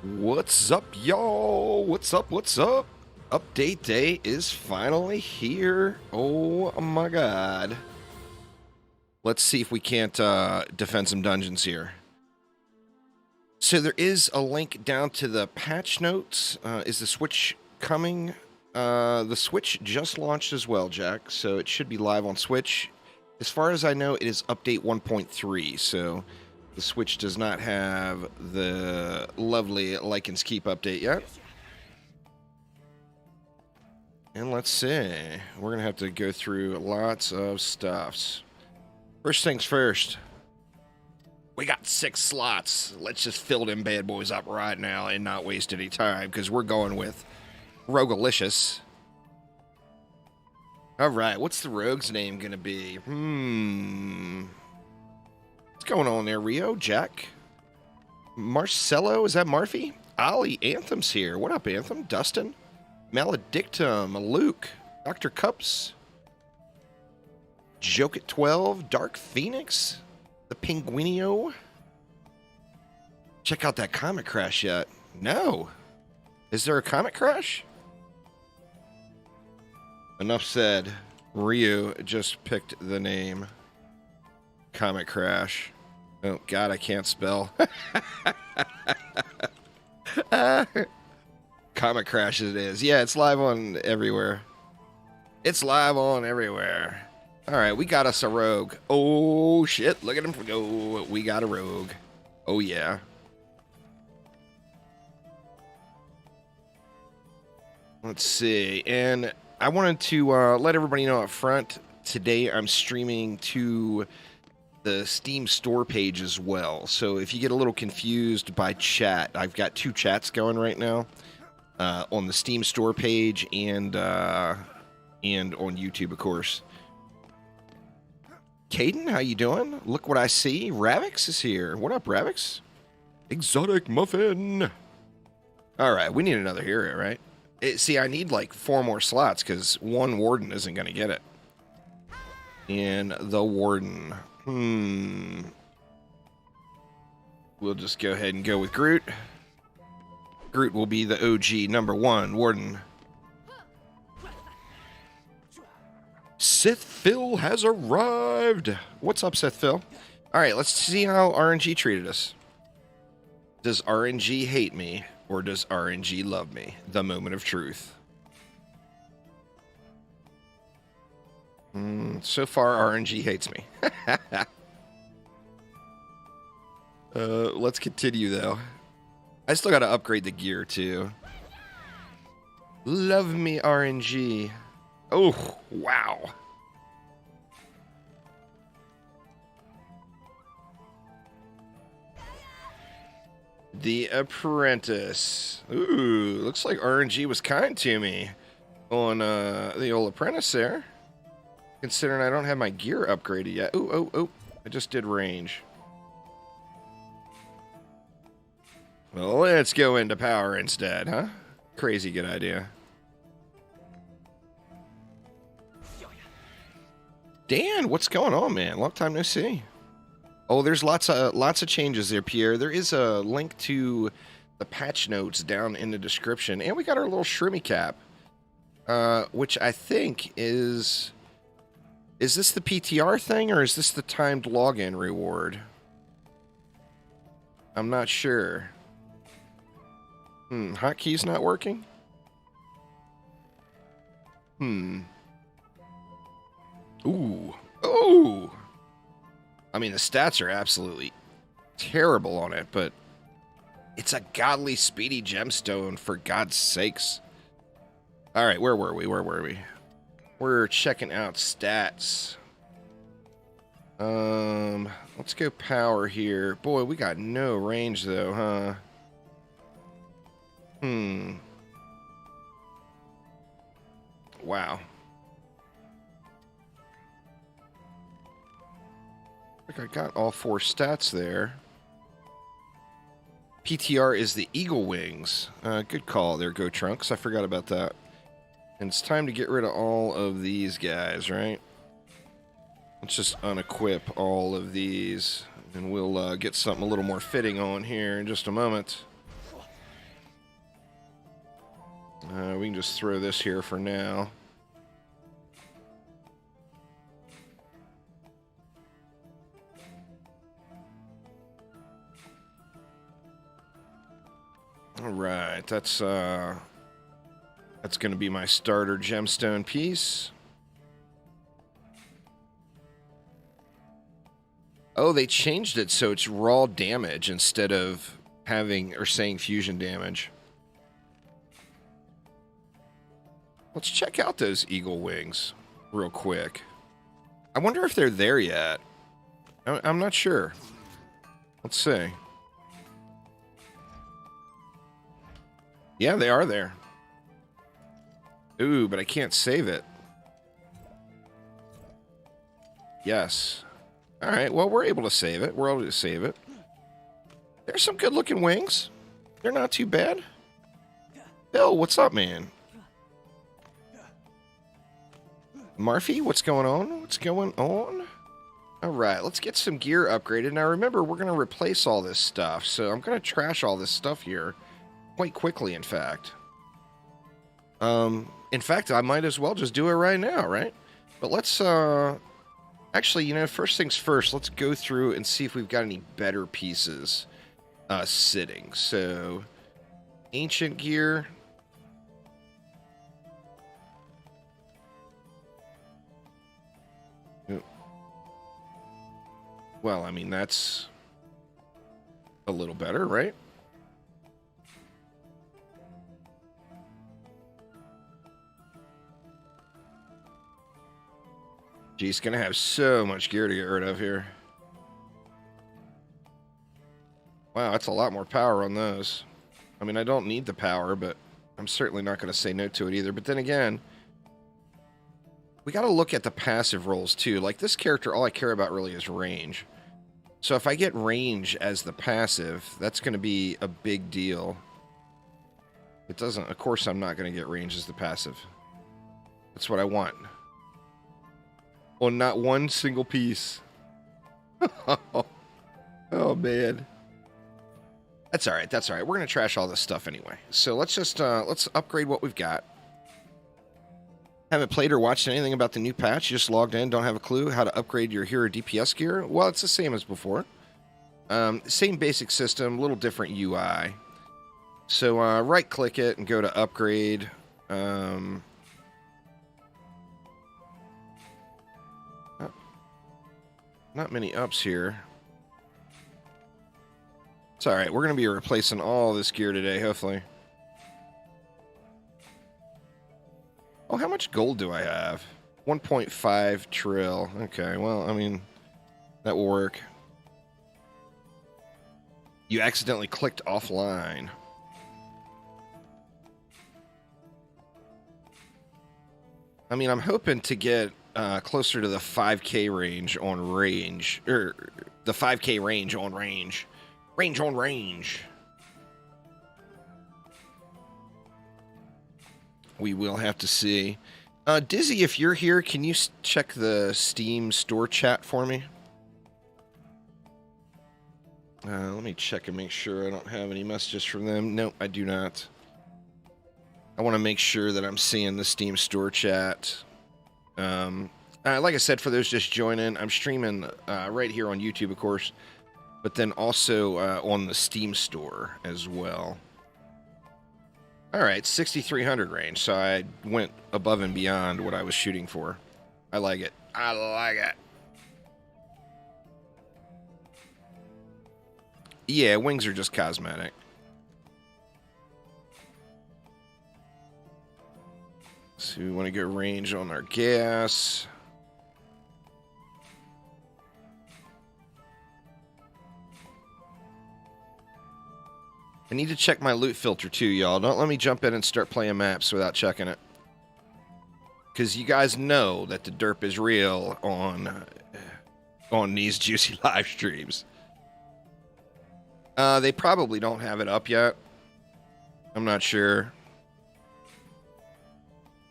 What's up, y'all? What's up? What's up? Update day is finally here. Oh my god. Let's see if we can't defend some dungeons here. So there is a link down to the patch notes. Is the Switch coming? The Switch just launched as well, Jack, so it should be live on Switch. As far as I know, it is update 1.3, so the Switch does not have the lovely Lycan's Keep update yet. And let's see. We're going to have to go through lots of stuffs. First things first. We got 6 slots. Let's just fill them bad boys up right now and not waste any time, because we're going with Rogalicious. Alright, what's the rogue's name going to be? What's going on there, Rio? Jack? Marcelo? Is that Marfy? Ollie, Anthem's here. What up, Anthem? Dustin? Maledictum, Luke, Dr. Cups, Joke at 12, Dark Phoenix, the Pinguinio. Check out that Comet Crash yet? No. Is there a Comet Crash? Enough said. Ryu just picked the name. Comet Crash. Oh, God, I can't spell. Comet Crash it is. Yeah, it's live on everywhere. It's live on everywhere. Alright, we got us a rogue. Oh, shit. Look at him go. We got a rogue. Oh, yeah. Let's see. And I wanted to let everybody know up front, today I'm streaming to the Steam store page as well. So if you get a little confused by chat, I've got 2 chats going right now. On the Steam store page and on YouTube, of course. Caden, how you doing? Look what I see. Ravix is here. What up, Ravix? Exotic Muffin. All right, we need another hero, right? See, I need like 4 more slots because 1 Warden isn't going to get it. And the Warden. We'll just go ahead and go with Groot. Groot will be the OG #1 Warden. Sith Phil has arrived. What's up, Sith Phil? All right, let's see how RNG treated us. Does RNG hate me, or does RNG love me? The moment of truth. So far, RNG hates me. Let's continue, though. I still got to upgrade the gear, too. Love me, RNG. Oh, wow. The Apprentice. Ooh, looks like RNG was kind to me on the old Apprentice there. Considering I don't have my gear upgraded yet. Ooh. I just did range. Well, let's go into power instead, huh? Crazy good idea. Dan, what's going on, man? Long time no see. Oh, there's lots of changes there, Pierre. There is a link to the patch notes down in the description, and we got our little shrimmy cap, which I think is this the PTR thing, or is this the timed login reward? I'm not sure. Hotkeys not working? Ooh. Oh! I mean, the stats are absolutely terrible on it, but it's a godly speedy gemstone, for God's sakes. Alright, where were we? We're checking out stats. Let's go power here. Boy, we got no range, though, huh? Wow. I think I got all 4 stats there. PTR is the Eagle Wings. Good call there, Go Trunks. I forgot about that. And it's time to get rid of all of these guys, right? Let's just unequip all of these, and we'll get something a little more fitting on here in just a moment. We can just throw this here for now. All right, that's going to be my starter gemstone piece. Oh, they changed it so it's raw damage instead of having or saying fusion damage. Let's check out those eagle wings real quick. I wonder if they're there yet. I'm not sure. Let's see. Yeah, they are there. Ooh, but I can't save it. Yes. All right, well, we're able to save it. We're able to save it. There's some good-looking wings. They're not too bad. Bill, what's up, man? Murphy, what's going on? What's going on? All right, let's get some gear upgraded. Now, remember, we're going to replace all this stuff, so I'm going to trash all this stuff here quite quickly, in fact. In fact, I might as well just do it right now, right? But let's, actually, you know, first things first, let's go through and see if we've got any better pieces sitting. So, ancient gear. Well, I mean, that's a little better, right? Geez, gonna have so much gear to get rid of here. Wow, that's a lot more power on those. I mean, I don't need the power, but I'm certainly not going to say no to it either. But then again, we got to look at the passive rolls too. Like this character, all I care about really is range. So if I get range as the passive, that's going to be a big deal. It doesn't, of course I'm not going to get range as the passive. That's what I want. Well, not one single piece. Oh, man. That's all right. That's all right. We're going to trash all this stuff anyway. So let's just, let's upgrade what we've got. Haven't played or watched anything about the new patch. You just logged in, don't have a clue how to upgrade your hero DPS gear. Well, it's the same as before. Same basic system, little different UI. So right-click it and go to upgrade. Not many ups here. It's all right. We're going to be replacing all this gear today, hopefully. Oh, how much gold do I have? 1.5 trill. Okay, well, I mean, that will work. You accidentally clicked offline. I mean, I'm hoping to get closer to the 5K range on range. Or the 5K range on range. Range on range. We will have to see. Dizzy, if you're here, can you check the Steam store chat for me? Let me check and make sure I don't have any messages from them. Nope, I do not. I want to make sure that I'm seeing the Steam store chat. Like I said, for those just joining, I'm streaming right here on YouTube, of course, but then also on the Steam store as well. All right, 6,300 range, so I went above and beyond what I was shooting for. I like it. I like it. Yeah, wings are just cosmetic. So we want to get range on our gas. I need to check my loot filter too, y'all. Don't let me jump in and start playing maps without checking it. Because you guys know that the derp is real on these juicy live streams. They probably don't have it up yet. I'm not sure.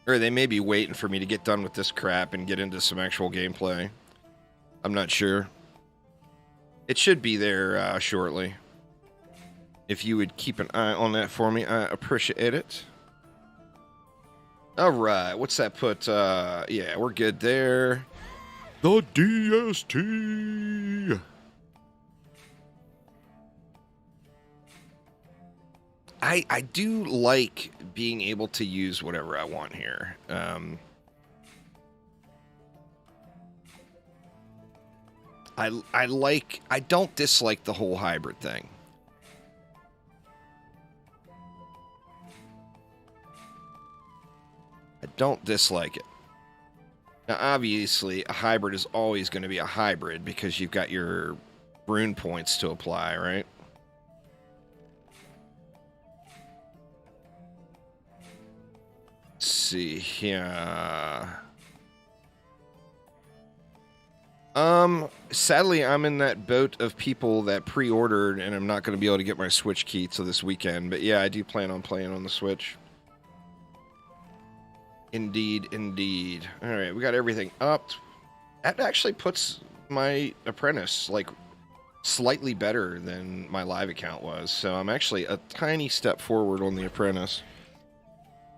Or they may be waiting for me to get done with this crap and get into some actual gameplay. I'm not sure. It should be there shortly. If you would keep an eye on that for me, I appreciate it. All right, what's that put? Yeah, we're good there. The DST. I do like being able to use whatever I want here. I don't dislike the whole hybrid thing. I don't dislike it. Now, obviously, a hybrid is always going to be a hybrid because you've got your rune points to apply, right? Let's see here. Sadly, I'm in that boat of people that pre-ordered, and I'm not going to be able to get my Switch key till this weekend. But yeah, I do plan on playing on the Switch. Indeed, indeed. All right, we got everything up. That actually puts my apprentice, like, slightly better than my live account was. So I'm actually a tiny step forward on the apprentice.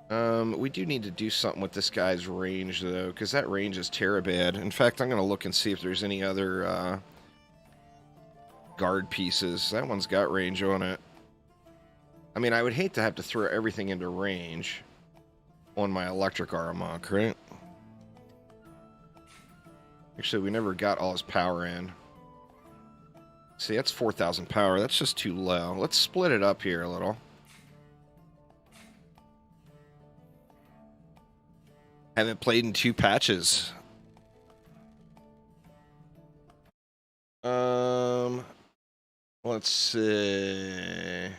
We do need to do something with this guy's range, though, because that range is terabad. In fact, I'm going to look and see if there's any other guard pieces. That one's got range on it. I mean, I would hate to have to throw everything into range on my electric Aramok, right? Actually, we never got all his power in. See, that's 4,000 power. That's just too low. Let's split it up here a little. Haven't played in 2 patches. Let's see.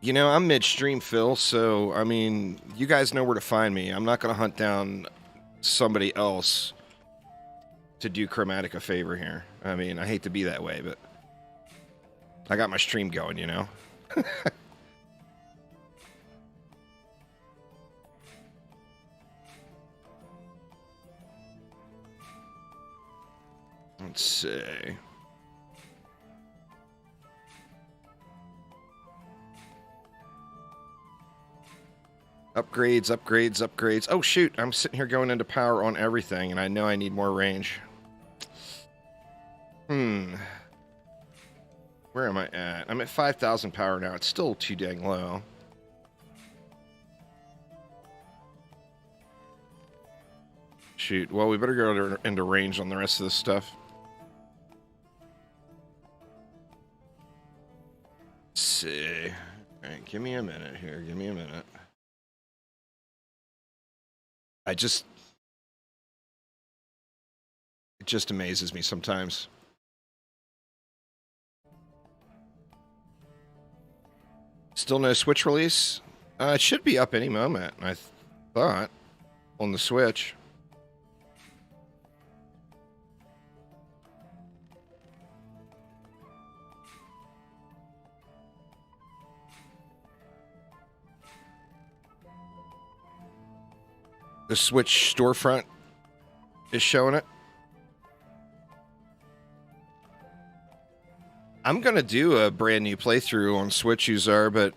You know, I'm midstream, Phil, so, I mean, you guys know where to find me. I'm not going to hunt down somebody else to do Chromatic a favor here. I mean, I hate to be that way, but I got my stream going, you know? Let's see. Upgrades, upgrades, upgrades. Oh, shoot. I'm sitting here going into power on everything, and I know I need more range. Where am I at? I'm at 5,000 power now. It's still too dang low. Shoot. Well, we better go into range on the rest of this stuff. Let's see. All right, give me a minute here. Give me a minute. It just amazes me sometimes. Still no Switch release? It should be up any moment, I thought, on the Switch. The Switch storefront is showing it. I'm going to do a brand new playthrough on Switch user, but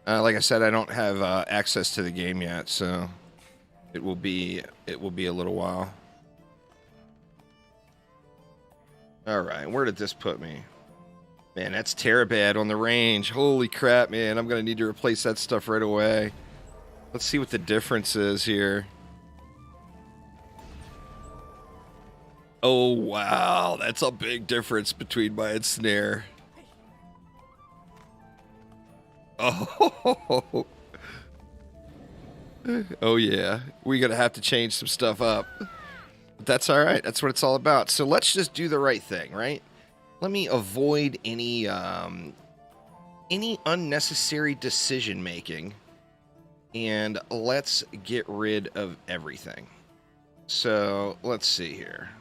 like I said, I don't have access to the game yet, so it will be a little while. All right, where did this put me? Man, that's terabad on the range. Holy crap, man. I'm going to need to replace that stuff right away. Let's see what the difference is here. Oh, wow. That's a big difference between my snare. Oh. Oh, yeah. We're going to have to change some stuff up. But that's all right. That's what it's all about. So let's just do the right thing, right? Let me avoid any unnecessary decision making. And let's get rid of everything. So let's see here.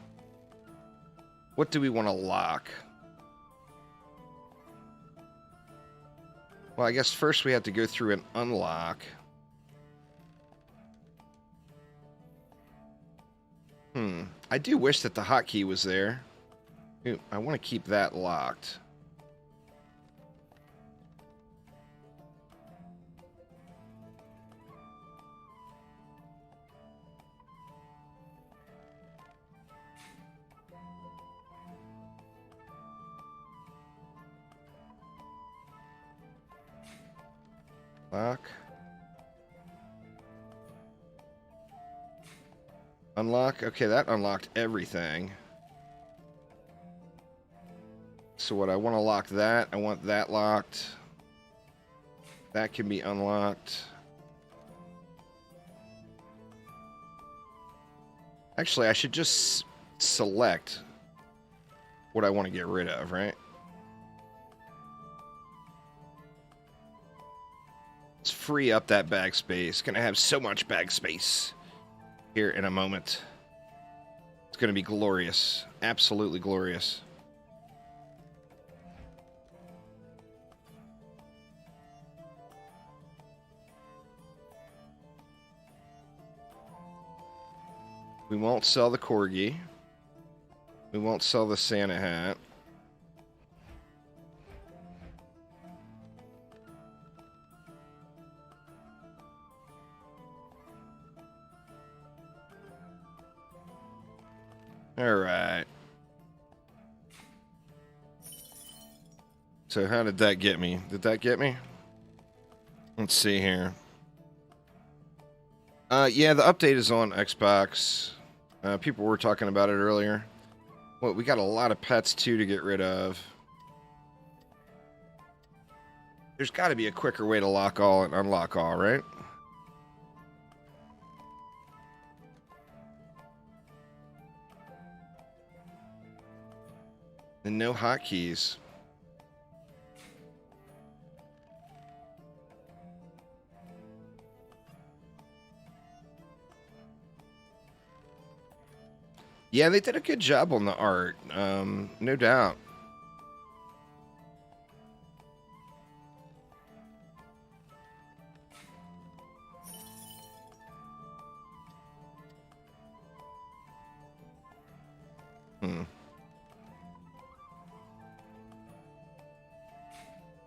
What do we want to lock? Well, I guess first we have to go through and unlock. I do wish that the hotkey was there. Ooh, I want to keep that locked. Lock. Unlock. Okay, that unlocked everything. So what, I want to lock that. I want that locked. That can be unlocked. Actually, I should just select what I want to get rid of, right? Let's free up that bag space. Gonna have so much bag space here in a moment. It's gonna be glorious. Absolutely glorious. We won't sell the corgi. We won't sell the Santa hat. All right. So how did that get me? Did that get me? Let's see here. Yeah, the update is on Xbox. People were talking about it earlier. Well, we got a lot of pets, too, to get rid of. There's got to be a quicker way to lock all and unlock all, right? And no hotkeys. Yeah, they did a good job on the art, no doubt.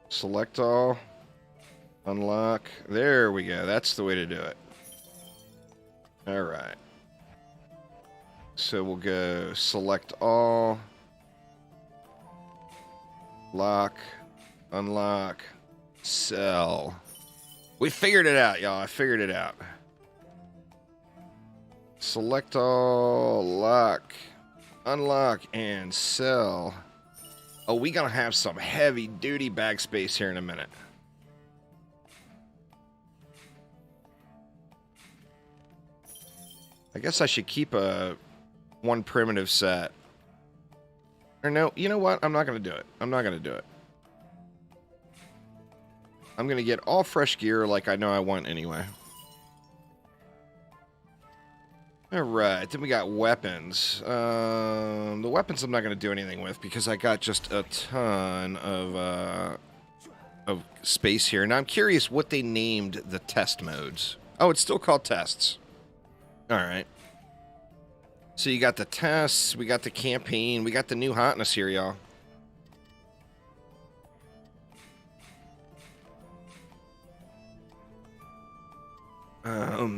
Select all, unlock. There we go. That's the way to do it. All right. So we'll go select all, lock, unlock, sell. We figured it out, y'all. I figured it out. Select all, lock, unlock, and sell. Oh, we gonna have some heavy duty bag space here in a minute. I guess I should keep one primitive set. Or no, you know what? I'm not gonna do it. I'm not gonna do it. I'm gonna get all fresh gear like I know I want anyway. Alright, then we got weapons. The weapons I'm not going to do anything with because I got just a ton of space here. Now I'm curious what they named the test modes. Oh, it's still called tests. Alright. So you got the tests, we got the campaign, we got the new hotness here, y'all.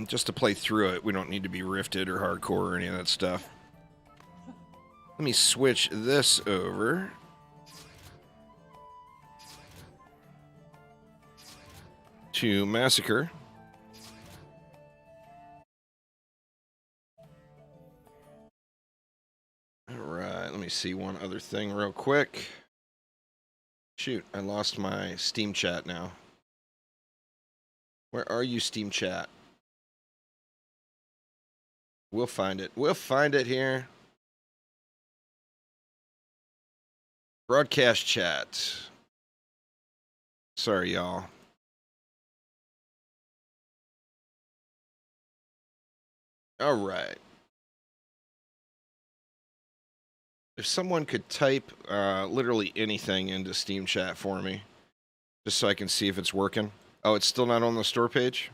Just to play through it, we don't need to be rifted or hardcore or any of that stuff. Let me switch this over. To Massacre. Alright, let me see one other thing real quick. Shoot, I lost my Steam chat now. Where are you, Steam chat? We'll find it. We'll find it here. Broadcast chat. Sorry, y'all. All right. If someone could type literally anything into Steam chat for me, just so I can see if it's working. Oh, it's still not on the store page?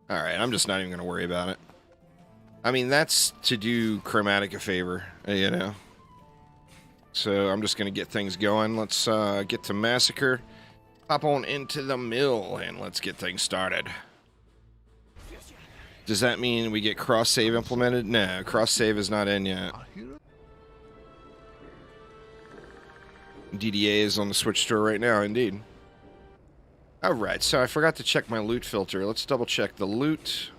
All right, I'm just not even going to worry about it. I mean, that's to do Chromatic a favor, you know. So I'm just going to get things going. Let's get to Massacre. Hop on into the mill, and let's get things started. Does that mean we get cross-save implemented? No, cross-save is not in yet. DDA is on the Switch store right now, indeed. Alright, so I forgot to check my loot filter. Let's double-check the loot.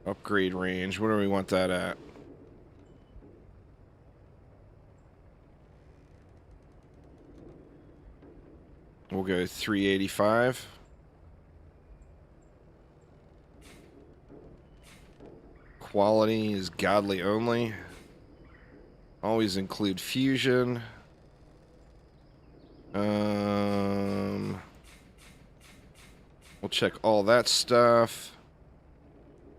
Upgrade range. Where do we want that at? We'll go 385. Quality is godly only. Always include fusion. We'll check all that stuff.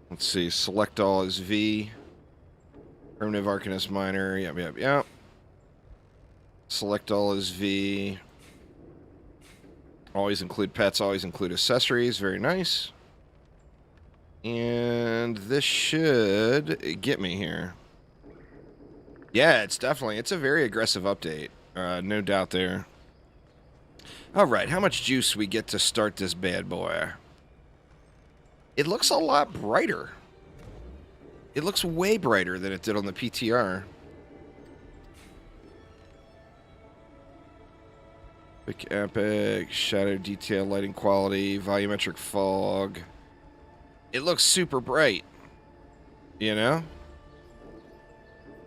Let's see. Select all is V. Primitive Arcanist Minor. Yep. Select all is V. Always include pets. Always include accessories. Very nice. And this should get me here. Yeah, it's a very aggressive update. No doubt there. Alright, how much juice we get to start this bad boy? It looks a lot brighter. It looks way brighter than it did on the PTR. Quick Epic, Shadow Detail, Lighting Quality, Volumetric Fog. It looks super bright. You know?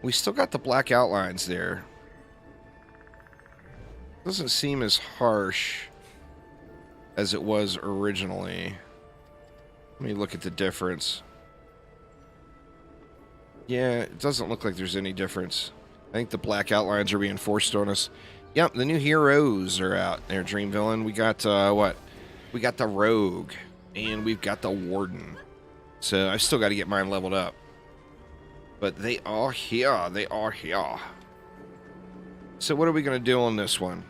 We still got the black outlines there. Doesn't seem as harsh as it was originally. Let me look at the difference. Yeah, it doesn't look like there's any difference. I think the black outlines are being forced on us. Yep, the new heroes are out there, Dream Villain. We got, what? We got the Rogue, and we've got the Warden. So I've still got to get mine leveled up. But they are here. They are here. So what are we going to do on this one?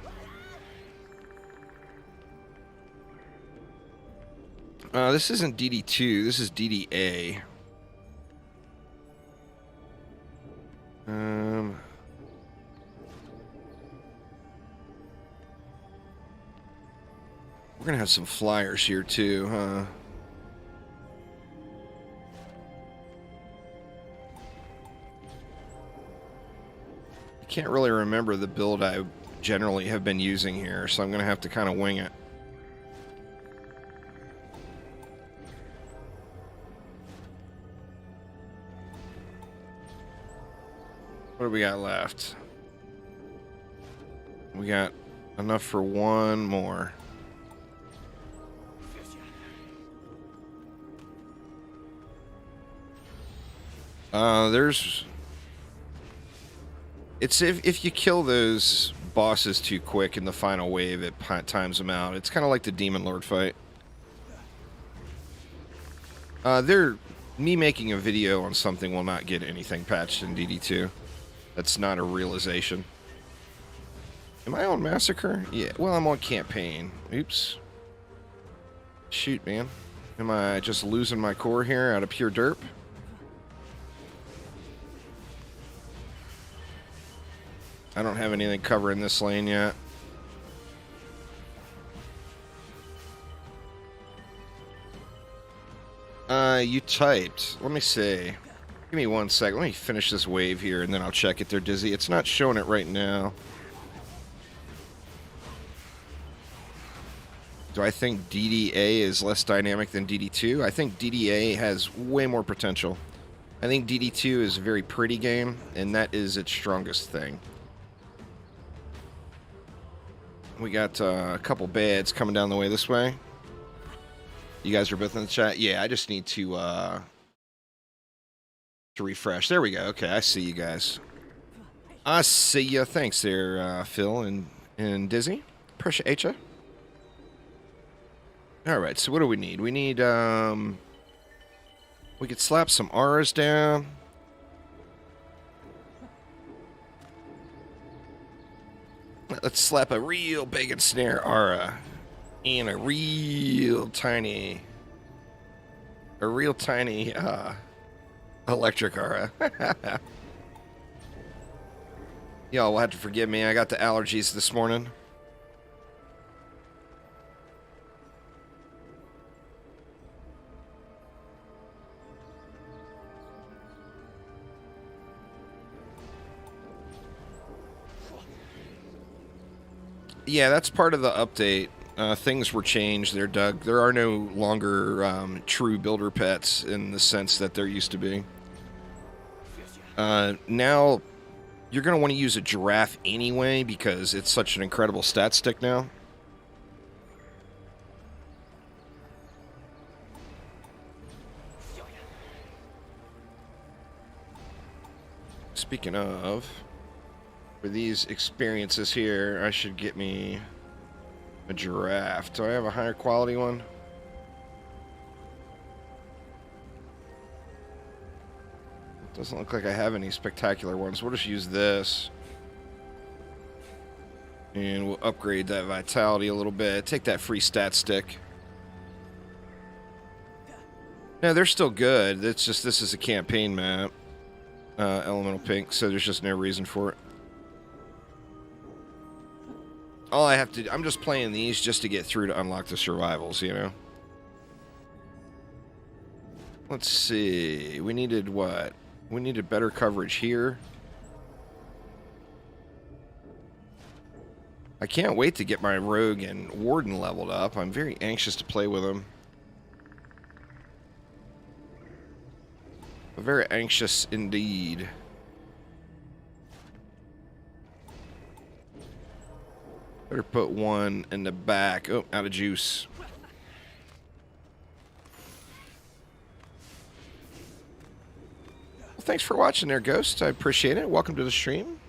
This isn't DD2. This is DDA. We're going to have some flyers here too, huh? I can't really remember the build I generally have been using here, so I'm going to have to kind of wing it. What do we got left? We got enough for one more. It's if you kill those bosses too quick in the final wave, it times them out. It's kind of like the Demon Lord fight. Me making a video on something will not get anything patched in DD2. That's not a realization. Am I on Massacre? Yeah, well, I'm on Campaign. Oops. Shoot, man. Am I just losing my core here out of pure derp? I don't have anything covering this lane yet. You typed. Let me see. Give me 1 second. Let me finish this wave here, and then I'll check if they're dizzy. It's not showing it right now. Do I think DDA is less dynamic than DD2? I think DDA has way more potential. I think DD2 is a very pretty game, and that is its strongest thing. We got a couple bads coming down the way this way. You guys are both in the chat? Yeah, I just need to refresh. There we go. Okay, I see you guys. I see ya. Thanks there, Phil and Dizzy. Appreciate ya. Alright, so what do we need? We need, we could slap some auras down. let's slap a real big and snare aura and a real tiny electric aura. Y'all will have to forgive me. I got the allergies this morning. Yeah, that's part of the update. Things were changed there, Doug. There are no longer true builder pets in the sense that there used to be. Now, you're going to want to use a giraffe anyway because it's such an incredible stat stick now. Speaking of, for these experiences here, I should get me a giraffe. Do I have a higher quality one? Doesn't look like I have any spectacular ones. We'll just use this. And we'll upgrade that vitality a little bit. Take that free stat stick. No, they're still good. It's just this is a campaign map. Elemental pink, so there's just no reason for it. All I have to do, I'm just playing these just to get through to unlock the survivals, you know? Let's see. We needed what? We needed better coverage here. I can't wait to get my rogue and warden leveled up. I'm very anxious to play with them. Very anxious indeed. Better put one in the back. Oh, out of juice. Well, thanks for watching there, Ghost. I appreciate it. Welcome to the stream.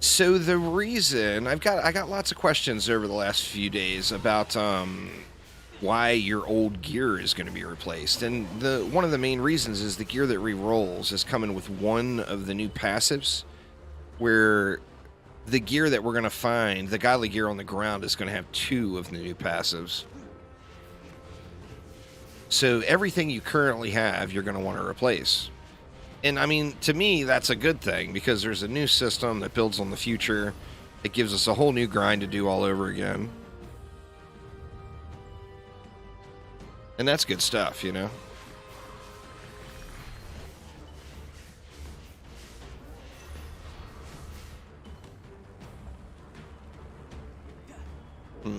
So the reason I got lots of questions over the last few days about why your old gear is going to be replaced, and one of the main reasons is the gear that re-rolls is coming with one of the new passives, where the gear that we're going to find, the godly gear on the ground, is going to have two of the new passives. So everything you currently have, you're going to want to replace. And I mean, to me, that's a good thing, because there's a new system that builds on the future. It gives us a whole new grind to do all over again. And that's good stuff, you know?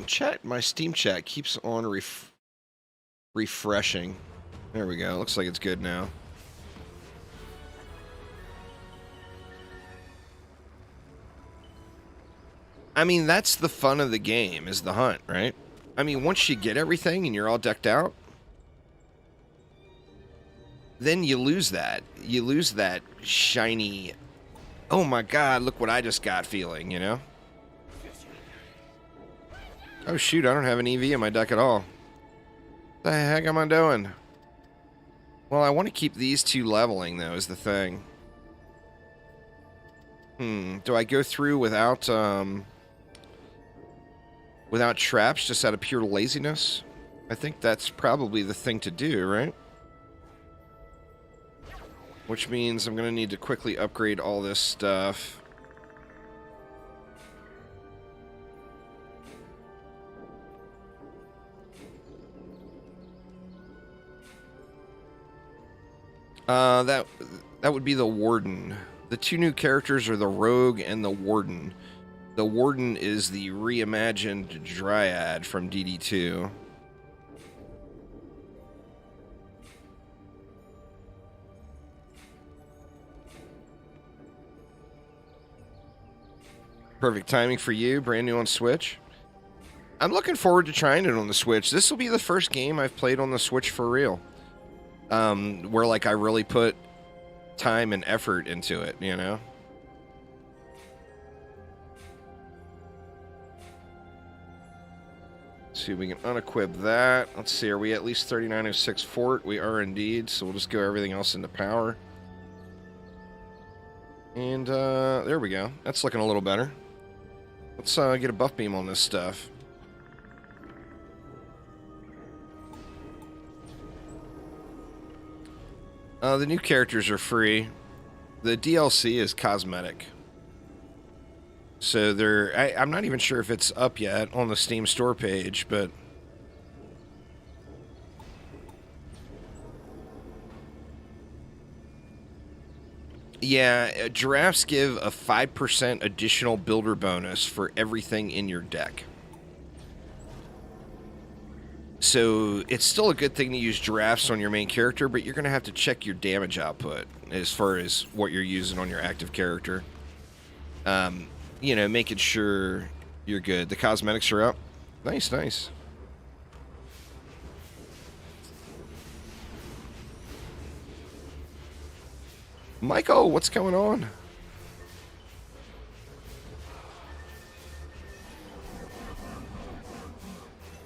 Chat, my Steam chat keeps on refreshing. There we go. Looks like it's good now. I mean, that's the fun of the game, is the hunt, right? I mean, once you get everything and you're all decked out, then you lose that. You lose that shiny, oh my god, look what I just got feeling, you know? Oh shoot, I don't have an EV in my deck at all. What the heck am I doing? Well, I want to keep these two leveling, though, is the thing. Do I go through without traps, just out of pure laziness? I think that's probably the thing to do, right? Which means I'm going to need to quickly upgrade all this stuff. That would be the Warden. The two new characters are the Rogue and the Warden. The Warden is the reimagined Dryad from DD2. Perfect timing for you, brand new on Switch. I'm looking forward to trying it on the Switch. This will be the first game I've played on the Switch for real. Where, like, I really put time and effort into it, you know? Let's see if we can unequip that. Let's see, are we at least 3906 fort? We are indeed, so we'll just go everything else into power. And there we go. That's looking a little better. Let's get a buff beam on this stuff. The new characters are free. The DLC is cosmetic. So I'm not even sure if it's up yet on the Steam store page, but yeah, giraffes give a 5% additional builder bonus for everything in your deck. So it's still a good thing to use giraffes on your main character, but you're going to have to check your damage output as far as what you're using on your active character. You know, making sure you're good. The cosmetics are up. Nice, nice. Michael, what's going on?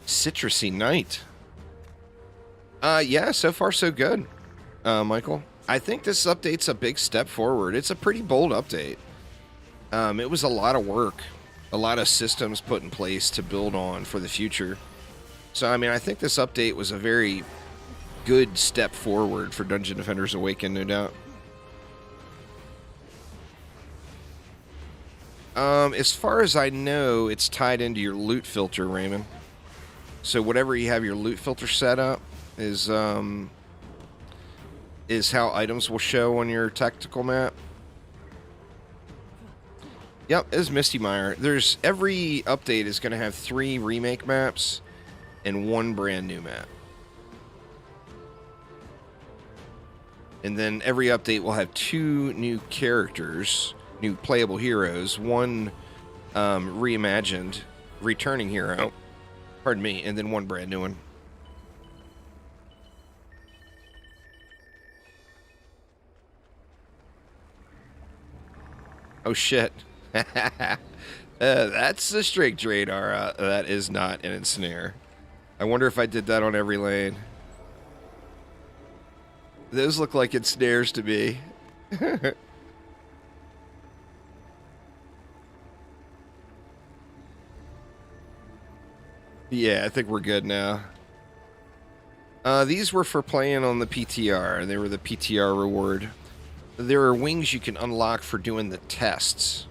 Citrusy night. Yeah, so far so good, Michael. I think this update's a big step forward. It's a pretty bold update. It was a lot of work, a lot of systems put in place to build on for the future. So, I mean, I think this update was a very good step forward for Dungeon Defenders Awakened, no doubt. As far as I know, it's tied into your loot filter, Raymond. So whatever you have your loot filter set up is how items will show on your tactical map. Yep, it's Misty Mire. Every update is going to have 3 remake maps and 1 brand new map. And then every update will have 2 new characters, new playable heroes, 1 reimagined returning hero, pardon me, and then 1 brand new one. Oh shit. That's a straight radar. That is not an ensnare. I wonder if I did that on every lane. Those look like ensnares to me. Yeah, I think we're good now. These were for playing on the PTR. They were the PTR reward. There are wings you can unlock for doing the tests,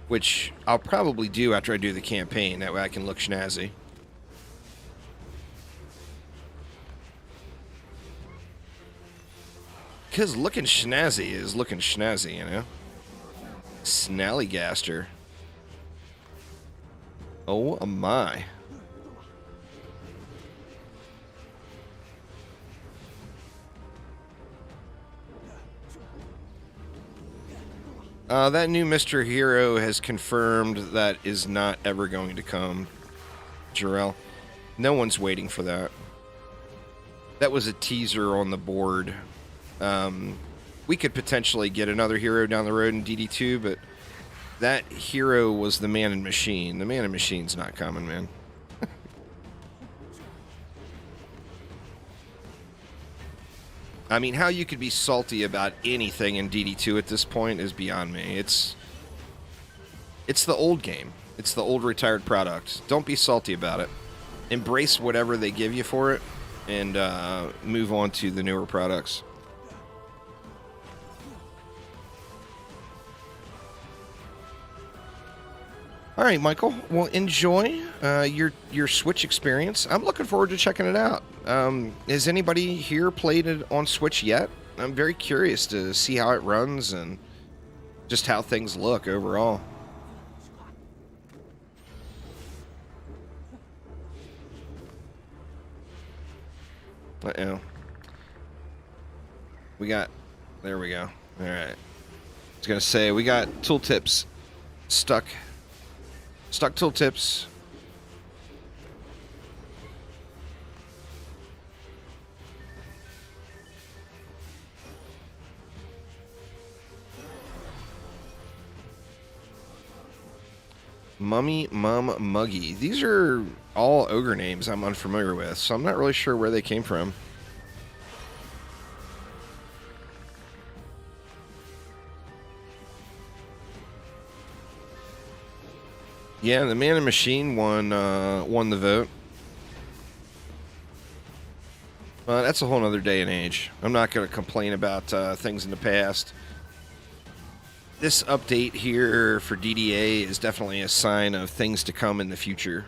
which I'll probably do after I do the campaign. That way I can look snazzy. Because looking snazzy is looking snazzy, you know? Snallygaster. Oh my. That new Mr. Hero has confirmed that is not ever going to come, Jarrell. No one's waiting for that. That was a teaser on the board. We could potentially get another hero down the road in DD2, but that hero was the Man and Machine. The Man and Machine's not coming, man. I mean, how you could be salty about anything in DD2 at this point is beyond me. It's the old game. It's the old retired product. Don't be salty about it. Embrace whatever they give you for it, and move on to the newer products. All right, Michael. Well, enjoy your Switch experience. I'm looking forward to checking it out. Has anybody here played it on Switch yet? I'm very curious to see how it runs and just how things look overall. Uh-oh. There we go. All right. I was going to say, we got tooltips stuck tooltips. Mummy, Mum, Muggy. These are all ogre names I'm unfamiliar with, so I'm not really sure where they came from. Yeah, the Man and Machine won the vote. That's a whole other day and age. I'm not going to complain about things in the past. This update here for DDA is definitely a sign of things to come in the future.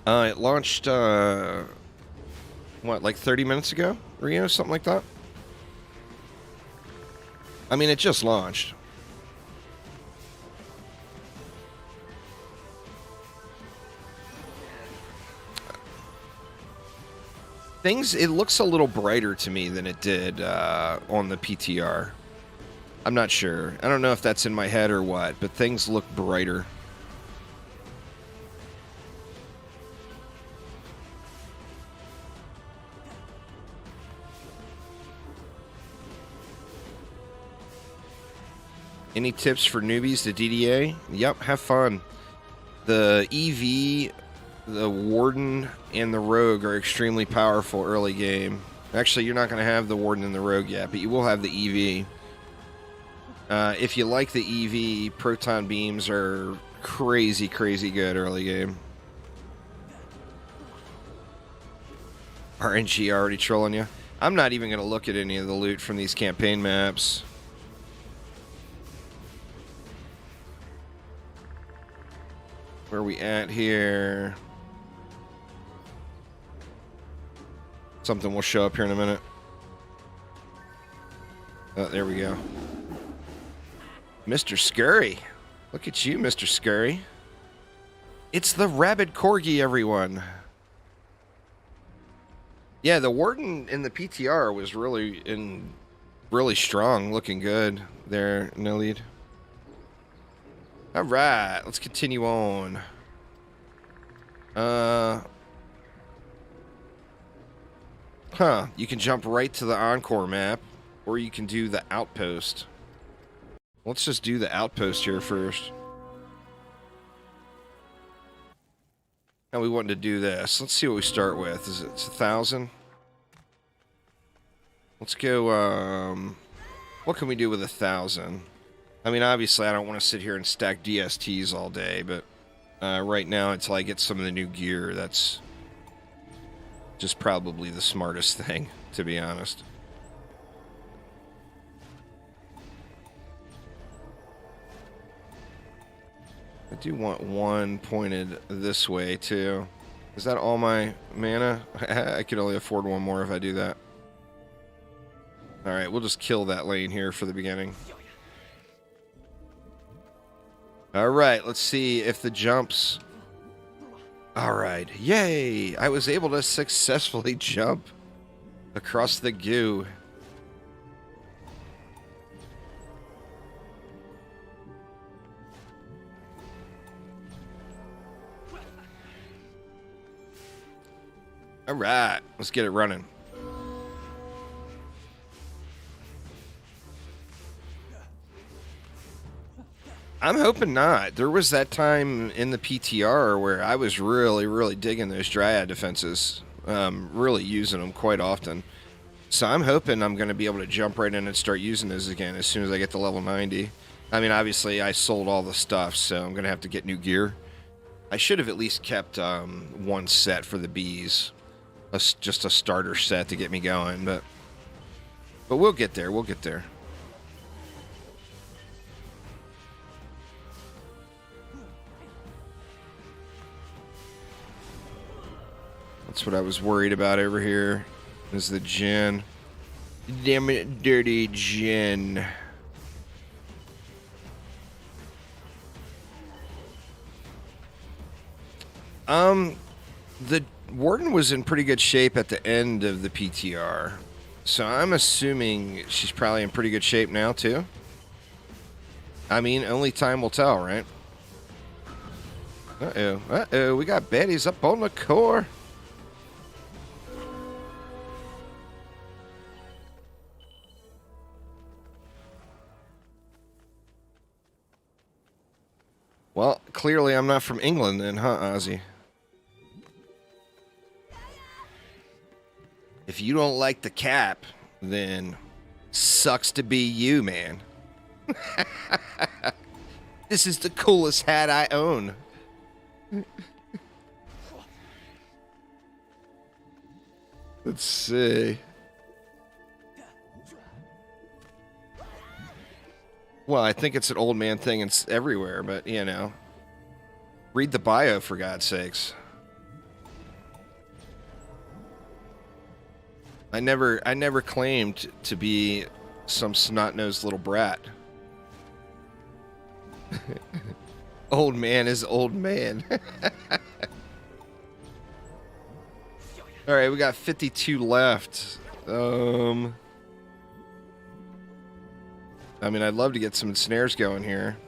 It launched, what, like 30 minutes ago? Rio, something like that? I mean, it just launched. It looks a little brighter to me than it did on the PTR. I'm not sure. I don't know if that's in my head or what, but things look brighter. Any tips for newbies to DDA? Yep, have fun. The EV, the Warden, and the Rogue are extremely powerful early game. Actually, you're not going to have the Warden and the Rogue yet, but you will have the EV. If you like the EV, proton beams are crazy, crazy good early game. RNG already trolling you? I'm not even going to look at any of the loot from these campaign maps. Where are we at here? Something will show up here in a minute. Oh, there we go. Mr. Scurry. Look at you, Mr. Scurry. It's the rabid corgi, everyone. Yeah, the Warden in the PTR was really strong, looking good there, no lead. All right, let's continue on. You can jump right to the Encore map, or you can do the Outpost. Let's just do the Outpost here first. Now we wanted to do this. Let's see what we start with. It's 1,000? Let's go, what can we do with 1,000? I mean, obviously, I don't want to sit here and stack DSTs all day, but right now, until I get some of the new gear, that's just probably the smartest thing, to be honest. I do want one pointed this way, too. Is that all my mana? I could only afford one more if I do that. Alright, we'll just kill that lane here for the beginning. Alright, let's see if the jumps... Alright, yay! I was able to successfully jump across the goo. Alright, let's get it running. I'm hoping not. There was that time in the PTR where I was really digging those Dryad defenses. Really using them quite often. So I'm hoping I'm going to be able to jump right in and start using those again as soon as I get to level 90. I mean, obviously, I sold all the stuff, so I'm going to have to get new gear. I should have at least kept one set for the bees. Just a starter set to get me going, but we'll get there. We'll get there. That's what I was worried about over here. Is the gin. Damn it, dirty gin. The Warden was in pretty good shape at the end of the PTR. So I'm assuming she's probably in pretty good shape now, too. I mean, only time will tell, right? Uh-oh. Uh-oh. We got baddies up on the core. Well, clearly I'm not from England then, huh, Ozzy? If you don't like the cap, then sucks to be you, man. This is the coolest hat I own. Let's see. Well, I think it's an old man thing. It's everywhere, but, you know. Read the bio, for God's sakes. I never claimed to be some snot-nosed little brat. Old man is old man. Alright, we got 52 left. I mean, I'd love to get some snares going here.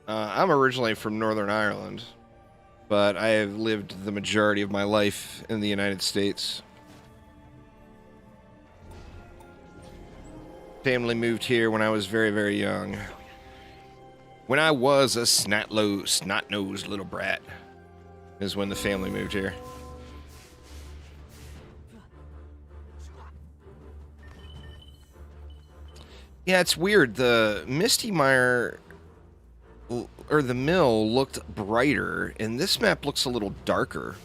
I'm originally from Northern Ireland, but I have lived the majority of my life in the United States. Family moved here when I was very, very young. When I was a snot-nosed little brat is when the family moved here. Yeah, it's weird. The Misty Mire, or the mill, looked brighter, and this map looks a little darker.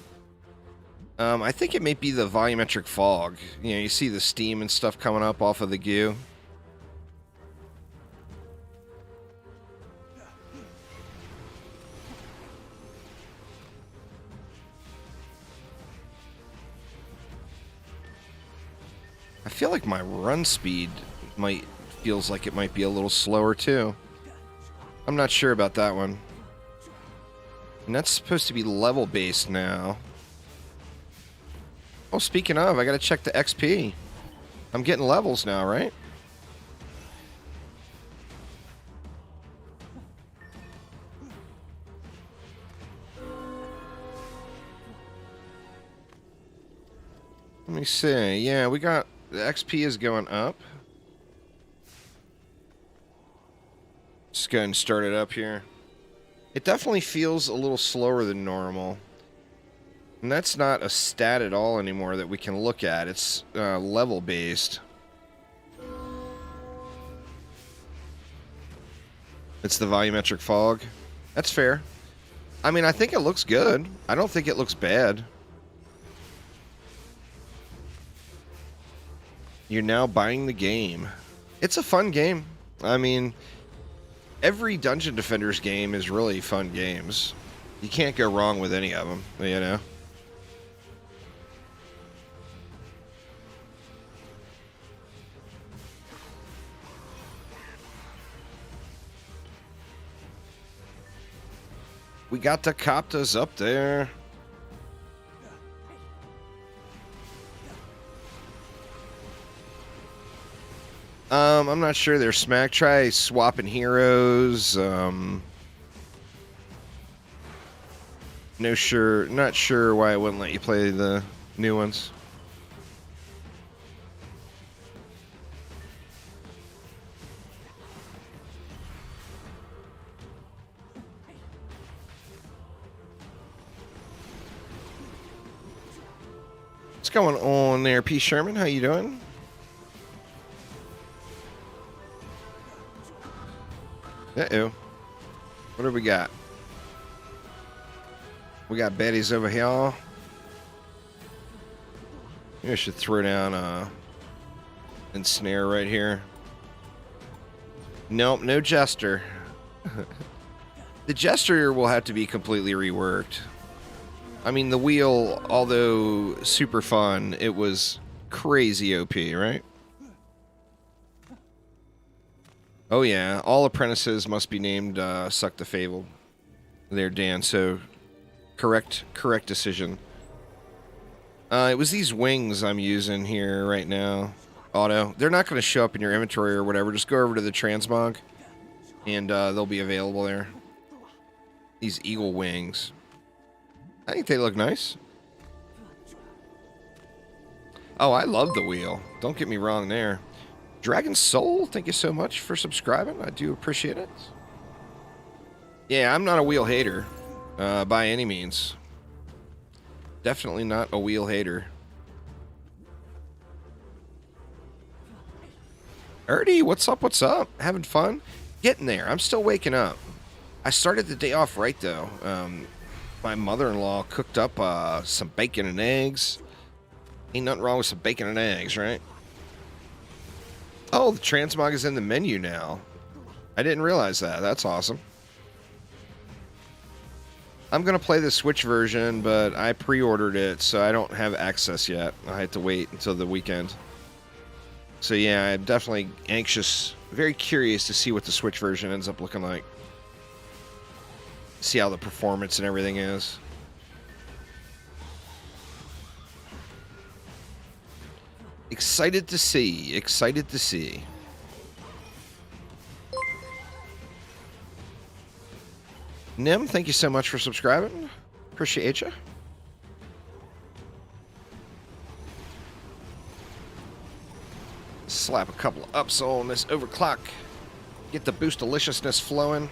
I think it may be the volumetric fog. You know, you see the steam and stuff coming up off of the goo. I feel like my run speed feels like it might be a little slower too. I'm not sure about that one. And that's supposed to be level based now. Oh, speaking of, I gotta check the XP. I'm getting levels now, right? Let me see. Yeah, we got... The XP is going up. Just go ahead and start it up here. It definitely feels a little slower than normal. And that's not a stat at all anymore that we can look at. It's level based. It's the volumetric fog. That's fair. I mean, I think it looks good. I don't think it looks bad. You're now buying the game. It's a fun game. I mean, every Dungeon Defenders game is really fun games. You can't go wrong with any of them, you know? We got the Coptas up there. I'm not sure. They're smack. Try swapping heroes. Not sure why it wouldn't let you play the new ones. What's going on there, P. Sherman? How you doing? Uh-oh. What do we got? We got baddies over here. Maybe I should throw down ensnare right here. Nope, no Jester. The Jester will have to be completely reworked. I mean, the wheel, although super fun, it was crazy OP, right? Oh yeah, all apprentices must be named Suck the Fable. There, Dan, so correct decision. It was these wings I'm using here right now. Auto. They're not going to show up in your inventory or whatever. Just go over to the transmog, and they'll be available there. These eagle wings. I think they look nice. Oh, I love the wheel. Don't get me wrong there. Dragon Soul, thank you so much for subscribing. I do appreciate it. Yeah, I'm not a wheel hater by any means. Definitely not a wheel hater. Erdy, what's up? What's up? Having fun? Getting there. I'm still waking up. I started the day off right, though. My mother-in-law cooked up some bacon and eggs. Ain't nothing wrong with some bacon and eggs, right? Oh, the transmog is in the menu now. I didn't realize that. That's awesome. I'm going to play the Switch version, but I pre-ordered it, so I don't have access yet. I had to wait until the weekend. So yeah, I'm definitely anxious, very curious to see what the Switch version ends up looking like. See how the performance and everything is. Excited to see. Excited to see. Nim, thank you so much for subscribing. Appreciate you. Slap a couple of ups on this overclock. Get the boost deliciousness flowing.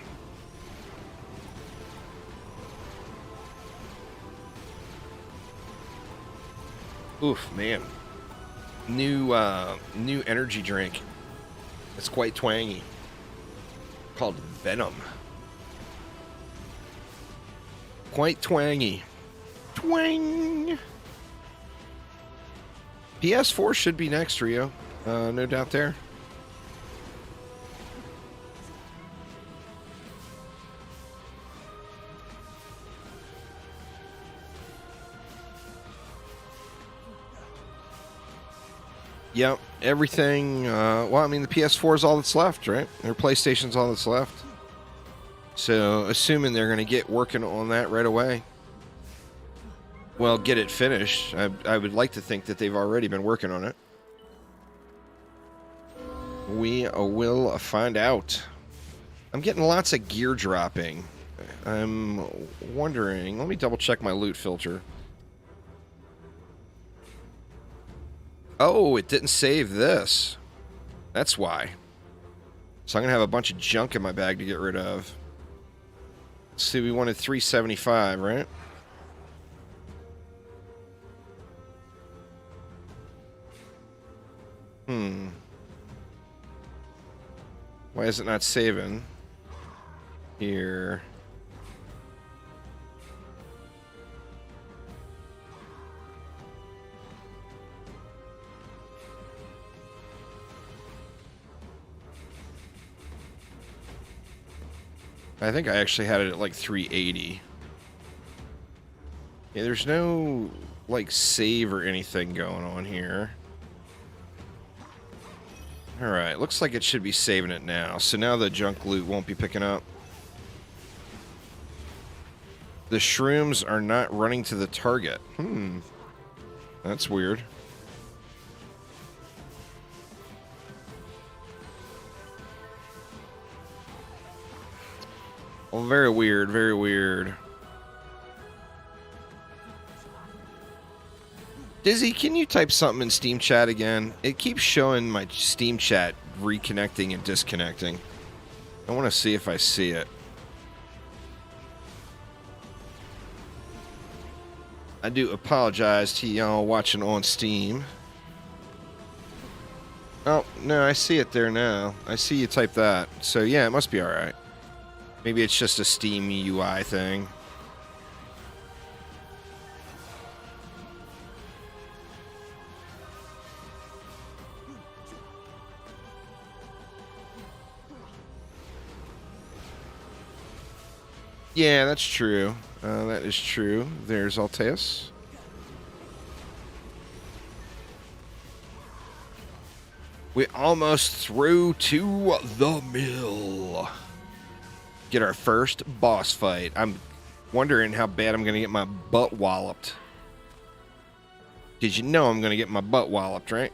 Oof, man. New energy drink. It's quite twangy. Called Venom. Quite twangy. Twang! PS4 should be next, Rio. No doubt there. Yep, everything. Well, I mean, the PS4 is all that's left, right? Or PlayStation's all that's left. So, assuming they're going to get working on that right away. Well, get it finished. I would like to think that they've already been working on it. We will find out. I'm getting lots of gear dropping. I'm wondering. Let me double check my loot filter. Oh, it didn't save this. That's why. So I'm going to have a bunch of junk in my bag to get rid of. Let's see, we wanted 375, right? Why is it not saving? Here. I think I actually had it at like 380. Yeah, there's no like save or anything going on here. Alright, looks like it should be saving it now. So now the junk loot won't be picking up. The shrooms are not running to the target. That's weird. Well, very weird, very weird. Dizzy, can you type something in Steam chat again? It keeps showing my Steam chat reconnecting and disconnecting. I want to see if I see it. I do apologize to y'all watching on Steam. Oh, no, I see it there now. I see you type that. So, yeah, it must be alright. Maybe it's just a Steam UI thing. Yeah, that's true. That is true. There's Alteus. We almost through to the mill. Get our first boss fight. I'm wondering how bad I'm going to get my butt walloped. Did you know I'm going to get my butt walloped, right?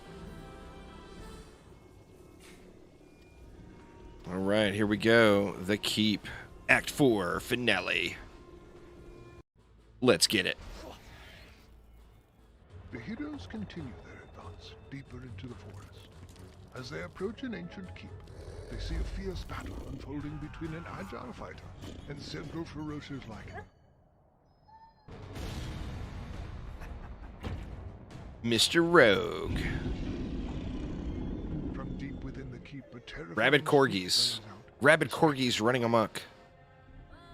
All right, here we go. The Keep. Act 4 finale. Let's get it. The heroes continue their advance deeper into the forest. As they approach an ancient keep, they see a fierce battle unfolding between an agile fighter and several ferocious Lycan. Mr. Rogue. From deep within the keep, a terrifying Rabid shriek corgis. rings out. Rabid corgis running amok.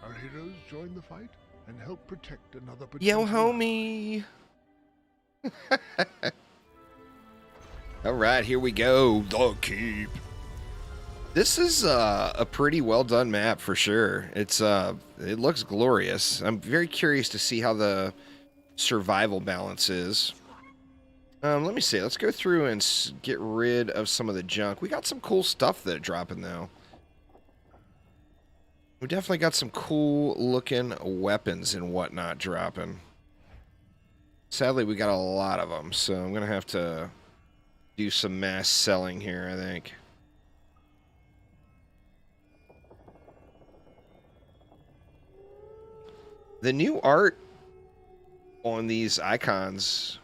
Our heroes join the fight and help protect another Yo, potential homie. All right, here we go. The Keep. This is a pretty well done map for sure. It looks glorious. I'm very curious to see how the survival balance is. Let me see. Let's go through and get rid of some of the junk. We got some cool stuff that are dropping though. We definitely got some cool looking weapons and whatnot dropping. Sadly, we got a lot of them, so I'm gonna have to do some mass selling here, I think. The new art on these icons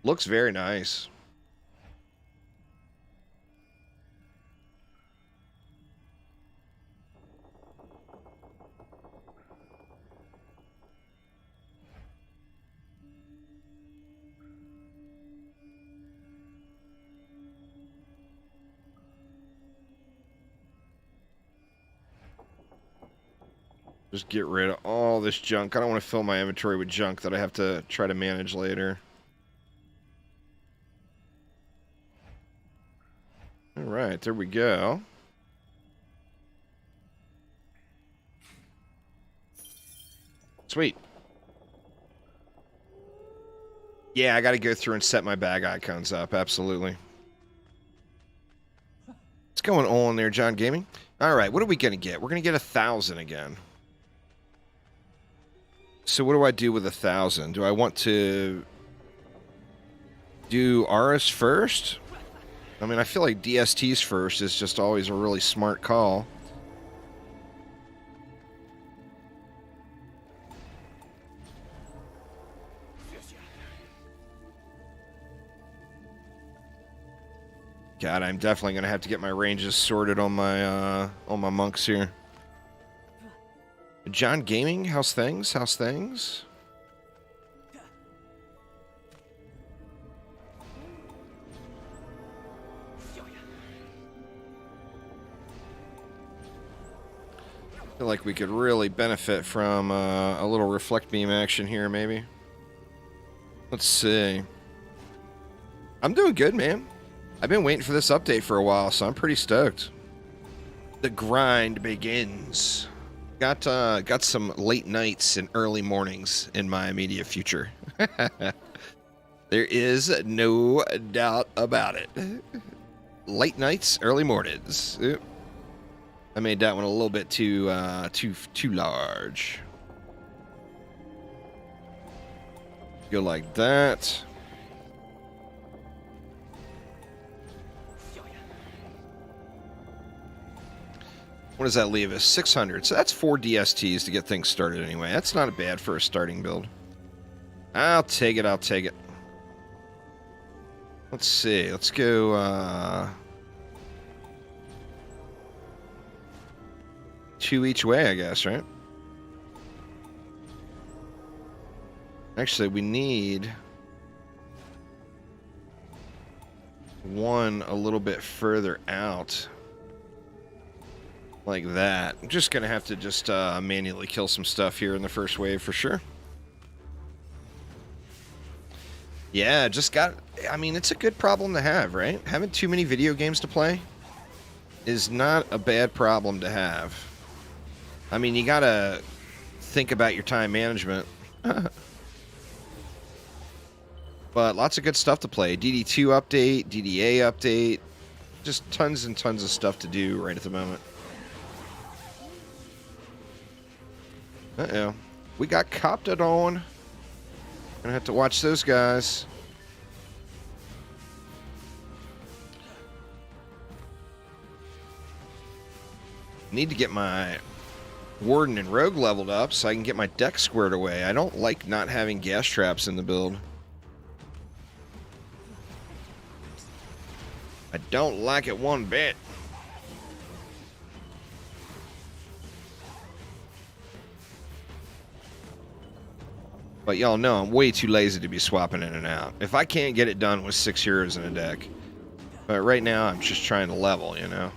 looks very nice. Just get rid of all this junk. I don't want to fill my inventory with junk that I have to try to manage later. All right, there we go. Sweet. Yeah, I got to go through and set my bag icons up. Absolutely. What's going on there, John Gaming? All right, what are we going to get? We're going to get 1,000 again. So what do I do with 1,000? Do I want to do Aris first? I mean, I feel like DSTs first is just always a really smart call. God, I'm definitely gonna have to get my ranges sorted on my monks here. John Gaming, how's things? How's things? I feel like we could really benefit from a little reflect beam action here, maybe. Let's see. I'm doing good, man. I've been waiting for this update for a while, so I'm pretty stoked. The grind begins. Got some late nights and early mornings in my immediate future. There is no doubt about it. Late nights, early mornings. Oop. I made that one a little bit too large. Go like that. What does that leave us? 600. So that's 4 DSTs to get things started anyway. That's not bad for a starting build. I'll take it. I'll take it. Let's see. Let's go 2 each way, I guess, right? Actually, we need one a little bit further out. Like that. I'm just gonna have to just manually kill some stuff here in the first wave for sure. Yeah, just got... I mean, it's a good problem to have, right? Having too many video games to play is not a bad problem to have. I mean, you gotta think about your time management. But lots of good stuff to play. DD2 update, DDA update. Just tons and tons of stuff to do right at the moment. Uh-oh. We got copped on. Gonna have to watch those guys. Need to get my Warden and Rogue leveled up so I can get my deck squared away. I don't like not having gas traps in the build. I don't like it one bit. But y'all know I'm way too lazy to be swapping in and out. If I can't get it done with 6 heroes in a deck. But right now, I'm just trying to level, you know?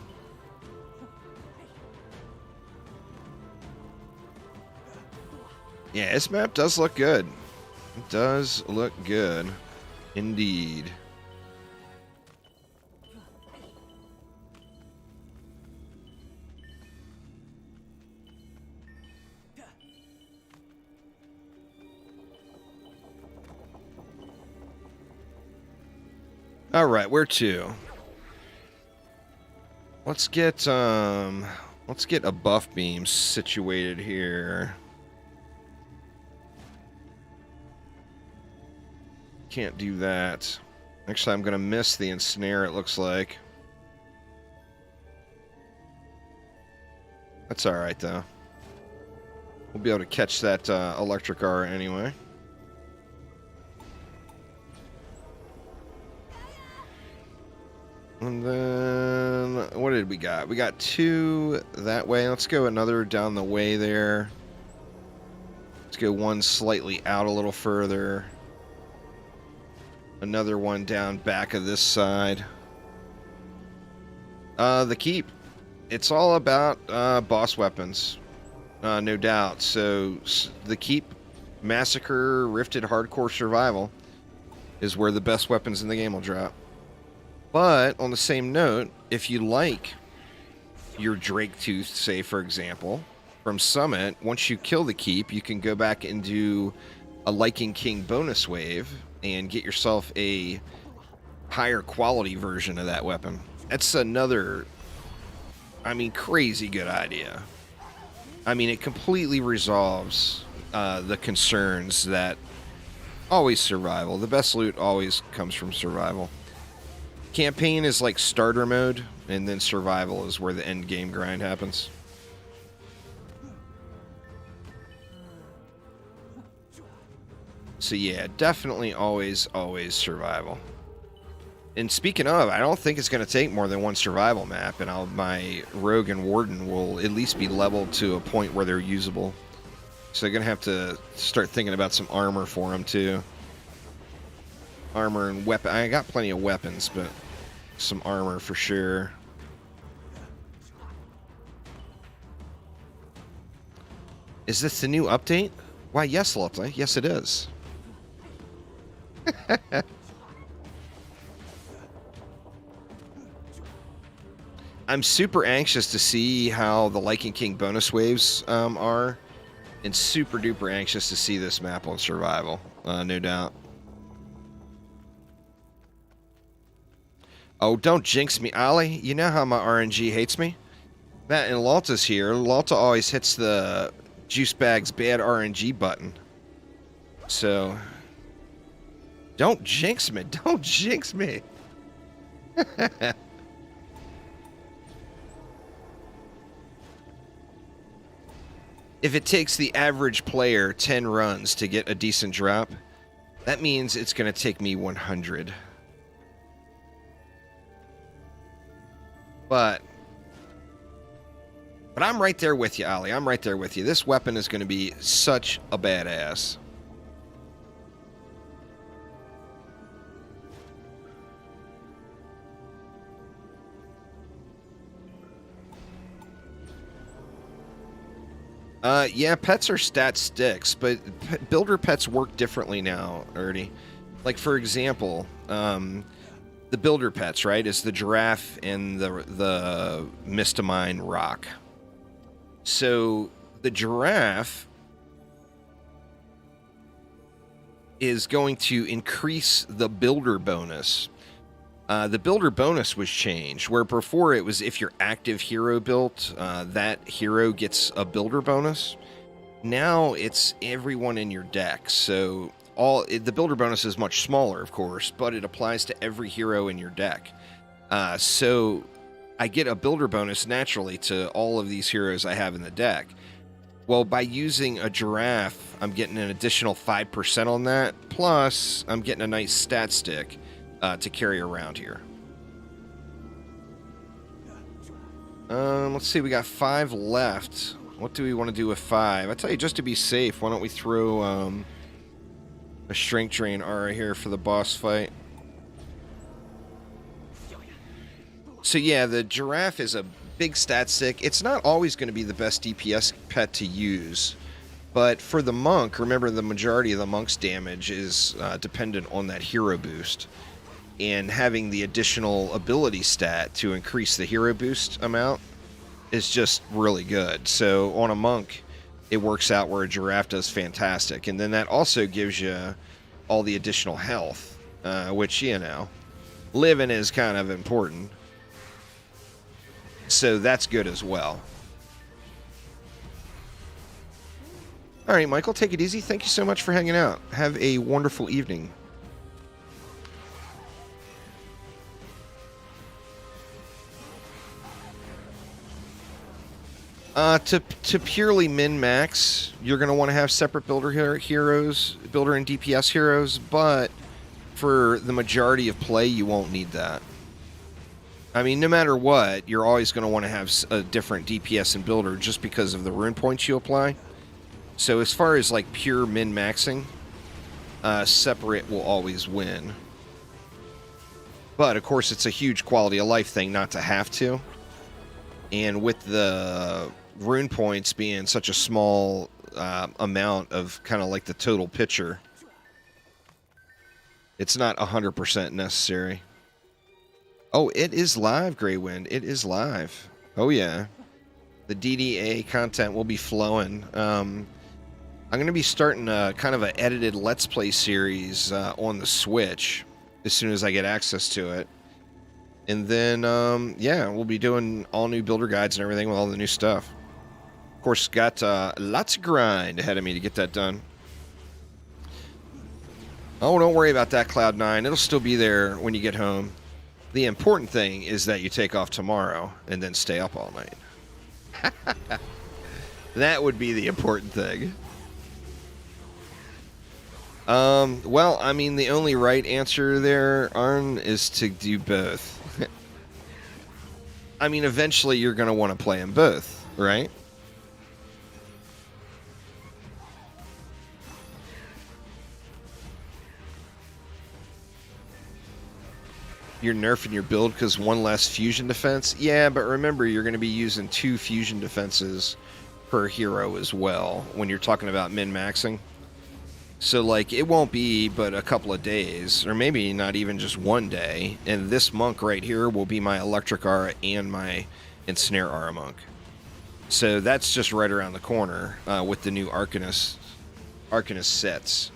Yeah, this map does look good. It does look good. Indeed. All right, where to? Let's get a buff beam situated here. Can't do that. Actually, I'm gonna miss the ensnare, it looks like. That's alright though. We'll be able to catch that electric aura anyway. And then, what did we got? We got 2 that way. Let's go another down the way there. Let's go one slightly out a little further. Another one down back of this side. The keep. It's all about boss weapons. No doubt. So, the keep, Massacre, Rifted, Hardcore, Survival is where the best weapons in the game will drop. But, on the same note, if you like your Drake Tooth, say, for example, from Summit, once you kill the keep, you can go back and do a Lycan King bonus wave and get yourself a higher quality version of that weapon. That's another, I mean, crazy good idea. I mean, it completely resolves the concerns that always survival. The best loot always comes from survival. Campaign is like starter mode, and then survival is where the end game grind happens. So yeah, definitely always survival. And speaking of, I don't think it's going to take more than one survival map, and my Rogue and Warden will at least be leveled to a point where they're usable. So they're going to have to start thinking about some armor for them too. Armor and weapon. I got plenty of weapons, but some armor for sure. Is this the new update? Why, yes, Lotte. Yes, it is. I'm super anxious to see how the Lycan King bonus waves are, and super duper anxious to see this map on survival, no doubt. Oh, don't jinx me, Ollie. You know how my RNG hates me? Matt and Lalta's here. Lalta always hits the Juice Bag's bad RNG button. So, don't jinx me. Don't jinx me. If it takes the average player 10 runs to get a decent drop, that means it's going to take me 100. But I'm right there with you, Ollie. I'm right there with you. This weapon is going to be such a badass. Yeah, pets are stat sticks, but builder pets work differently now, Ernie. Like, for example, the builder pets, right, is the giraffe and the Mistamine rock. So the giraffe is going to increase the builder bonus. The builder bonus was changed, where before it was if your active hero built, that hero gets a builder bonus. Now it's everyone in your deck, so the builder bonus is much smaller, of course, but it applies to every hero in your deck. So I get a builder bonus naturally to all of these heroes I have in the deck. Well, by using a giraffe, I'm getting an additional 5% on that, plus I'm getting a nice stat stick to carry around here. Let's see, we got 5 left. What do we want to do with 5? I tell you, just to be safe, why don't we throw a strength drain aura here for the boss fight. So yeah, the giraffe is a big stat stick. It's not always going to be the best DPS pet to use, but for the monk, remember the majority of the monk's damage is dependent on that hero boost, and having the additional ability stat to increase the hero boost amount is just really good. So on a monk, it works out where a giraffe does fantastic, and then that also gives you all the additional health, which, you know, living is kind of important. So that's good as well. All right, Michael, take it easy. Thank you so much for hanging out. Have a wonderful evening. To purely min-max, you're going to want to have separate builder heroes, builder and DPS heroes, but for the majority of play, you won't need that. I mean, no matter what, you're always going to want to have a different DPS and builder just because of the rune points you apply. So as far as like pure min-maxing, separate will always win. But of course, it's a huge quality of life thing not to have to. And with the rune points being such a small amount of kind of like the total picture, it's not 100% necessary. Oh, it is live, Greywind. It is live. Oh, yeah. The DDA content will be flowing. I'm going to be starting a kind of an edited Let's Play series on the Switch as soon as I get access to it. And then, yeah, we'll be doing all new builder guides and everything with all the new stuff. Of course, got lots of grind ahead of me to get that done. Oh, don't worry about that, Cloud9. It'll still be there when you get home. The important thing is that you take off tomorrow and then stay up all night. That would be the important thing. Well, I mean, the only right answer there, Arn, is to do both. I mean, eventually you're going to want to play them both, right? You're nerfing your build because one less fusion defense? Yeah, but remember, you're going to be using 2 fusion defenses per hero as well when you're talking about min-maxing. So, like, it won't be but a couple of days, or maybe not even just one day, and this monk right here will be my Electric Aura and my Ensnare Aura monk. So that's just right around the corner with the new Arcanist sets.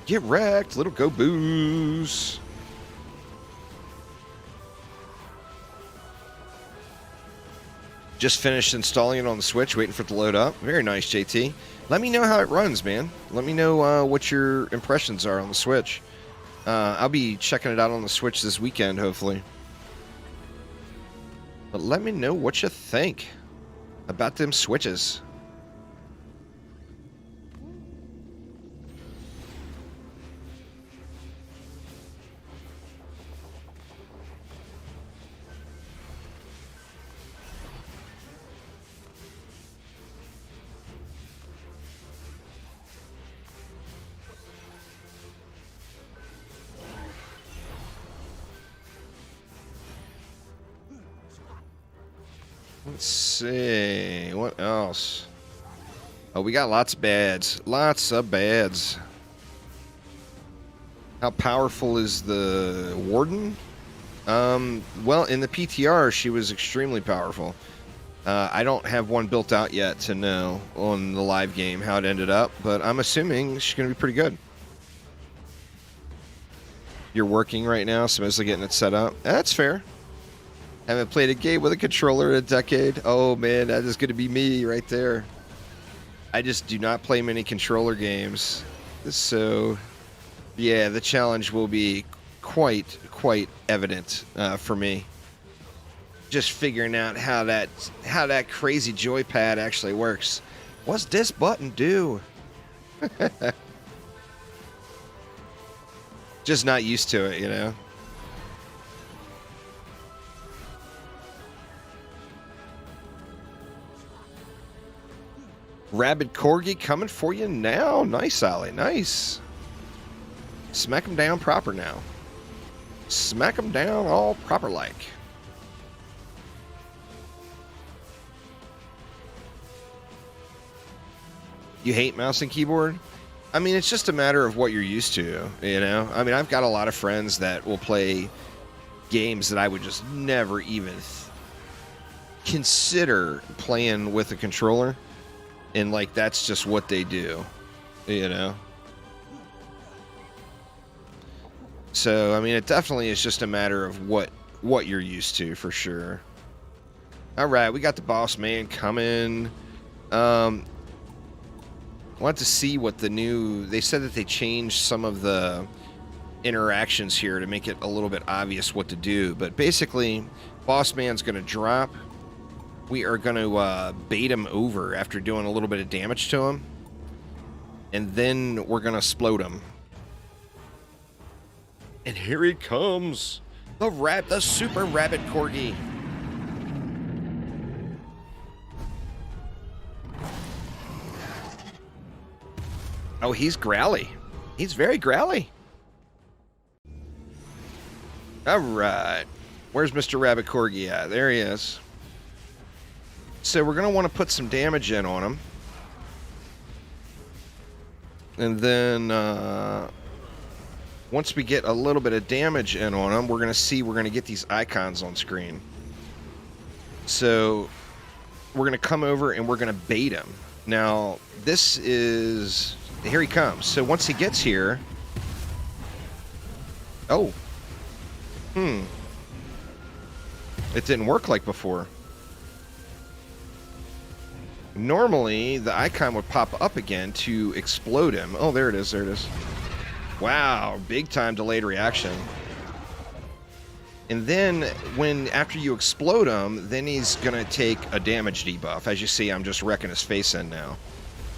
Get wrecked, little go boos. Just finished installing it on the Switch, waiting for it to load up. Very nice, JT. Let me know how it runs, man. Let me know what your impressions are on the Switch. I'll be checking it out on the Switch this weekend, hopefully. But let me know what you think about them Switches. Let's see, what else? Oh, we got lots of bads. Lots of bads. How powerful is the Warden? Well, in the PTR, she was extremely powerful. I don't have one built out yet to know on the live game how it ended up, but I'm assuming she's going to be pretty good. You're working right now, so mostly getting it set up. That's fair. Haven't played a game with a controller in a decade. Oh, man, that is going to be me right there. I just do not play many controller games. So, yeah, the challenge will be quite evident for me. Just figuring out how that crazy joypad actually works. What's this button do? Just not used to it, you know? Rabid Corgi coming for you now. Nice, Ollie. Nice. Smack him down proper now. Smack him down all proper like. You hate mouse and keyboard? I mean, it's just a matter of what you're used to, you know? I mean, I've got a lot of friends that will play games that I would just never even consider playing with a controller. And, like, that's just what they do, you know? So, I mean, it definitely is just a matter of what you're used to, for sure. All right, we got the boss man coming. I want to see what the new... They said that they changed some of the interactions here to make it a little bit obvious what to do. But basically, boss man's going to drop. We are going to bait him over after doing a little bit of damage to him. And then we're going to explode him. And here he comes. The super rabbit corgi. Oh, he's growly. He's very growly. All right. Where's Mr. Rabbit Corgi at? There he is. So we're going to want to put some damage in on him. And then once we get a little bit of damage in on him, we're going to get these icons on screen. So we're going to come over and we're going to bait him. Now, this is... Here he comes. So once he gets here... Oh. It didn't work like before. Normally, the icon would pop up again to explode him. Oh, there it is. There it is. Wow. Big time delayed reaction. And then, after you explode him, then he's going to take a damage debuff. As you see, I'm just wrecking his face in now.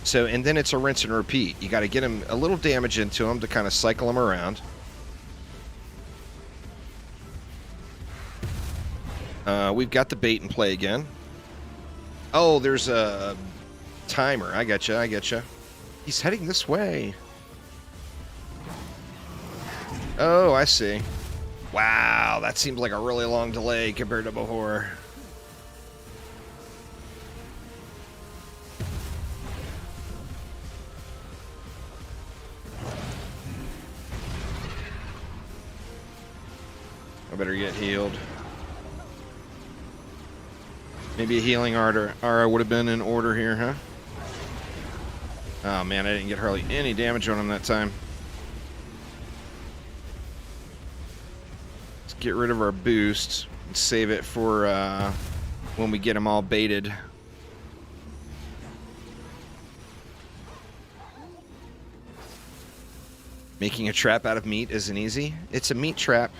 So, and then it's a rinse and repeat. You got to get him a little damage into him to kind of cycle him around. We've got the bait in play again. Oh, there's a timer. I getcha. He's heading this way. Oh, I see. Wow, that seems like a really long delay compared to before. I better get healed. Maybe a healing aura would have been in order here, huh? Oh man, I didn't get hardly any damage on him that time. Let's get rid of our boost and save it for when we get them all baited. Making a trap out of meat isn't easy. It's a meat trap.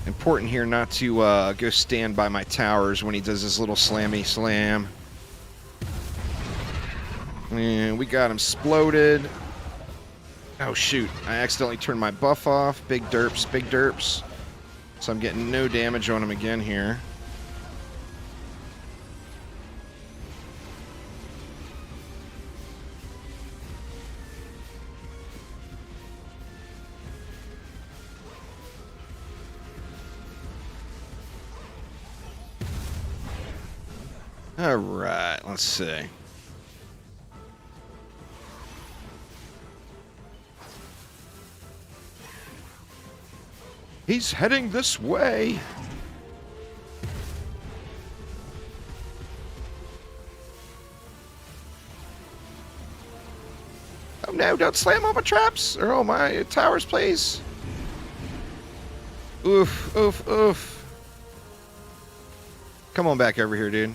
Important here not to go stand by my towers when he does his little slammy slam. And we got him exploded. Oh shoot, I accidentally turned my buff off. Big derps, big derps. So I'm getting no damage on him again here. All right, let's see. He's heading this way. Oh no, don't slam on my traps or on my towers, please. Oof, oof, oof. Come on back over here, dude.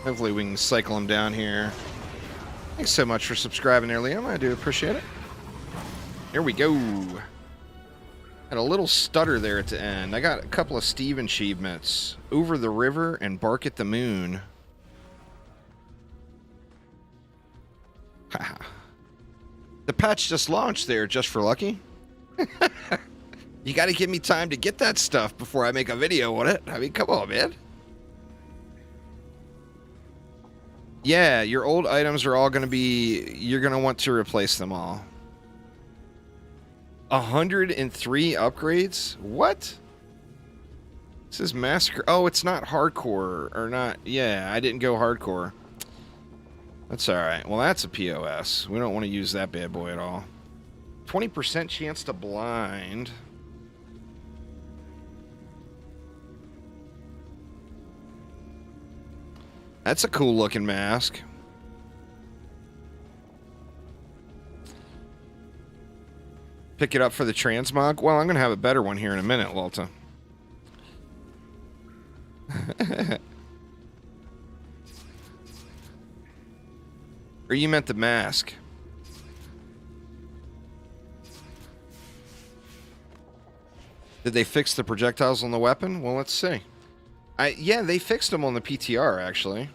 Hopefully we can cycle him down here. Thanks so much for subscribing there, Liam. I do appreciate it. Here we go. Had a little stutter there at the end. I got a couple of Steve achievements. Over the River and Bark at the Moon. Haha. The patch just launched there, just for lucky. You gotta give me time to get that stuff before I make a video on it. I mean, come on, man. Yeah, your old items are all gonna be... You're gonna want to replace them all. 103 upgrades? What? This is Massacre. Oh, it's not hardcore. Or not... Yeah, I didn't go hardcore. That's alright. Well, that's a POS. We don't want to use that bad boy at all. 20% chance to blind. That's a cool looking mask. Pick it up for the transmog? Well, I'm going to have a better one here in a minute, Walta. Or you meant the mask? Did they fix the projectiles on the weapon? Well, let's see. Yeah, they fixed them on the PTR, actually.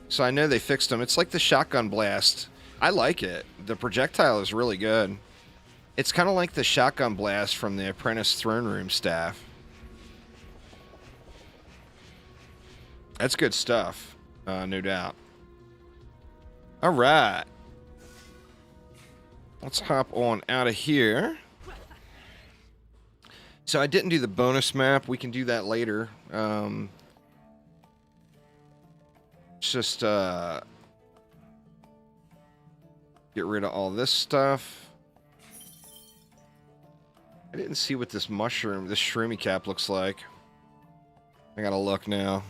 So I know they fixed them. It's like the shotgun blast. I like it. The projectile is really good. It's kind of like the shotgun blast from the Apprentice Throne Room staff. That's good stuff, no doubt. All right. Let's hop on out of here. So I didn't do the bonus map. We can do that later. Just get rid of all this stuff. I didn't see what this mushroom, this shroomy cap looks like. I gotta look now.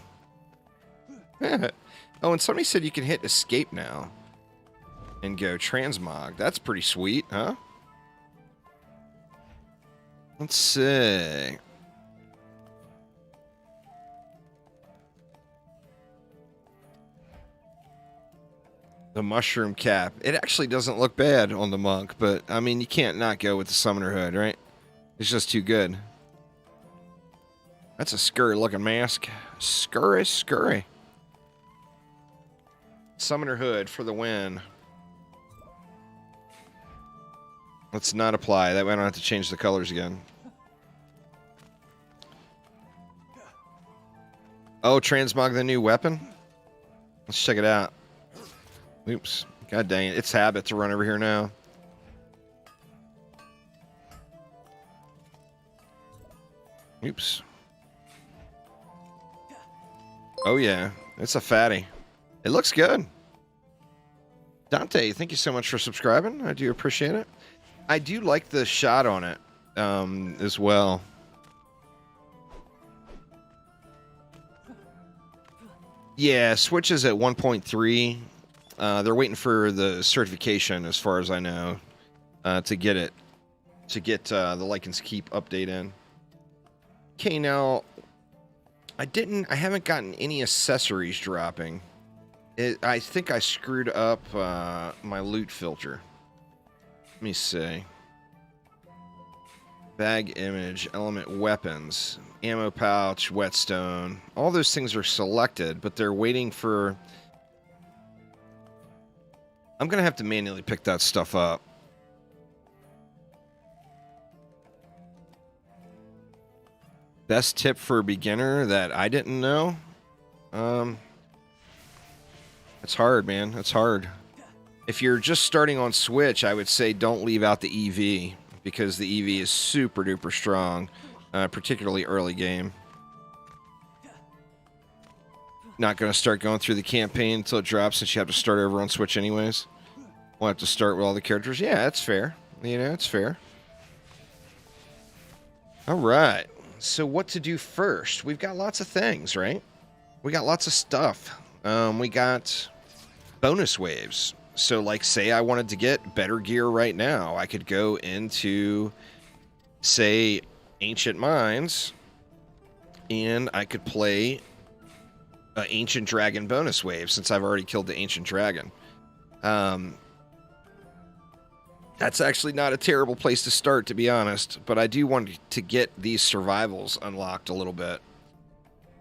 Oh, and somebody said you can hit escape now and go transmog. That's pretty sweet, huh? Let's see. The mushroom cap. It actually doesn't look bad on the monk, but I mean, you can't not go with the summoner hood, right? It's just too good. That's a scurry looking mask. Scurry, scurry. Summoner hood for the win. Let's not apply. That way I don't have to change the colors again. Oh, transmog the new weapon? Let's check it out. Oops. God dang it. It's habit to run over here now. Oops. Oh, yeah. It's a fatty. It looks good. Dante, thank you so much for subscribing. I do appreciate it. I do like the shot on it as well. Yeah, Switch is at 1.3. They're waiting for the certification, as far as I know, to get it. To get the Lycan's Keep update in. Okay, now, I haven't gotten any accessories dropping. I think I screwed up my loot filter. Let me see. Bag image, element weapons, ammo pouch, whetstone. All those things are selected, but they're waiting for... I'm going to have to manually pick that stuff up. Best tip for a beginner that I didn't know? It's hard, man. It's hard. If you're just starting on Switch, I would say don't leave out the EV, because the EV is super duper strong, particularly early game. Not going to start going through the campaign until it drops, since you have to start over on Switch anyways. We'll have to start with all the characters. Yeah, that's fair. You know, it's fair. All right. So what to do first? We've got lots of things, right? We got lots of stuff. We got bonus waves. So, like, say I wanted to get better gear right now. I could go into, say, Ancient Mines, and I could play an Ancient Dragon bonus wave, since I've already killed the Ancient Dragon. That's actually not a terrible place to start, to be honest, but I do want to get these survivals unlocked a little bit.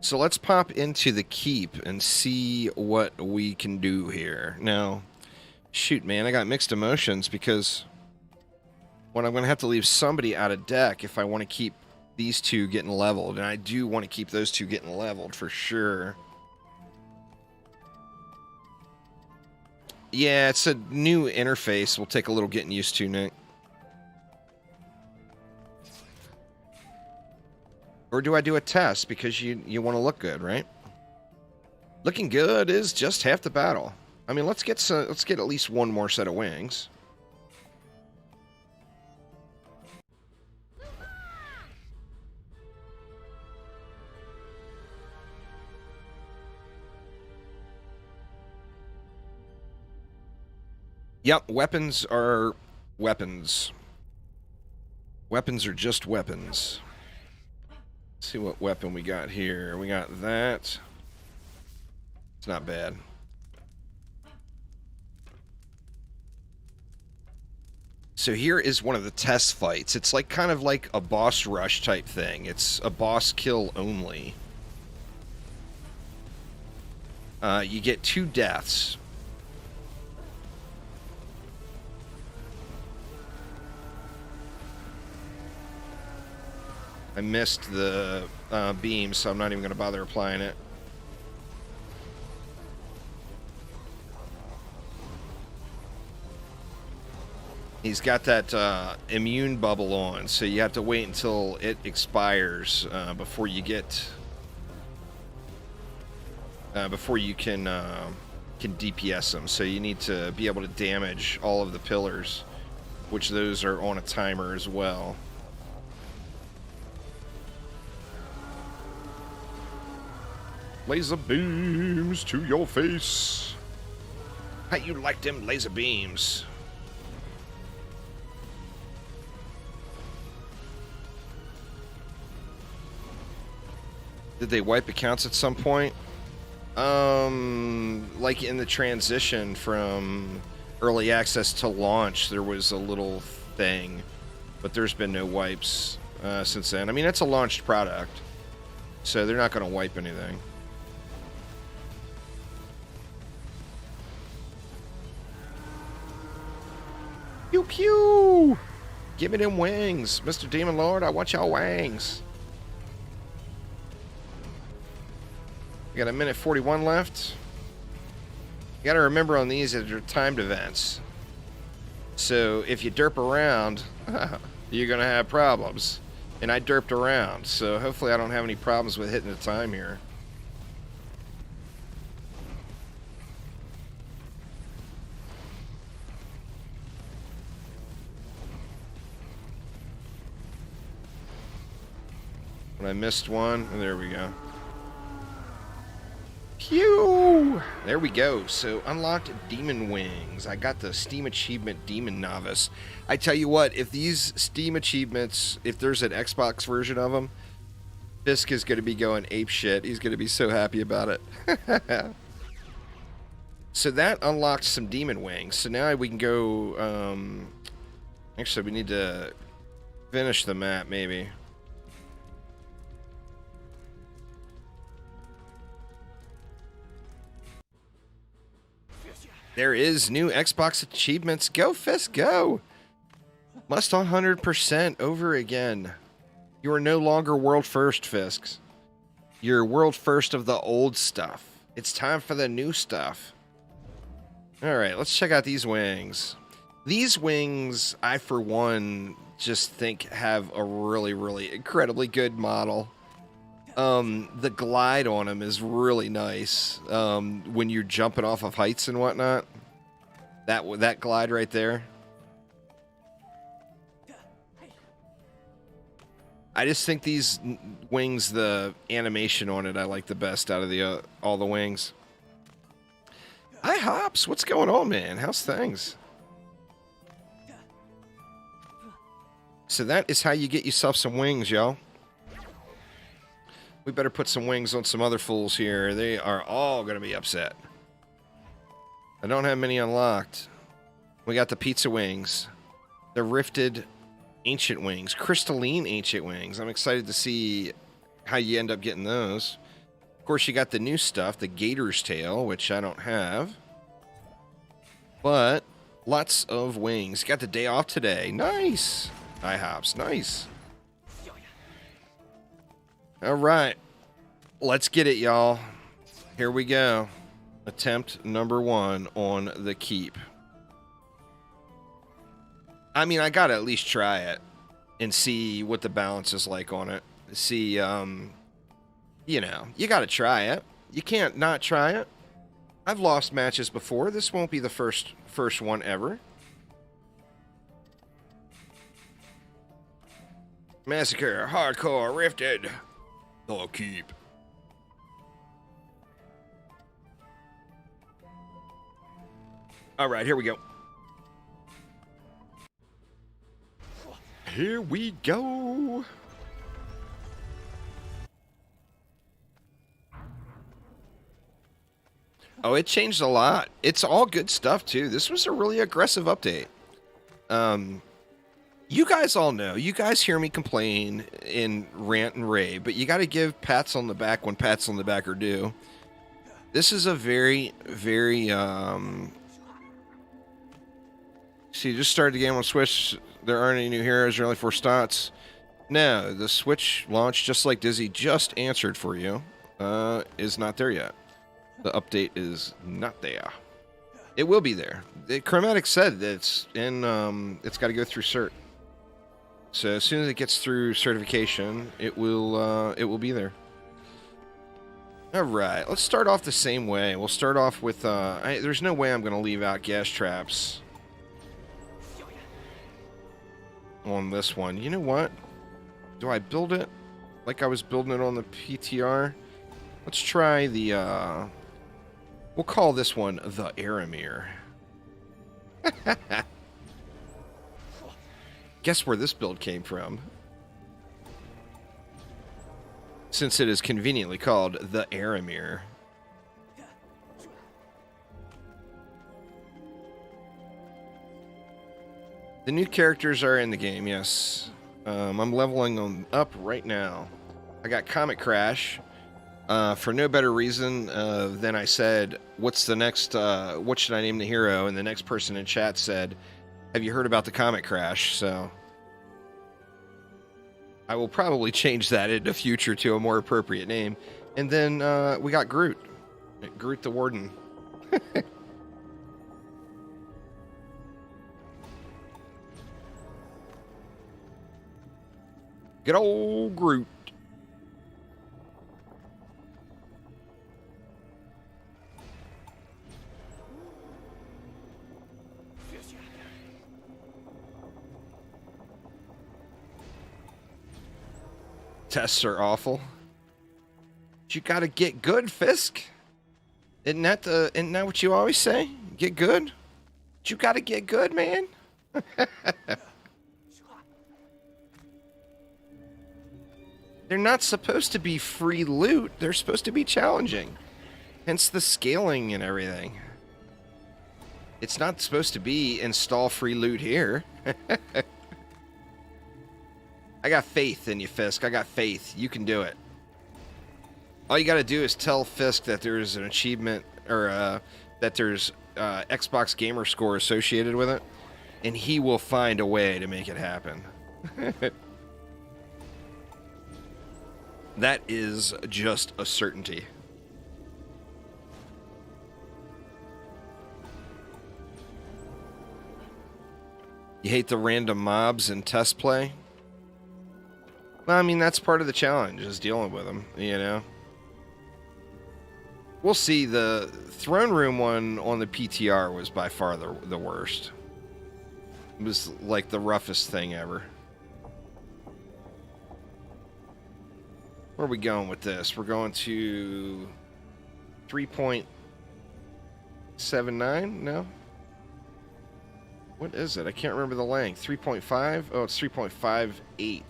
So let's pop into the keep and see what we can do here. Now, shoot, man, I got mixed emotions because when I'm going to have to leave somebody out of deck if I want to keep these two getting leveled, and I do want to keep those two getting leveled for sure. Yeah, it's a new interface. Will take a little getting used to, Nick. Or do I do a test because you want to look good, right? Looking good is just half the battle. I mean, let's get at least one more set of wings. Yep, weapons are weapons. Weapons are just weapons. Let's see what weapon we got here. We got that. It's not bad. So here is one of the test fights. It's like kind of like a boss rush type thing. It's a boss kill only. You get 2 deaths. I missed the beam, so I'm not even going to bother applying it. He's got that immune bubble on, so you have to wait until it expires before you get before you can DPS him. So you need to be able to damage all of the pillars, which those are on a timer as well. Laser beams to your face. How you like them laser beams? Did they wipe accounts at some point? Like in the transition from early access to launch, there was a little thing, but there's been no wipes since then. I mean, it's a launched product, so they're not going to wipe anything. Pew pew! Give me them wings, Mr. Demon Lord. I want y'all wings. We got a minute 41 left. You gotta remember on these that they're timed events. So if you derp around, you're gonna have problems. And I derped around, so hopefully I don't have any problems with hitting the time here. When I missed one, there we go. Pew! There we go. So, unlocked Demon Wings. I got the Steam Achievement Demon Novice. I tell you what, if these Steam Achievements, if there's an Xbox version of them, Fisk is going to be going apeshit. He's going to be so happy about it. So that unlocked some Demon Wings. So now we can go... actually, we need to finish the map, maybe. There is new Xbox achievements. Go, Fisk, go! Must 100% over again. You are no longer world first, Fisks. You're world first of the old stuff. It's time for the new stuff. Alright, let's check out these wings. These wings, I for one, just think have a really, really incredibly good model. The glide on them is really nice. When you're jumping off of heights and whatnot. That glide right there. I just think these wings, the animation on it, I like the best out of the all the wings. Hi, Hops. What's going on, man? How's things? So that is how you get yourself some wings, y'all. We better put some wings on some other fools here. They are all going to be upset. I don't have many unlocked. We got the pizza wings. The Rifted Ancient Wings. Crystalline Ancient Wings. I'm excited to see how you end up getting those. Of course, you got the new stuff, the Gator's Tail, which I don't have. But lots of wings. Got the day off today. Nice. IHOPs. Nice. All right. Let's get it, y'all. Here we go. Attempt number 1 on the keep. I mean, I gotta at least try it and see what the balance is like on it. See, you know, you gotta try it. You can't not try it. I've lost matches before. This won't be the first one ever. Massacre, hardcore, rifted. The keep. All right, here we go. Here we go. Oh, it changed a lot. It's all good stuff, too. This was a really aggressive update. You guys all know. You guys hear me complain in rant and rave, but you got to give pats on the back when pats on the back are due. This is a very, very... See, just started the game on Switch. There aren't any new heroes. There are only 4 stats. No, the Switch launch, just like Dizzy just answered for you, is not there yet. The update is not there. It will be there. Chromatic said that it's in. It's got to go through cert. So as soon as it gets through certification, it will be there. All right, let's start off the same way. We'll start off with. There's no way I'm going to leave out gas traps on this one. You know what? Do I build it like I was building it on the PTR? Let's try the. We'll call this one the Aramir. Guess where this build came from? Since it is conveniently called the Aramir. The new characters are in the game, yes. I'm leveling them up right now. I got Comet Crash. For no better reason than I said, what's the next, what should I name the hero? And the next person in chat said, have you heard about the Comet Crash? So I will probably change that in the future to a more appropriate name. And then we got Groot. Groot the Warden. Good old Groot. Tests are awful. You gotta get good, Fisk. Isn't that what you always say? Get good? You gotta get good, man. They're not supposed to be free loot. They're supposed to be challenging. Hence the scaling and everything. It's not supposed to be install free loot here. I got faith in you, Fisk. I got faith. You can do it. All you got to do is tell Fisk that there's an achievement or that there's Xbox Gamer Score associated with it, and he will find a way to make it happen. That is just a certainty. You hate the random mobs in test play? Well, I mean, that's part of the challenge, is dealing with them, you know? We'll see. The Throne Room one on the PTR was by far the worst. It was like the roughest thing ever. Where are we going with this? We're going to 3.79? No? What is it? I can't remember the length. 3.5? Oh, it's 3.58.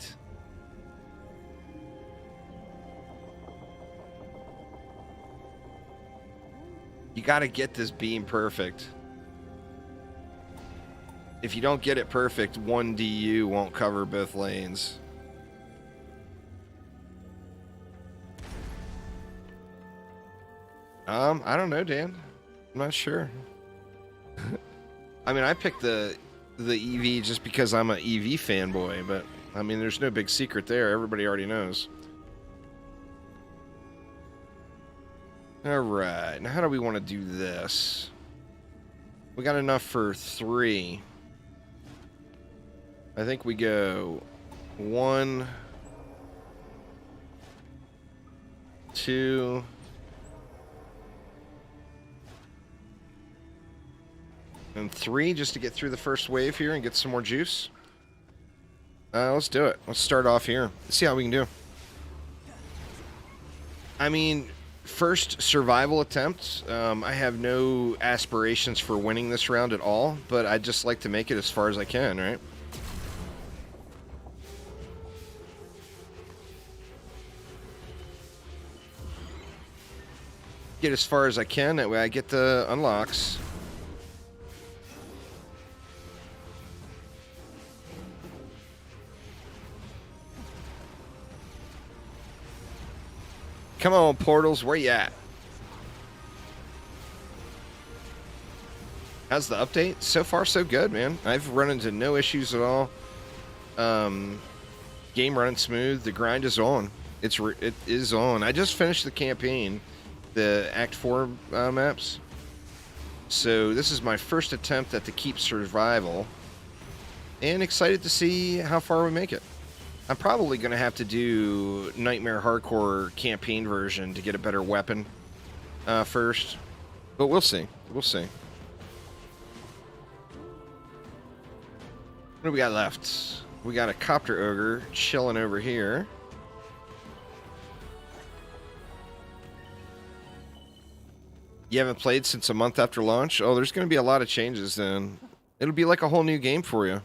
You got to get this beam perfect. if you don't get it perfect, one DU won't cover both lanes. I don't know, Dan. I'm not sure. I mean, I picked the EV just because I'm an EV fanboy, but I mean, there's no big secret there. Everybody already knows. All right, now how do we want to do this? We got enough for 3. I think we go 1, 2, and 3, just to get through the first wave here and get some more juice. Let's do it. Let's start off here. Let's see how we can do. I mean, first survival attempt. I have no aspirations for winning this round at all, but I'd just like to make it as far as I can, right? Get as far as I can, that way I get the unlocks. Come on, portals, where you at? How's the update? So far, so good, man. I've run into no issues at all. Game running smooth. The grind is on. It is on. I just finished the campaign, the Act 4 maps. So this is my first attempt at the Keep Survival. And excited to see how far we make it. I'm probably going to have to do Nightmare Hardcore campaign version to get a better weapon first. But we'll see. We'll see. What do we got left? We got a Copter Ogre chilling over here. You haven't played since a month after launch? Oh, there's going to be a lot of changes then. It'll be like a whole new game for you.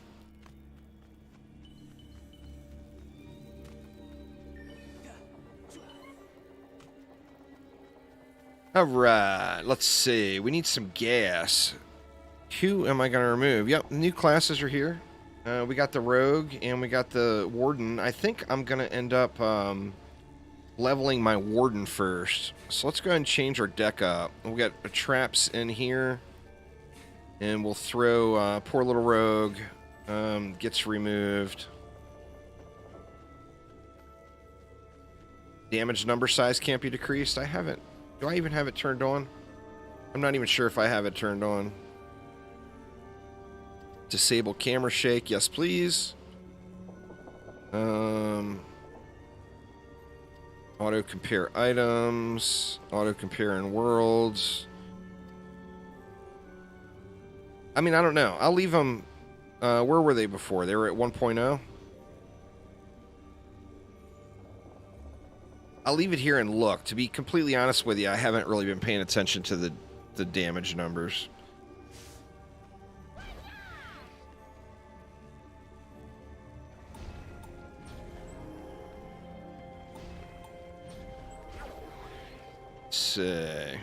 Alright, let's see. We need some gas. Who am I going to remove? Yep, new classes are here. We got the Rogue and we got the Warden. I think I'm going to end up leveling my Warden first. So let's go ahead and change our deck up. We'll get traps in here. And we'll throw poor little Rogue. Gets removed. Damage number size can't be decreased. I haven't. Do I even have it turned on? I'm not even sure if I have it turned on. Disable camera shake. Yes, please. Auto compare items. Auto compare in worlds. I mean, I don't know. I'll leave them. Where were they before? They were at 1.0. I'll leave it here and look. To be completely honest with you, I haven't really been paying attention to the damage numbers. Let's see.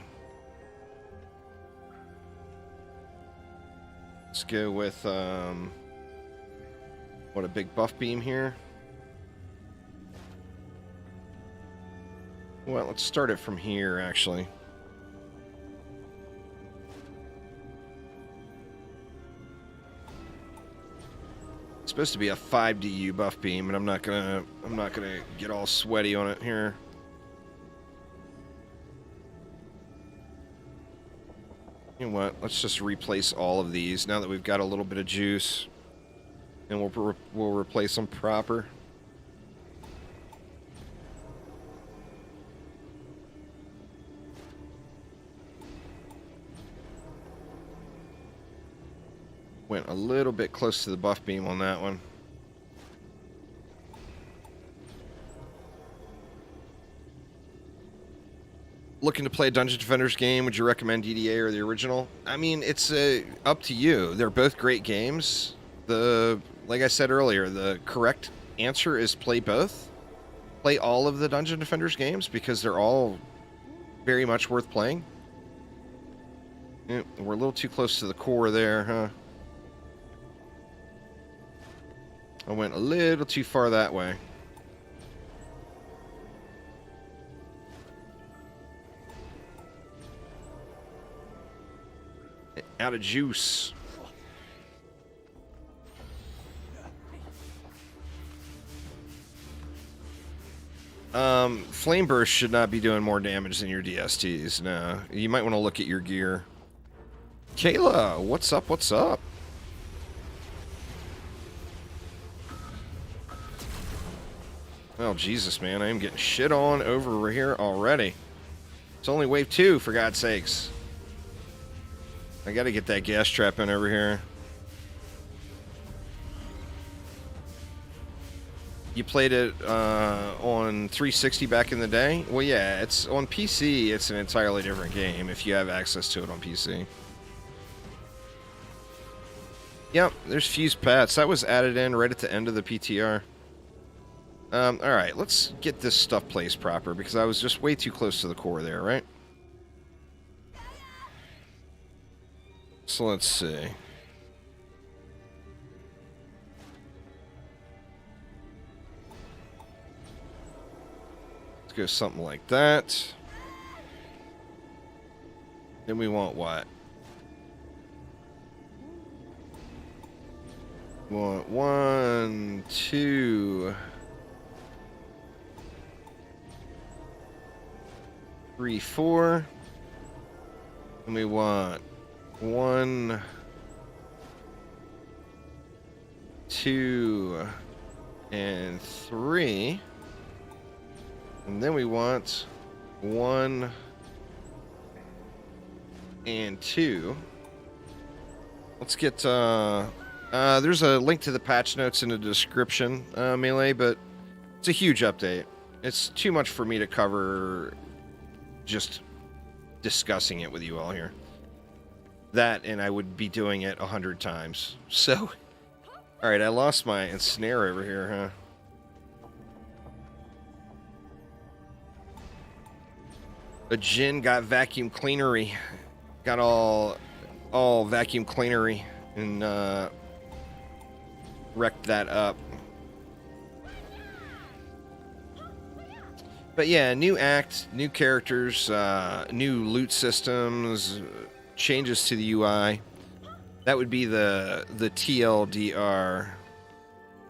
Let's go with what, a big buff beam here. Well, let's start it from here, actually. It's supposed to be a 5 DU buff beam, and I'm not gonna get all sweaty on it here. You know what? Let's just replace all of these now that we've got a little bit of juice, and we'll replace them proper. Went a little bit close to the buff beam on that one. Looking to play a Dungeon Defenders game, would you recommend DDA or the original? I mean, it's up to you. They're both great games. Like I said earlier, the correct answer is play both. Play all of the Dungeon Defenders games because they're all very much worth playing. Yeah, we're a little too close to the core there, huh? I went a little too far that way. Out of juice. Flame Burst should not be doing more damage than your DSTs. No, you might want to look at your gear. Kayla, what's up? What's up? Oh, Jesus, man. I am getting shit on over here already. It's only wave 2, for God's sakes. I gotta get that gas trap in over here. You played it on 360 back in the day? Well, yeah, it's on PC. It's an entirely different game if you have access to it on PC. Yep, there's Fused Pets. That was added in right at the end of the PTR. Alright, let's get this stuff placed proper, because I was just way too close to the core there, right? So let's see. Let's go something like that. Then we want what? We want 1, 2... 3, 4, and we want 1, 2, and 3, and then we want 1 and 2. Let's get there's a link to the patch notes in the description, Melee, but it's a huge update. It's too much for me to cover just discussing it with you all here. That, and I would be doing it 100 times. So, alright, I lost my ensnare over here, huh? A Jin got vacuum cleanery. Got all vacuum cleanery and wrecked that up. But yeah, new act, new characters, new loot systems, changes to the UI. That would be the TLDR.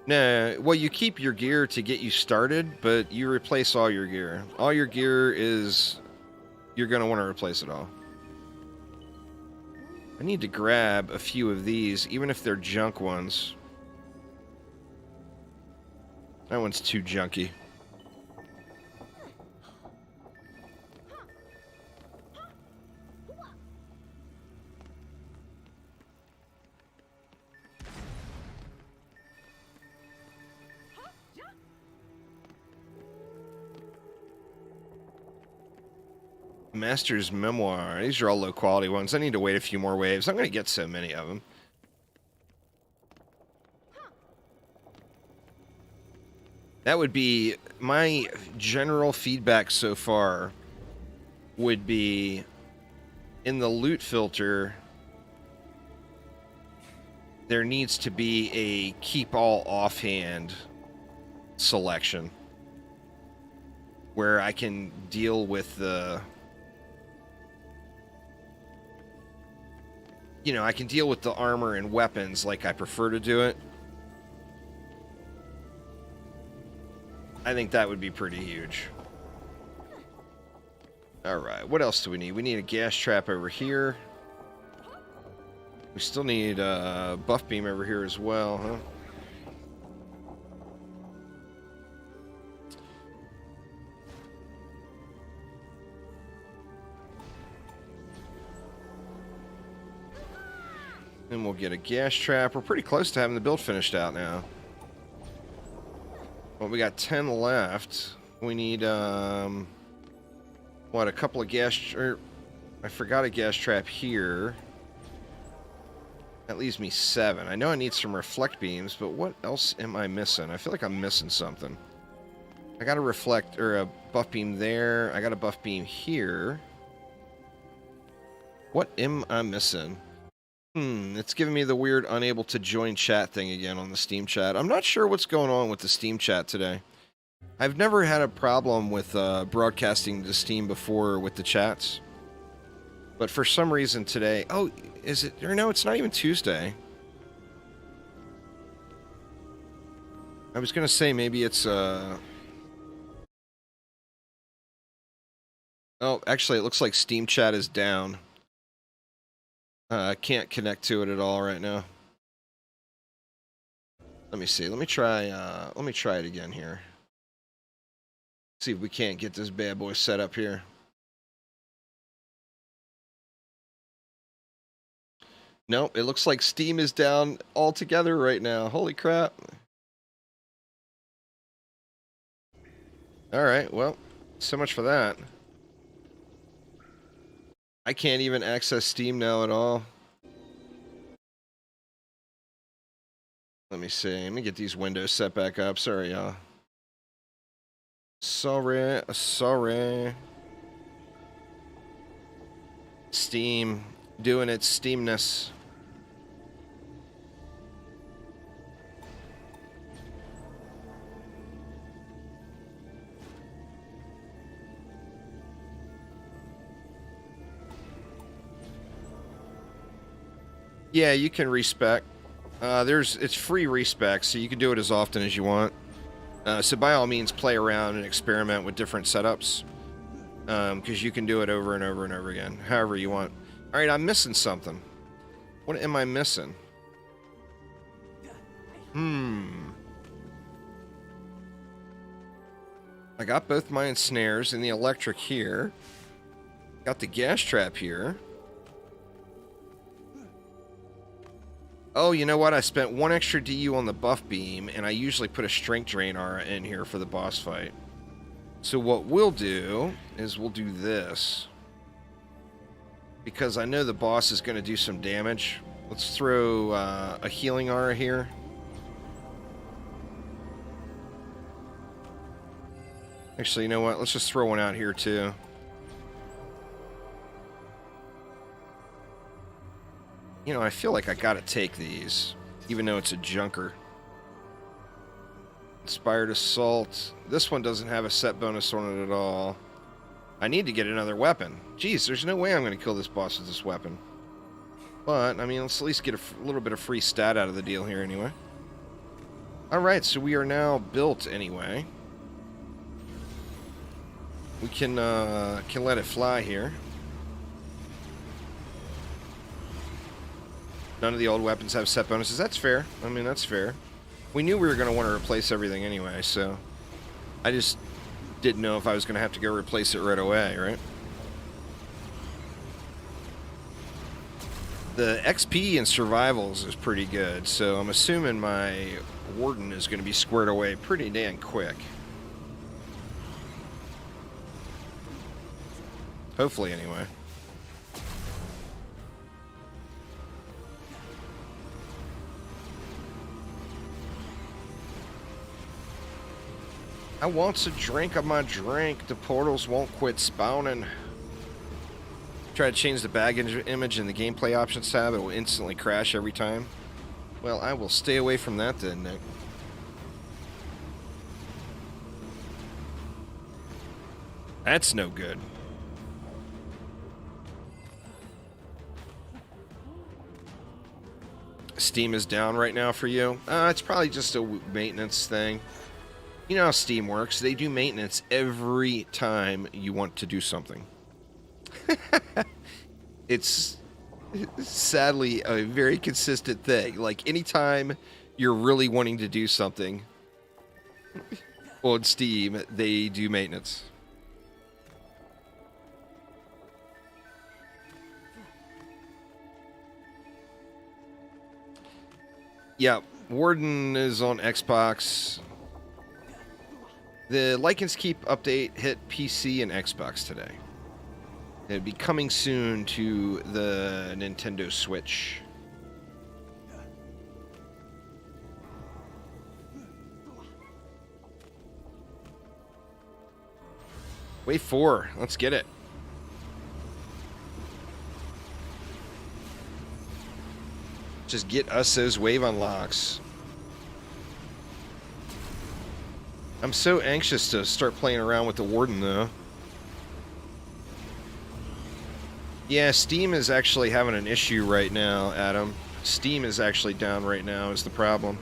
No, well, you keep your gear to get you started, but you replace all your gear. All your gear is... You're going to want to replace it all. I need to grab a few of these, even if they're junk ones. That one's too junky. Master's Memoir. These are all low quality ones. I need to wait a few more waves. I'm going to get so many of them. That would be my general feedback so far would be in the loot filter there needs to be a keep all offhand selection where I can deal with the I can deal with the armor and weapons like I prefer to do it. I think that would be pretty huge. Alright, what else do we need? We need a gas trap over here. We still need a buff beam over here as well, huh? Then we'll get a gas trap. We're pretty close to having the build finished out now. Well, we got 10 left. We need, what, a couple of gas... I forgot a gas trap here. That leaves me 7. I know I need some reflect beams, but what else am I missing? I feel like I'm missing something. I got a reflect, or a buff beam there. I got a buff beam here. What am I missing? It's giving me the weird unable to join chat thing again on the Steam chat. I'm not sure what's going on with the Steam chat today. I've never had a problem with broadcasting to Steam before with the chats. But for some reason today... Oh, is it... Or no, it's not even Tuesday. I was going to say maybe it's... Oh, actually, it looks like Steam chat is down. I can't connect to it at all right now. Let me see. Let me try it again here. See if we can't get this bad boy set up here. Nope, it looks like Steam is down altogether right now. Holy crap. Alright, well, so much for that. I can't even access Steam now at all. Let me see. Let me get these windows set back up. Sorry, y'all. Sorry. Steam. Doing its Steamness. Yeah, you can respec. It's free respec, so you can do it as often as you want. So by all means, play around and experiment with different setups, because you can do it over and over and over again, however you want. All right, I'm missing something. What am I missing? I got both my ensnares and the electric here. Got the gas trap here. Oh, you know what? I spent 1 extra DU on the buff beam, and I usually put a strength drain aura in here for the boss fight. So what we'll do is we'll do this. Because I know the boss is going to do some damage. Let's throw a healing aura here. Actually, you know what? Let's just throw one out here, too. You know, I feel like I gotta take these, even though it's a junker. Inspired Assault. This one doesn't have a set bonus on it at all. I need to get another weapon. Jeez, there's no way I'm gonna kill this boss with this weapon. But, I mean, let's at least get a little bit of free stat out of the deal here anyway. Alright, so we are now built anyway. We can let it fly here. None of the old weapons have set bonuses. That's fair. I mean, that's fair. We knew we were going to want to replace everything anyway, so... I just didn't know if I was going to have to go replace it right away, right? The XP in survivals is pretty good, so I'm assuming my Warden is going to be squared away pretty damn quick. Hopefully, anyway. I want a drink of my drink. The portals won't quit spawning. Try to change the bag image in the gameplay options tab. It will instantly crash every time. Well, I will stay away from that then, Nick. That's no good. Steam is down right now for you. It's probably just a maintenance thing. You know how Steam works. They do maintenance every time you want to do something. It's sadly a very consistent thing. Like, anytime you're really wanting to do something on Steam, they do maintenance. Yeah, Warden is on Xbox. The Lycan's Keep update hit PC and Xbox today. It'll be coming soon to the Nintendo Switch. Wave 4, let's get it. Just get us those wave unlocks. I'm so anxious to start playing around with the Warden, though. Yeah, Steam is actually having an issue right now, Adam. Steam is actually down right now is the problem.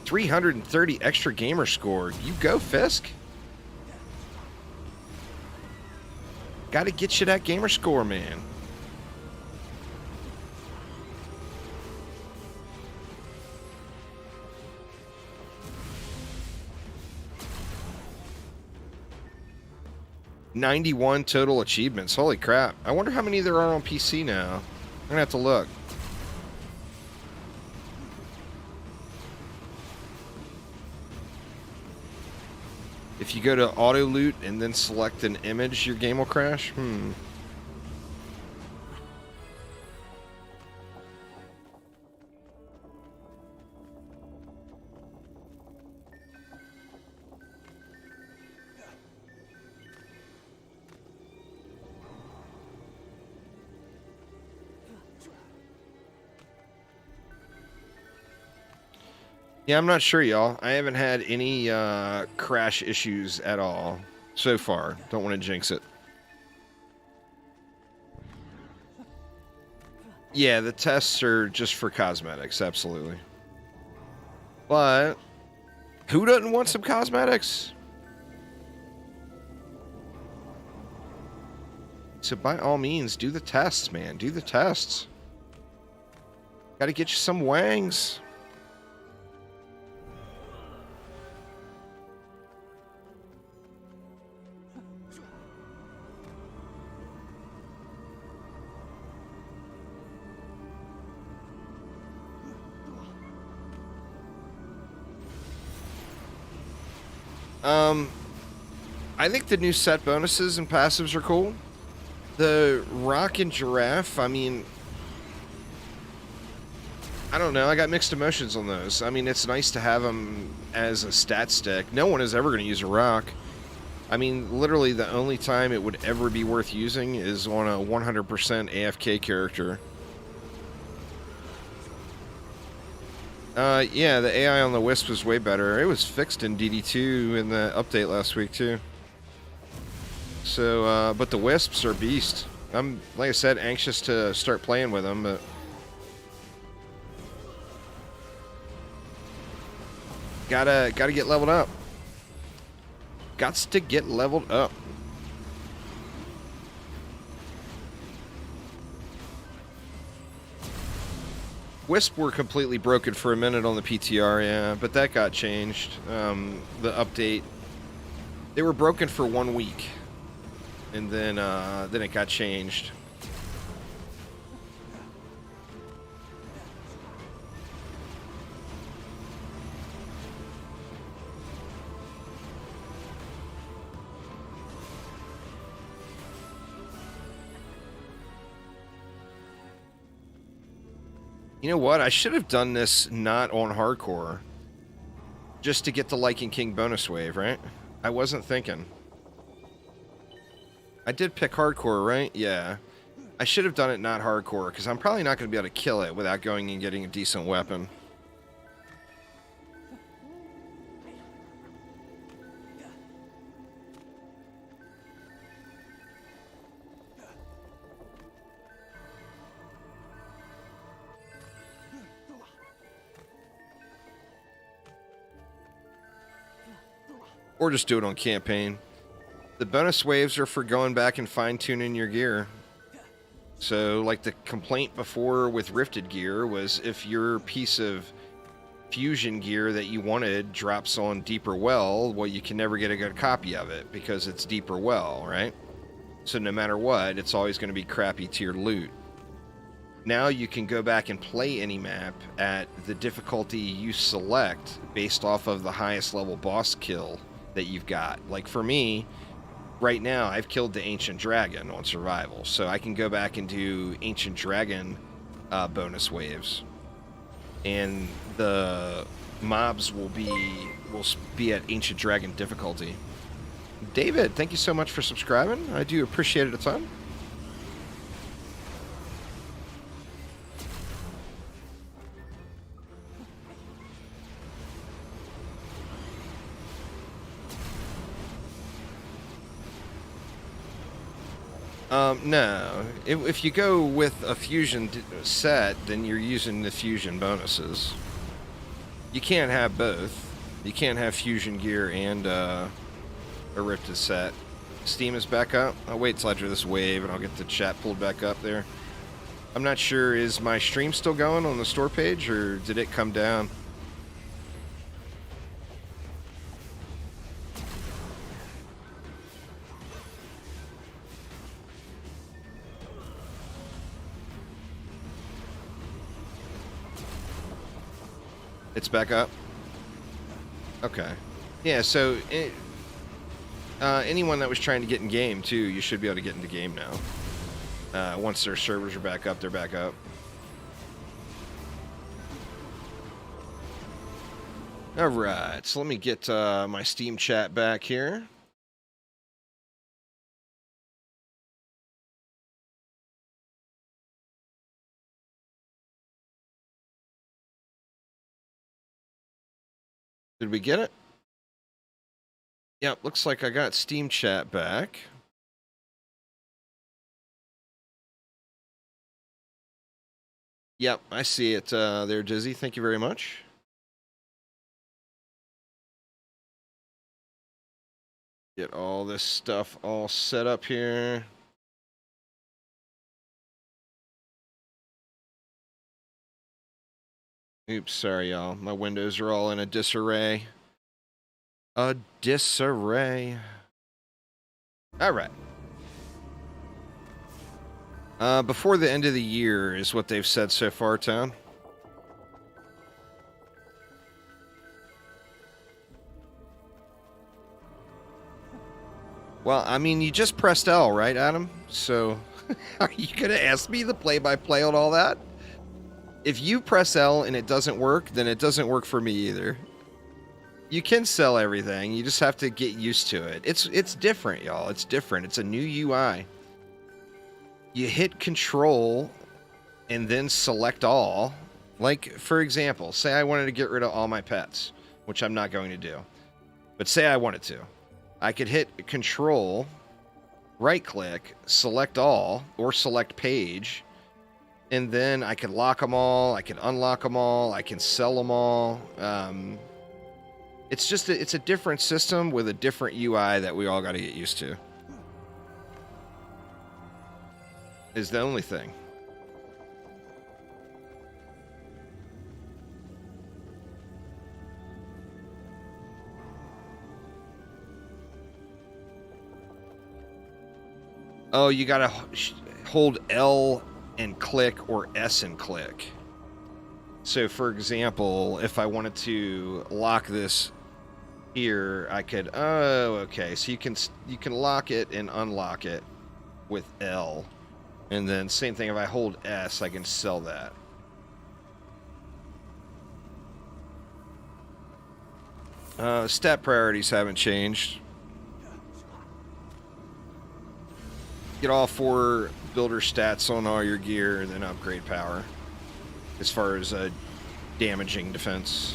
330 extra gamer score. You go, Fisk. Gotta get you that gamer score, man. $91 total achievements. Holy crap. I wonder how many there are on PC now. I'm gonna have to look. If you go to auto loot and then select an image, your game will crash? Yeah, I'm not sure, y'all. I haven't had any crash issues at all so far. Don't want to jinx it. Yeah, the tests are just for cosmetics, absolutely. But who doesn't want some cosmetics? So by all means, do the tests, man. Do the tests. Gotta get you some wangs. I think the new set bonuses and passives are cool. The rock and giraffe, I mean, I don't know. I got mixed emotions on those. I mean, it's nice to have them as a stat stick. No one is ever going to use a rock. I mean, literally the only time it would ever be worth using is on a 100% AFK character. Yeah, the AI on the Wisp was way better. It was fixed in DD2 in the update last week, too. So, but the Wisps are beast. I'm, like I said, anxious to start playing with them, but... Gotta get leveled up. Gots to get leveled up. Wisp were completely broken for a minute on the PTR, yeah, but that got changed. The update, they were broken for 1 week, and then it got changed. You know what? I should have done this not on hardcore. Just to get the Lycan King bonus wave, right? I wasn't thinking. I did pick hardcore, right? Yeah. I should have done it not hardcore, because I'm probably not going to be able to kill it without going and getting a decent weapon. Or just do it on campaign. The bonus waves are for going back and fine-tuning your gear. So, like the complaint before with Rifted gear was if your piece of fusion gear that you wanted drops on Deeper Well, well, you can never get a good copy of it because it's Deeper Well, right? So no matter what, it's always going to be crappy tier loot. Now you can go back and play any map at the difficulty you select based off of the highest level boss kill that you've got. Like for me, right now I've killed the Ancient Dragon on Survival, so I can go back and do Ancient Dragon bonus waves, and the mobs will be at Ancient Dragon difficulty. David, thank you so much for subscribing. I do appreciate it a ton. No. If you go with a fusion set, then you're using the fusion bonuses. You can't have both. You can't have fusion gear and a Ripted set. Steam is back up. I'll wait till after this wave and I'll get the chat pulled back up there. I'm not sure, is my stream still going on the store page or did it come down? It's back up? Okay. Yeah, so anyone that was trying to get in game, too, you should be able to get into game now. Once their servers are back up, they're back up. Alright, so let me get my Steam chat back here. Did we get it? Yep, looks like I got Steam chat back. Yep, I see it there, Dizzy. Thank you very much. Get all this stuff all set up here. Oops, sorry, y'all. My windows are all in a disarray. A disarray. All right. Before the end of the year is what they've said so far, Town. Well, I mean, you just pressed L, right, Adam? So, are you going to ask me the play-by-play on all that? If you press L and it doesn't work, then it doesn't work for me either. You can sell everything. You just have to get used to it. It's different, y'all. It's different. It's a new UI. You hit Control and then select all. Like, for example, say I wanted to get rid of all my pets, which I'm not going to do. But say I wanted to. I could hit Control, right-click, select all, or select page, and then I can lock them all, I can unlock them all, I can sell them all. It's just it's a different system with a different UI that we all got to get used to. Is the only thing. Oh, you gotta hold L and click or S and click. So, for example, if I wanted to lock this here, I could. Oh, okay. So you can lock it and unlock it with L, and then same thing. If I hold S, I can sell that. Stat priorities haven't changed. Get all 4 builder stats on all your gear, and then upgrade power. As far as damaging defense.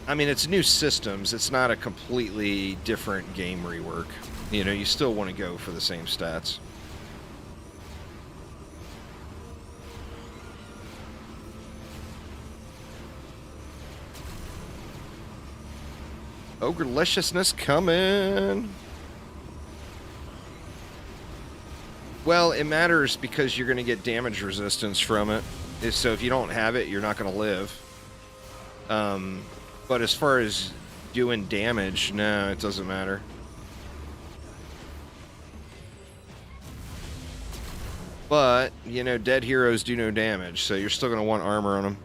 I mean, it's new systems. It's not a completely different game rework. You know, you still want to go for the same stats. Ogreliciousness coming. Well, it matters because you're going to get damage resistance from it. So if you don't have it, you're not going to live. But as far as doing damage, no, it doesn't matter. But, you know, dead heroes do no damage, so you're still going to want armor on them.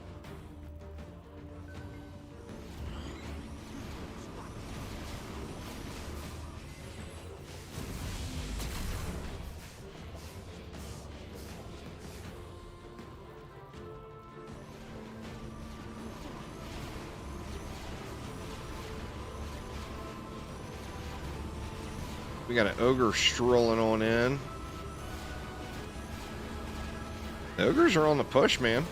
We got an ogre strolling on in. The ogres are on the push, man.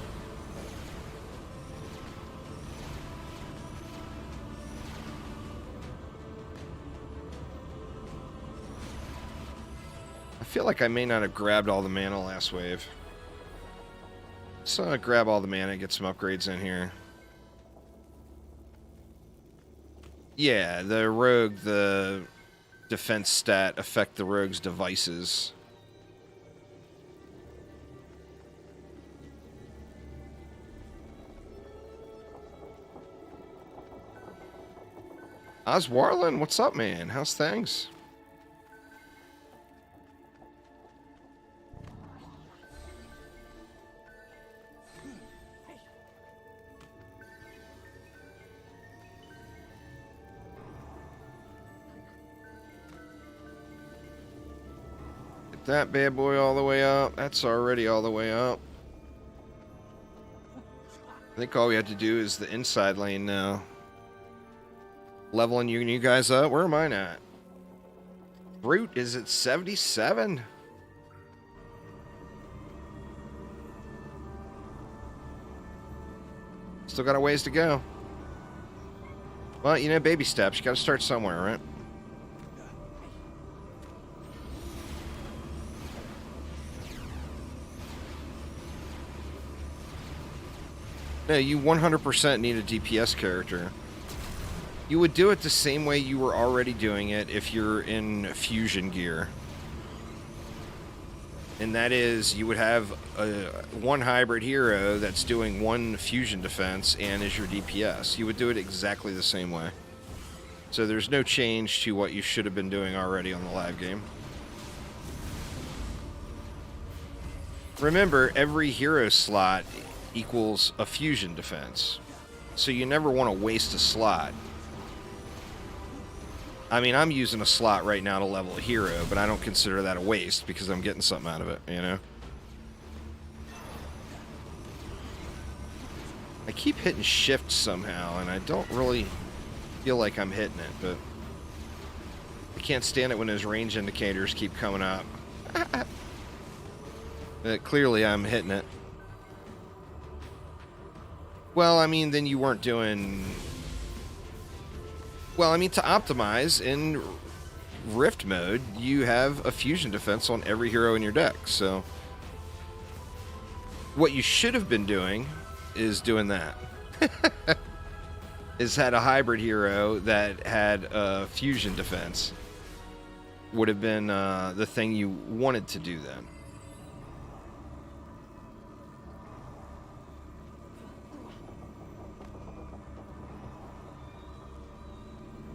feel like I may not have grabbed all the mana last wave. So grab all the mana, get some upgrades in here. Yeah, the rogue, the defense stat affect the rogue's devices. Oswarlin, what's up, man? How's things? Get that bad boy all the way up. That's already all the way up. I think all we have to do is the inside lane now. Leveling you guys up. Where am I at? Brute is at 77. Still got a ways to go. Well, you know, baby steps. You got to start somewhere, right? No, you 100% need a DPS character. You would do it the same way you were already doing it if you're in fusion gear. And that is, you would have one hybrid hero that's doing one fusion defense and is your DPS. You would do it exactly the same way. So there's no change to what you should have been doing already on the live game. Remember, every hero slot equals a fusion defense. So you never want to waste a slot. I mean, I'm using a slot right now to level a hero, but I don't consider that a waste because I'm getting something out of it, you know? I keep hitting shift somehow, and I don't really feel like I'm hitting it, but I can't stand it when those range indicators keep coming up. But clearly I'm hitting it. Well, I mean, then you weren't doing... Well, I mean, to optimize in Rift mode, you have a fusion defense on every hero in your deck, so... What you should have been doing is doing that. Is had a hybrid hero that had a fusion defense. Would have been the thing you wanted to do then.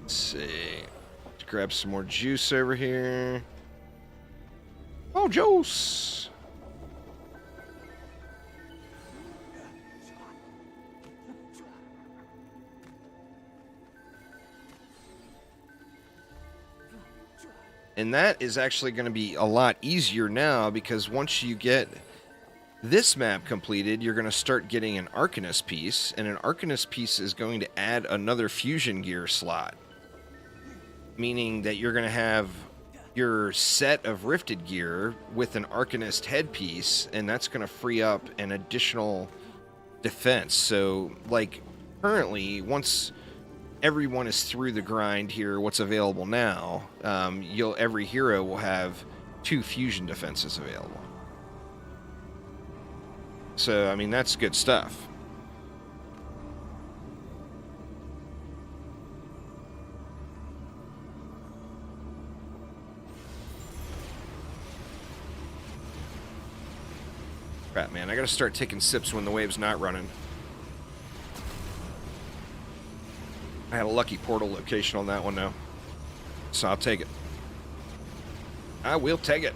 Let's see. Let's grab some more juice over here. Oh, juice! And that is actually going to be a lot easier now, because once you get this map completed, you're going to start getting an Arcanist piece, and an Arcanist piece is going to add another fusion gear slot. Meaning that you're going to have your set of rifted gear with an Arcanist headpiece, and that's going to free up an additional defense. So, like, currently, once everyone is through the grind here, what's available now, every hero will have 2 fusion defenses available. So, I mean, that's good stuff. Crap, man, I gotta start taking sips when the wave's not running. I had a lucky portal location on that one now, so I'll take it. I will take it.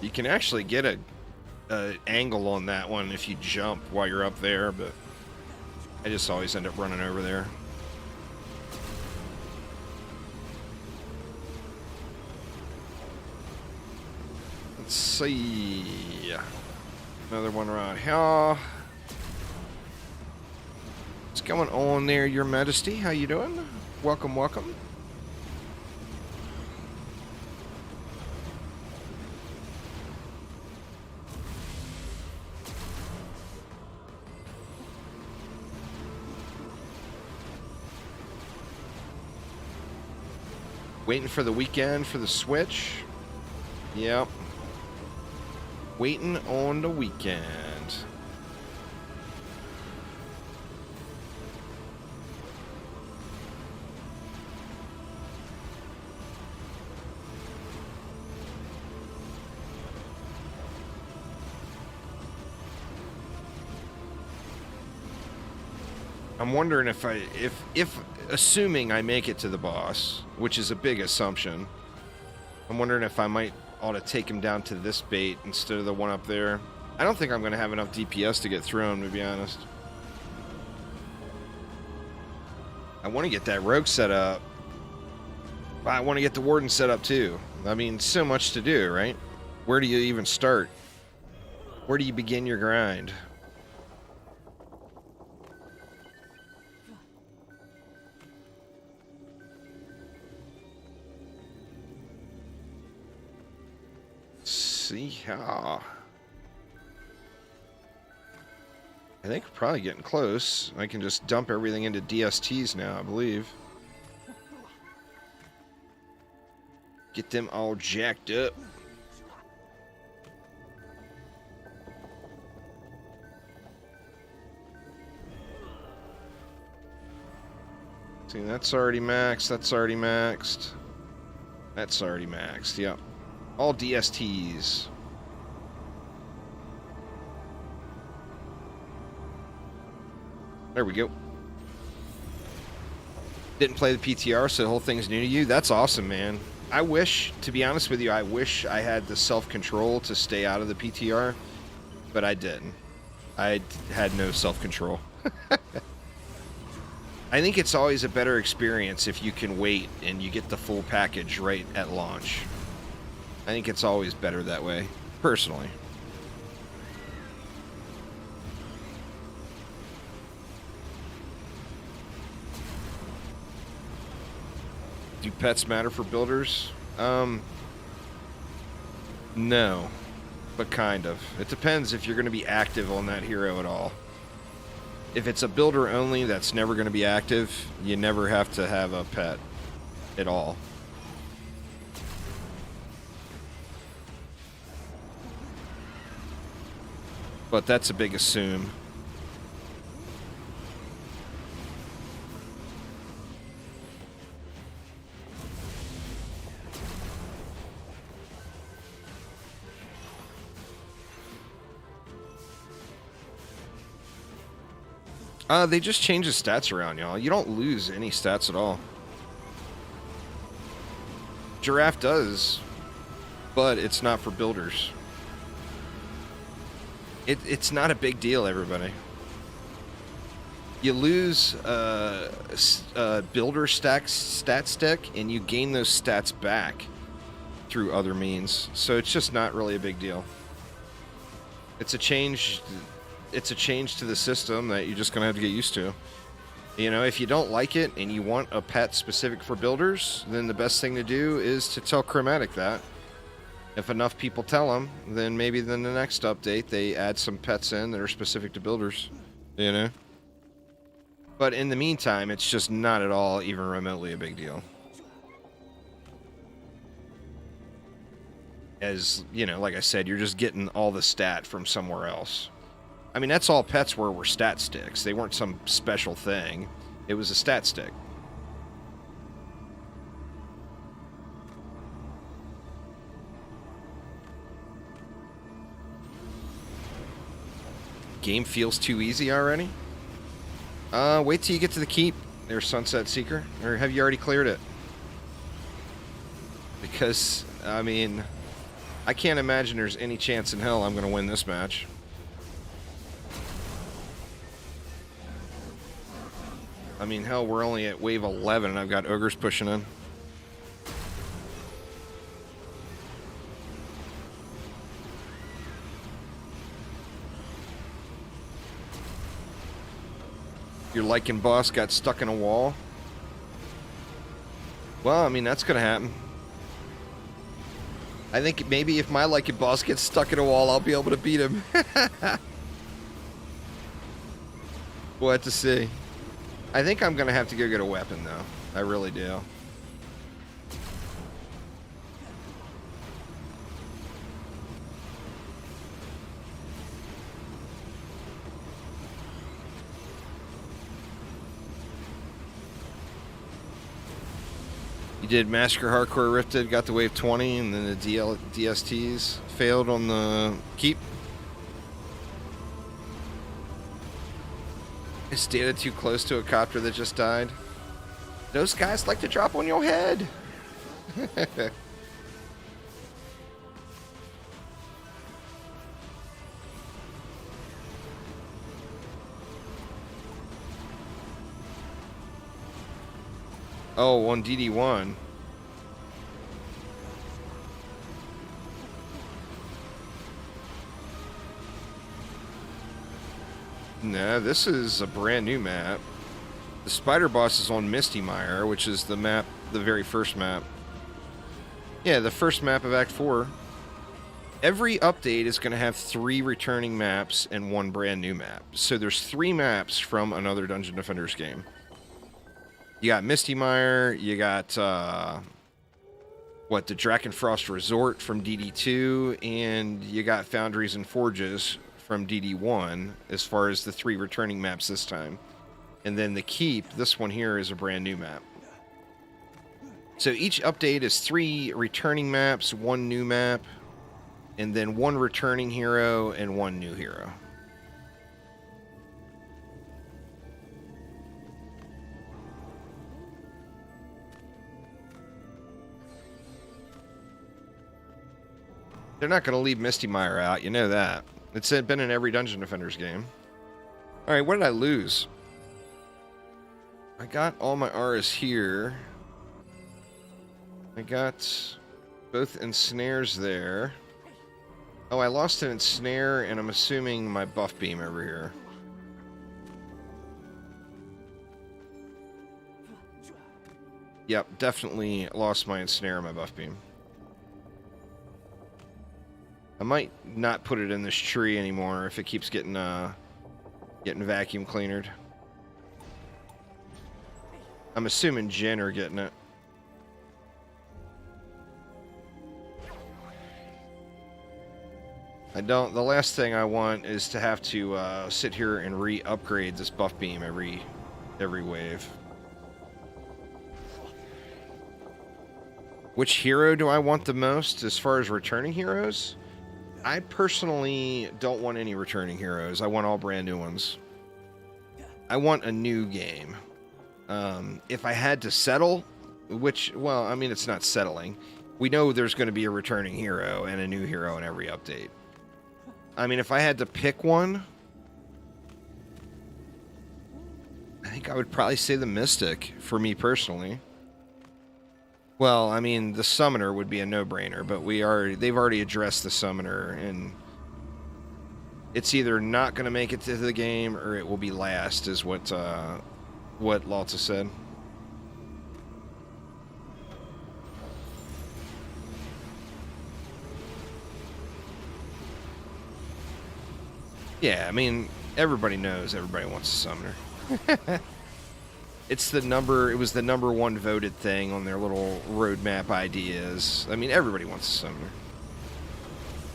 You can actually get a angle on that one if you jump while you're up there, but I just always end up running over there. Let's see. Another one right here. What's going on there, Your Majesty? How you doing? Welcome, welcome. Waiting for the weekend for the Switch. Yep. Waiting on the weekend. I'm wondering if assuming I make it to the boss, which is a big assumption, I'm wondering if I might ought to take him down to this bait instead of the one up there. I don't think I'm going to have enough DPS to get through him, to be honest. I want to get that rogue set up. I want to get the warden set up too. I mean, so much to do, right? Where do you even start? Where do you begin your grind? See how I think we're probably getting close. I can just dump everything into DSTs now, I believe. Get them all jacked up. See, that's already maxed. That's already maxed. That's already maxed. Yep. All DSTs. There we go. Didn't play the PTR, so the whole thing's new to you. That's awesome, man. I wish, to be honest with you, I wish I had the self-control to stay out of the PTR, but I didn't. I had no self-control. I think it's always a better experience if you can wait and you get the full package right at launch. I think it's always better that way, personally. Do pets matter for builders? No, but kind of. It depends if you're going to be active on that hero at all. If it's a builder only that's never going to be active, you never have to have a pet at all. But that's a big assume. They just change the stats around, y'all. You don't lose any stats at all. Giraffe does, but it's not for builders. It's not a big deal, everybody. You lose builder stat stick, and you gain those stats back through other means. So it's just not really a big deal. It's a change. It's a change to the system that you're just gonna have to get used to. You know, if you don't like it and you want a pet specific for builders, then the best thing to do is to tell Chromatic that. If enough people tell them, then maybe then the next update they add some pets in that are specific to builders, you know? But in the meantime, it's just not at all even remotely a big deal. As, you know, like I said, you're just getting all the stat from somewhere else. I mean, that's all pets were stat sticks. They weren't some special thing. It was a stat stick. Game feels too easy already? Wait till you get to the keep there, Sunset Seeker. Or have you already cleared it? Because, I mean, I can't imagine there's any chance in hell I'm going to win this match. I mean, hell, we're only at wave 11 and I've got ogres pushing in. Your Lycan boss got stuck in a wall. Well, I mean, that's going to happen. I think maybe if my Lycan boss gets stuck in a wall, I'll be able to beat him. We'll have to see. I think I'm going to have to go get a weapon, though. I really do. You did Massacre Hardcore Rifted, got the wave 20, and then the DSTs failed on the keep. Is data too close to a copter that just died? Those guys like to drop on your head. Oh, on DD1. Nah, this is a brand new map. The spider boss is on Misty Mire, which is the map, the very first map. Yeah, the first map of Act 4. Every update is going to have 3 returning maps and 1 brand new map. So there's 3 maps from another Dungeon Defenders game. You got Misty Mire, you got, the Drakenfrost Resort from DD2, and you got Foundries and Forges from DD1, as far as the 3 returning maps this time. And then the Keep, this one here, is a brand new map. So each update is 3 returning maps, 1 new map, and then 1 returning hero and 1 new hero. They're not going to leave Misty Mire out, you know that. It's been in every Dungeon Defenders game. Alright, what did I lose? I got all my Auras here. I got both ensnares there. Oh, I lost an ensnare, and I'm assuming my buff beam over here. Yep, definitely lost my ensnare and my buff beam. I might not put it in this tree anymore if it keeps getting vacuum cleanered. I'm assuming Jin are getting it. The last thing I want is to have to sit here and re-upgrade this buff beam every wave. Which hero do I want the most as far as returning heroes? I personally don't want any returning heroes. I want all brand new ones. I want a new game. If I had to settle, well, I mean, it's not settling. We know there's going to be a returning hero and a new hero in every update. I mean, if I had to pick one, I think I would probably say the Mystic, for me personally. Well, I mean, the Summoner would be a no-brainer, but they've already addressed the Summoner, and it's either not going to make it to the game or it will be last, is what Lalta said. Yeah, I mean, everybody knows everybody wants a Summoner. It was the number 1 voted thing on their little roadmap ideas. I mean, everybody wants a Summoner.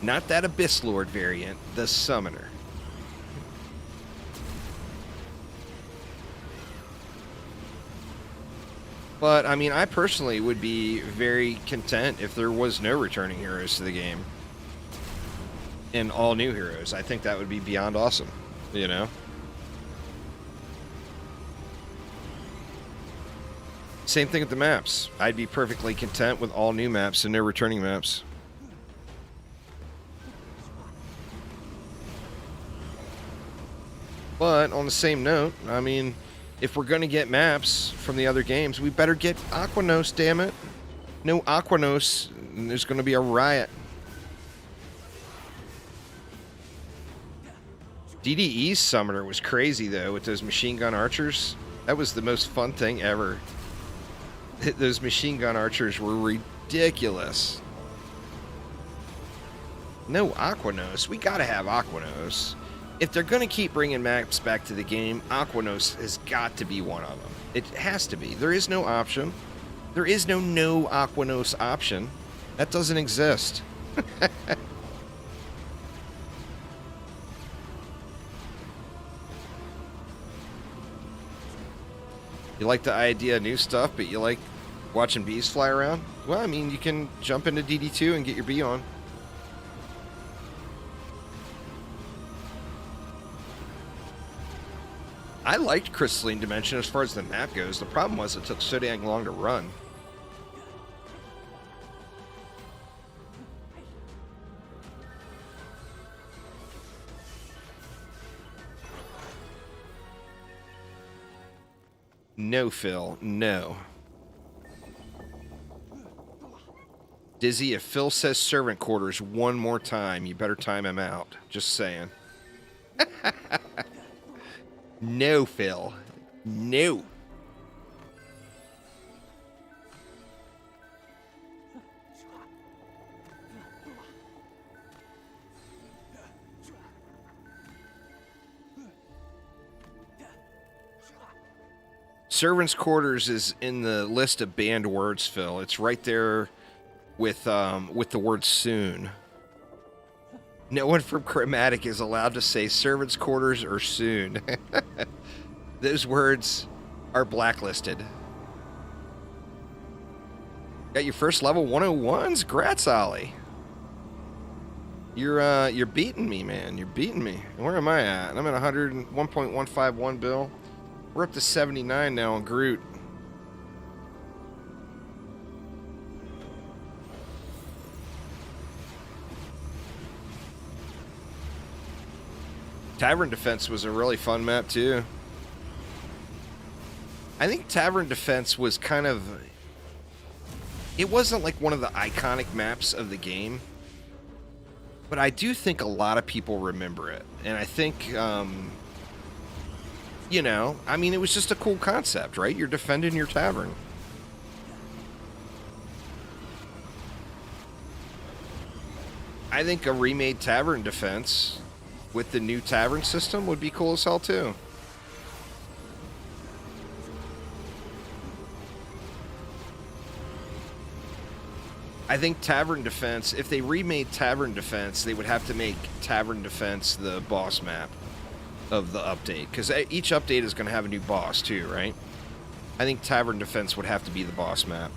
Not that Abyss Lord variant, the Summoner. But, I mean, I personally would be very content if there was no returning heroes to the game. And all new heroes. I think that would be beyond awesome, you know? Same thing with the maps. I'd be perfectly content with all new maps and no returning maps. But on the same note, I mean, if we're going to get maps from the other games, we better get Aquanos, damn it. No Aquanos, and there's going to be a riot. DDE's Summoner was crazy, though, with those machine gun archers. That was the most fun thing ever. Those machine gun archers were ridiculous. No Aquanos. We gotta have Aquanos. If they're gonna keep bringing maps back to the game, Aquanos has got to be one of them. It has to be. There is no option. There is no Aquanos option. That doesn't exist. You like the idea of new stuff, but you like Watching bees fly around? Well, I mean, you can jump into DD2 and get your bee on. I liked Crystalline Dimension as far as the map goes. The problem was it took so dang long to run. No, Phil. No. Dizzy, if Phil says servant quarters one more time, you better time him out. Just saying. No, Phil. No. Servant's quarters is in the list of banned words, Phil. It's right there with the word soon. No one from Chromatic is allowed to say servant's quarters or soon. Those words are blacklisted. Got your first level 101s? Grats, Ollie. You're beating me, man. You're beating me. Where am I at? I'm at 101.151 bill. We're up to 79 now on Groot. Tavern Defense was a really fun map, too. I think Tavern Defense was kind of... It wasn't like one of the iconic maps of the game. But I do think a lot of people remember it. And I think... you know, I mean, it was just a cool concept, right? You're defending your tavern. I think a remade Tavern Defense with the new tavern system would be cool as hell, too. I think Tavern Defense, if they remade Tavern Defense, they would have to make Tavern Defense the boss map of the update, because each update is going to have a new boss too, right? I think Tavern Defense would have to be the boss map.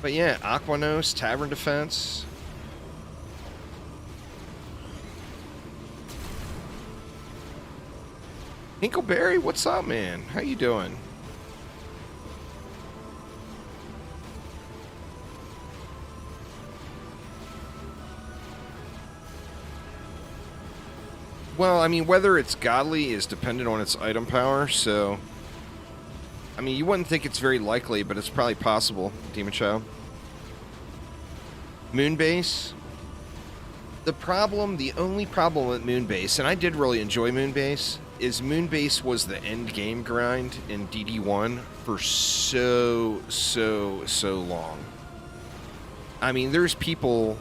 But yeah, Aquanos, Tavern Defense. Hinkleberry, what's up, man? How you doing? Well, I mean, whether it's godly is dependent on its item power, so... I mean, you wouldn't think it's very likely, but it's probably possible, Demon Child. Moonbase. The only problem with Moonbase, and I did really enjoy Moonbase, is Moonbase was the end game grind in DD1 for so long. I mean, there's people...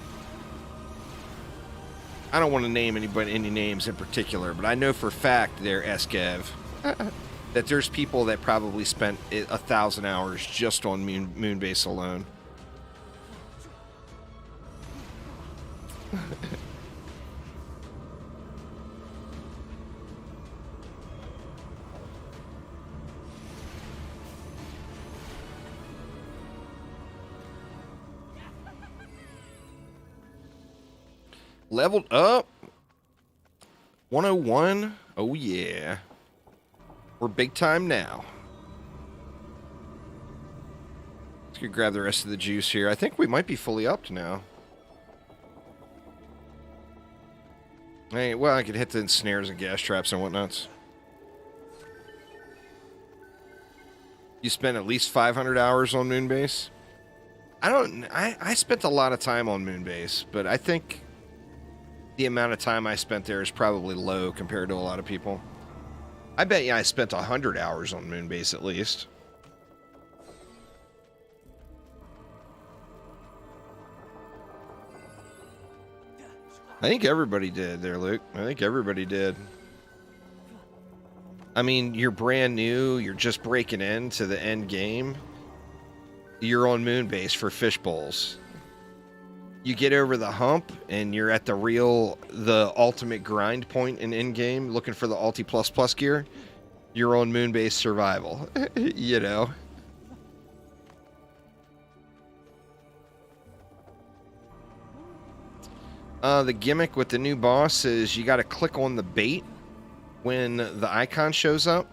I don't want to name any names in particular, but I know for a fact they're SGEV. That there's people that probably spent 1,000 hours just on Moonbase alone. Leveled up. 101. Oh, yeah. We're big time now. Let's go grab the rest of the juice here. I think we might be fully upped now. Hey, well, I could hit the snares and gas traps and whatnots. You spent at least 500 hours on Moonbase? I spent a lot of time on Moonbase, but I think the amount of time I spent there is probably low compared to a lot of people. I bet you I spent 100 hours on Moonbase at least. I think everybody did there, Luke. I think everybody did. I mean, you're brand new. You're just breaking into the end game. You're on Moonbase for fish bowls. You get over the hump, and you're at the ultimate grind point in endgame, looking for the Ulti++ gear. your own moon-based survival, you know? The gimmick with the new boss is you got to click on the bait when the icon shows up,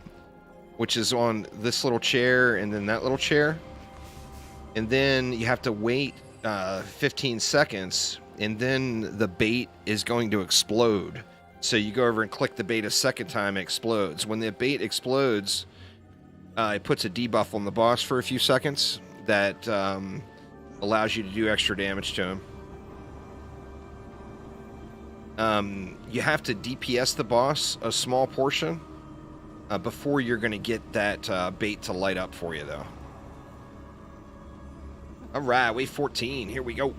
which is on this little chair and then that little chair. And then you have to wait 15 seconds, and then the bait is going to explode. So you go over and click the bait a second time, it explodes. When the bait explodes, it puts a debuff on the boss for a few seconds that allows you to do extra damage to him. You have to DPS the boss a small portion before you're going to get that bait to light up for you, though. All right, wave 14. Here we go.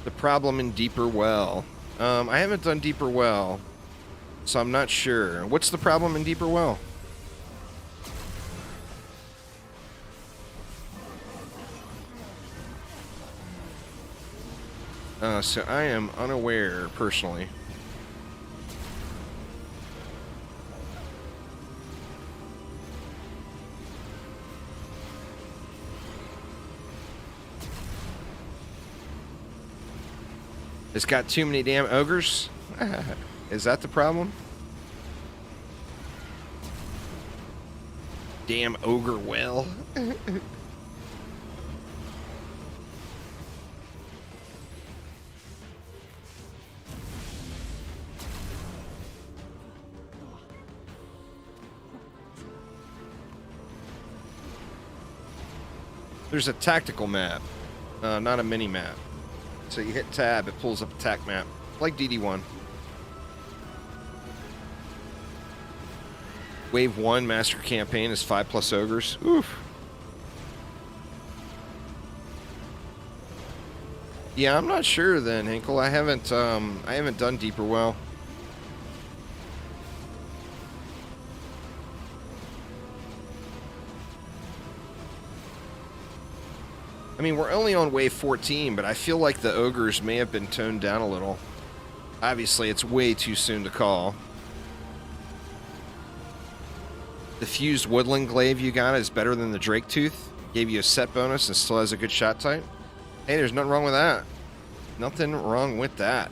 The problem in Deeper Well. I haven't done Deeper Well, so I'm not sure. What's the problem in Deeper Well? So I am unaware, personally. It's got too many damn ogres? Is that the problem? Damn ogre well. There's a tactical map, not a mini map. So you hit tab, it pulls up a tac map, like DD1. Wave 1 master campaign is 5+ ogres. Oof. Yeah, I'm not sure then, Hinkle. I haven't done Deeper Well. I mean, we're only on wave 14, but I feel like the ogres may have been toned down a little. Obviously, it's way too soon to call. The fused Woodland Glaive you got is better than the Drake Tooth. Gave you a set bonus and still has a good shot type. Hey, there's nothing wrong with that. Nothing wrong with that.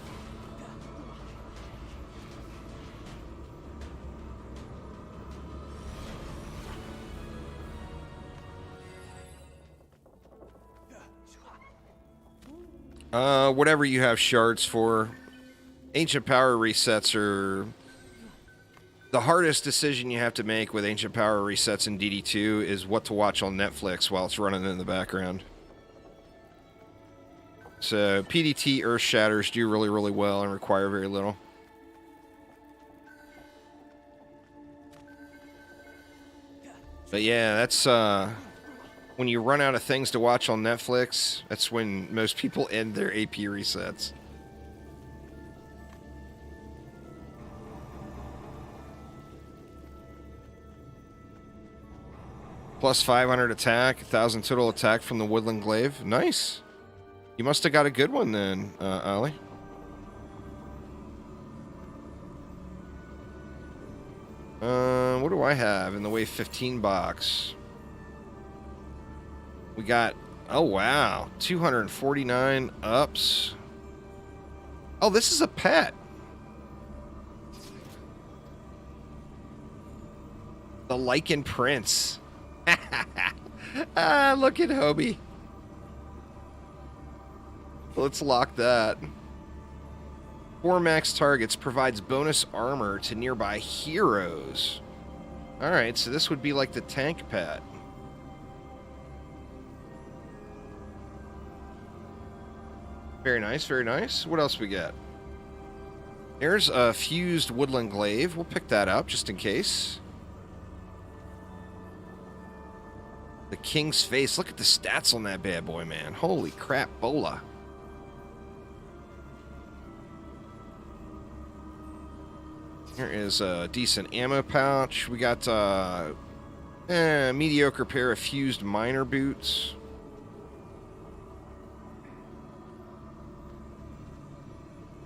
Whatever you have shards for. Ancient power resets are the hardest decision you have to make with ancient power resets in DD2 is what to watch on Netflix while it's running in the background. So PDT Earth Shatters do really, really well and require very little. But yeah, that's when you run out of things to watch on Netflix, that's when most people end their AP resets. Plus 500 attack, 1,000 total attack from the Woodland Glaive. Nice. You must have got a good one then, Ollie. What do I have in the wave 15 box? We got, oh wow, 249 ups. Oh, this is a pet. The Lykan Prince. Ah, look at Hobie. Let's lock that. 4 max targets provides bonus armor to nearby heroes. Alright, so this would be like the tank pet. Very nice, very nice. What else we got? There's a fused Woodland Glaive. We'll pick that up just in case. The King's Face. Look at the stats on that bad boy, man. Holy crap, Bola. Here is a decent ammo pouch. We got mediocre pair of fused miner boots.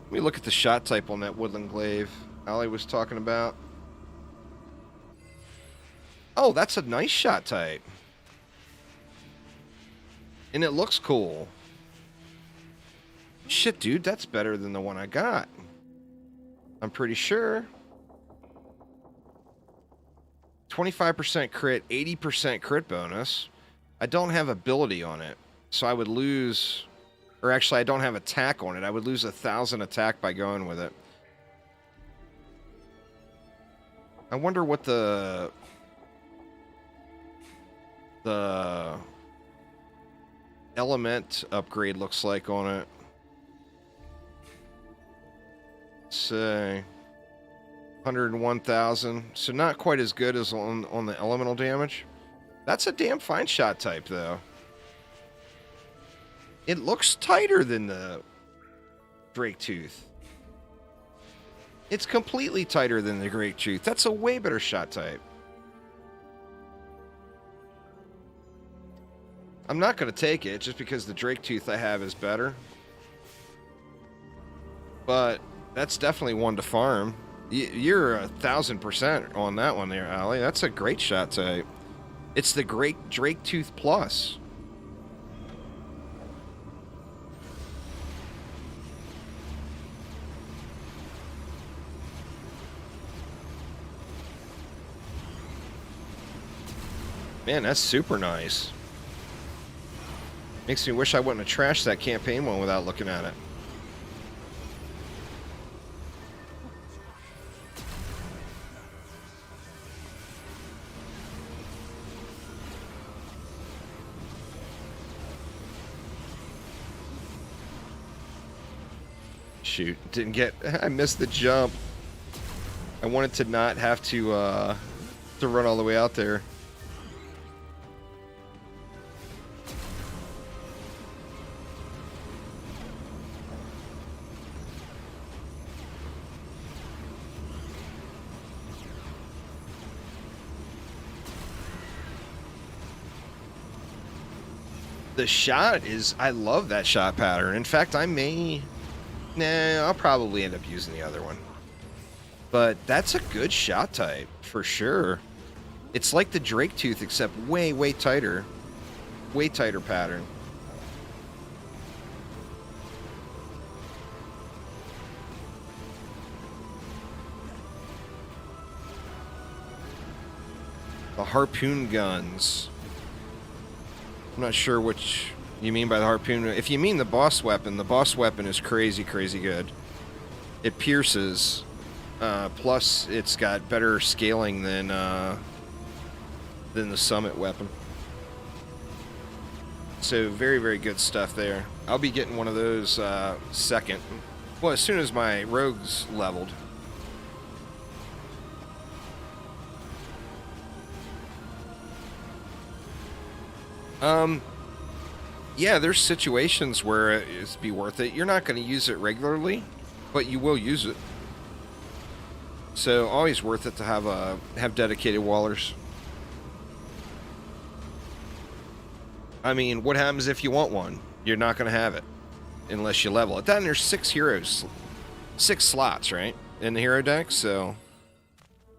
Let me look at the shot type on that Woodland Glaive Ali was talking about. Oh, that's a nice shot type. And it looks cool. Shit, dude, that's better than the one I got. I'm pretty sure. 25% crit, 80% crit bonus. I don't have ability on it, so I would lose... Or actually, I don't have attack on it. I would lose 1,000 attack by going with it. I wonder what the element upgrade looks like on it. Say 101,000. So not quite as good as on the elemental damage. That's a damn fine shot type, though. It looks tighter than the Drake Tooth. It's completely tighter than the Drake Tooth. That's a way better shot type. I'm not going to take it just because the Drake Tooth I have is better. But that's definitely one to farm. You're 1,000% on that one there, Ali. That's a great shot type. It's the great Drake Tooth Plus. Man, that's super nice. Makes me wish I wouldn't have trashed that campaign one without looking at it. Shoot, didn't get... I missed the jump. I wanted to not have to run all the way out there. The shot is... I love that shot pattern. In fact, I may... Nah, I'll probably end up using the other one. But that's a good shot type, for sure. It's like the Drake Tooth, except way, way tighter. Way tighter pattern. The harpoon guns. I'm not sure which you mean by the harpoon. If you mean the boss weapon is crazy, crazy good. It pierces. Plus, it's got better scaling than the summit weapon. So, very, very good stuff there. I'll be getting one of those second. Well, as soon as my rogue's leveled. Yeah, there's situations where it'd be worth it. You're not going to use it regularly, but you will use it. So always worth it to have dedicated wallers. I mean, what happens if you want one? You're not going to have it unless you level it. Then there's 6 heroes, 6 slots, right, in the hero deck. So,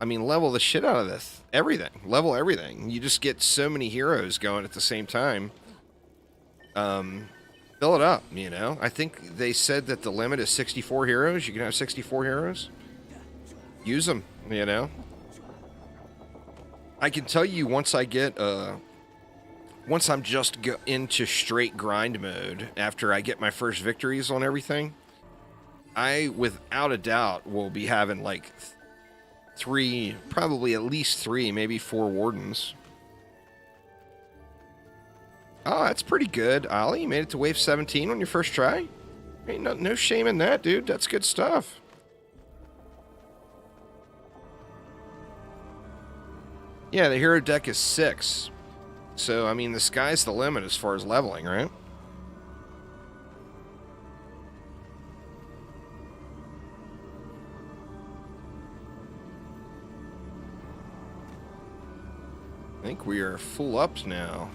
I mean, level the shit out of this. Everything. Level everything. You just get so many heroes going at the same time. Fill it up, you know. I think they said that the limit is 64 heroes. You can have 64 heroes. Use them, you know. I can tell you once I get, once I'm just into straight grind mode, after I get my first victories on everything, I, without a doubt, will be having like 3, probably at least 3, maybe 4 wardens. Oh, that's pretty good, Ollie. You made it to wave 17 on your first try. Ain't no shame in that, dude. That's good stuff. Yeah, the hero deck is 6. So, I mean, the sky's the limit as far as leveling, right? I think we are full up now.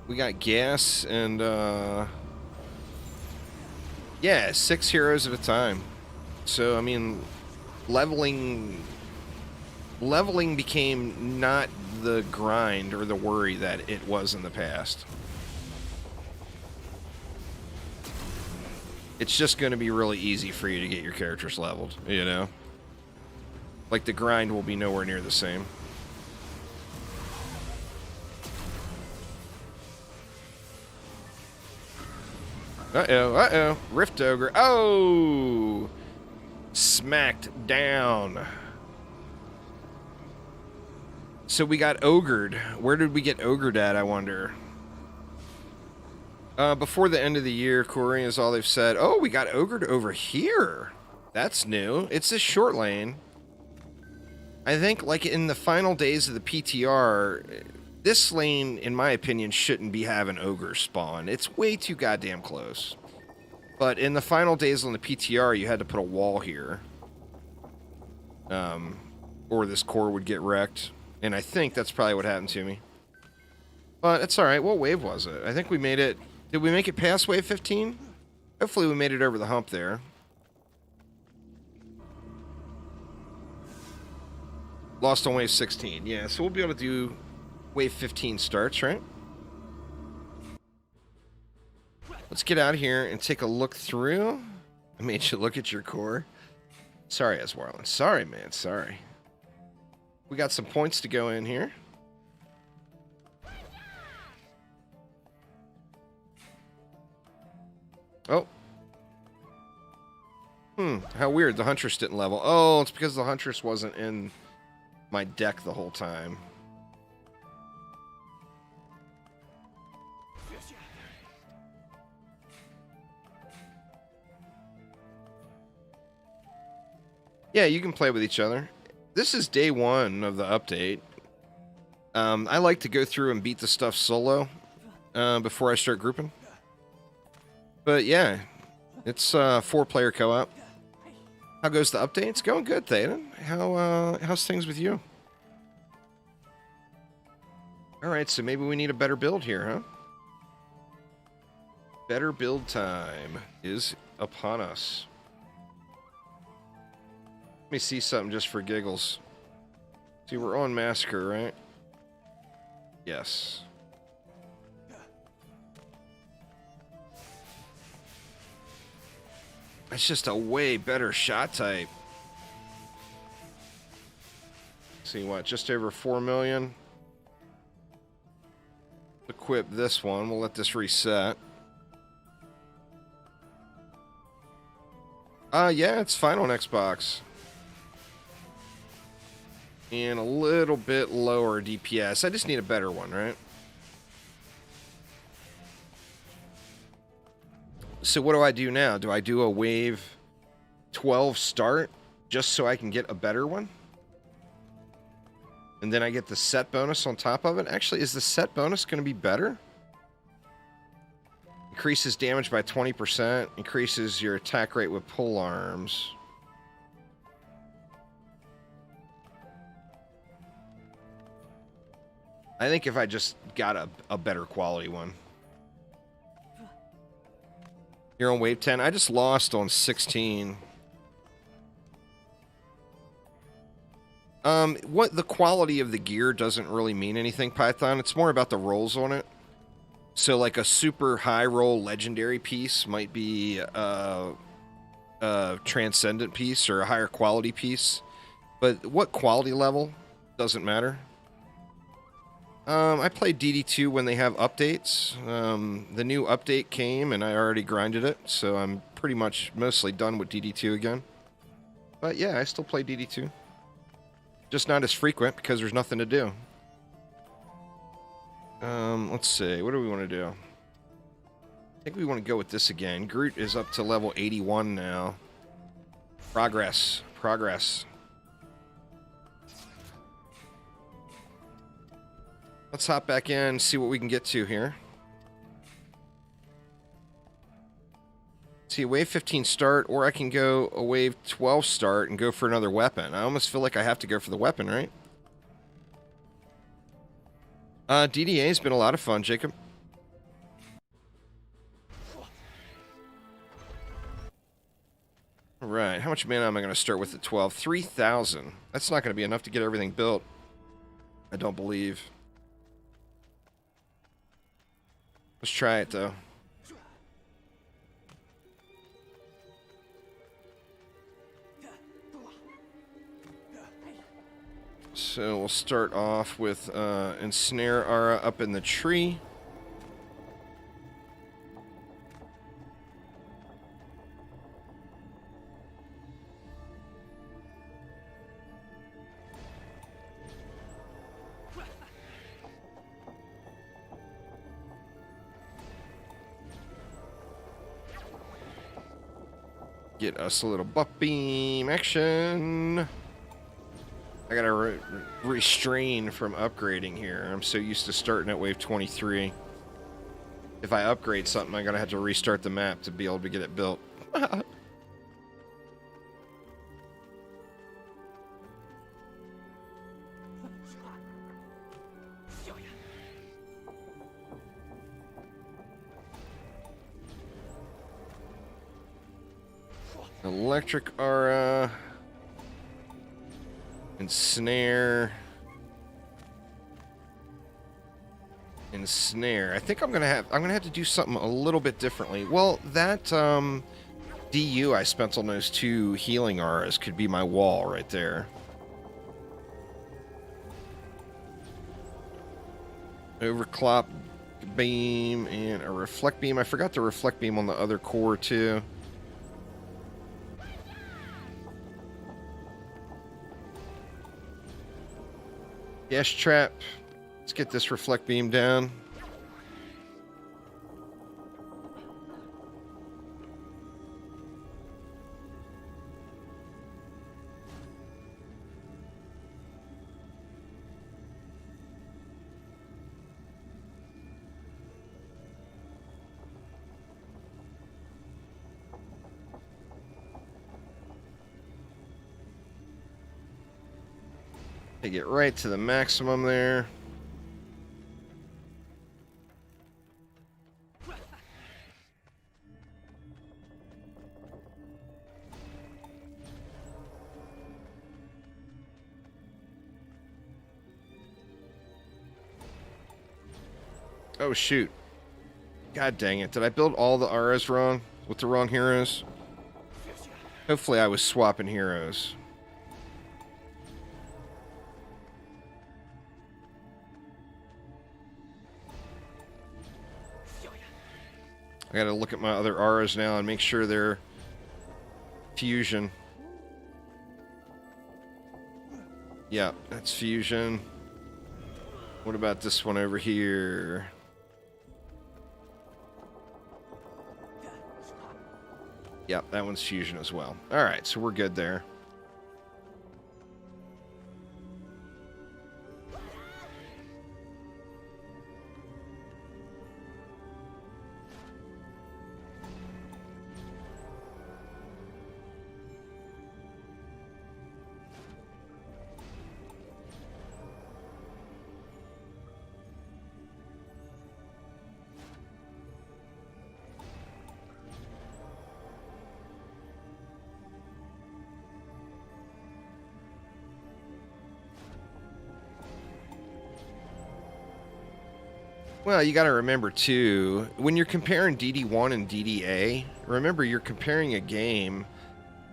We got gas and, yeah, 6 heroes at a time. So, I mean, leveling became not the grind or the worry that it was in the past. It's just going to be really easy for you to get your characters leveled, you know? Like, the grind will be nowhere near the same. Uh-oh, uh-oh. Rift Ogre. Oh! Smacked down. So we got ogred. Where did we get ogred at, I wonder? Before the end of the year, Corey, is all they've said. Oh, we got ogred over here. That's new. It's this short lane. I think, like, in the final days of the PTR, this lane, in my opinion, shouldn't be having ogre spawn. It's way too goddamn close. But in the final days on the PTR, you had to put a wall here. Or this core would get wrecked. And I think that's probably what happened to me. But it's alright. What wave was it? I think we made it... Did we make it past wave 15? Hopefully we made it over the hump there. Lost on wave 16. Yeah, so we'll be able to do wave 15 starts, right? Let's get out of here and take a look through. I made you look at your core. Sorry, Eswarlin. Sorry, man. Sorry. We got some points to go in here. Oh. How weird. The Huntress didn't level. Oh, it's because the Huntress wasn't in my deck the whole time. Yeah, you can play with each other. This is day 1 of the update. I like to go through and beat the stuff solo before I start grouping. But yeah, it's 4-player co-op. How goes the update? It's going good, Thaden. How's things with you? Alright, so maybe we need a better build here, huh? Better build time is upon us. Let me see something just for giggles. See, we're on Massacre, right? Yes. It's just a way better shot type. See what? Just over 4 million. Equip this one. We'll let this reset. Yeah, it's fine on Xbox. And a little bit lower DPS. I just need a better one, right? So what do I do now? Do I do a wave 12 start just so I can get a better one? And then I get the set bonus on top of it? Actually, is the set bonus going to be better? Increases damage by 20%. Increases your attack rate with pole arms. I think if I just got a better quality one. You're on wave 10. I just lost on 16. What the quality of the gear doesn't really mean anything, Python. It's more about the rolls on it. So like a super high roll legendary piece might be a transcendent piece or a higher quality piece. But what quality level doesn't matter. I played DD2 when they have updates. The new update came and I already grinded it, so I'm pretty much mostly done with DD2 again. But yeah, I still play DD2. Just not as frequent because there's nothing to do. Let's see. What do we want to do? I think we want to go with this again. Groot is up to level 81 now. Progress. Progress. Let's hop back in and see what we can get to here. See, a wave 15 start, or I can go a wave 12 start and go for another weapon. I almost feel like I have to go for the weapon, right? DDA's been a lot of fun, Jacob. All right, how much mana am I going to start with at 12? 3,000. That's not going to be enough to get everything built. I don't believe. Let's try it, though. So we'll start off with Ensnare Aura up in the tree. Get us a little buff beam action. I gotta restrain from upgrading here. I'm so used to starting at wave 23. If I upgrade something, I'm gonna have to restart the map to be able to get it built. Electric Aura. Ensnare. Ensnare. I think I'm gonna have to do something a little bit differently. Well, that DU I spent on those 2 healing auras could be my wall right there. Overclock beam and a reflect beam. I forgot the reflect beam on the other core too. Yes, trap. Let's get this reflect beam down. Take it right to the maximum there. Oh shoot. God dang it. Did I build all the auras wrong? With the wrong heroes? Hopefully I was swapping heroes. I gotta look at my other auras now and make sure they're fusion. Yeah, that's fusion. What about this one over here? Yep, that one's fusion as well. Alright, so we're good there. Well, you got to remember, too, when you're comparing DD1 and DDA, remember you're comparing a game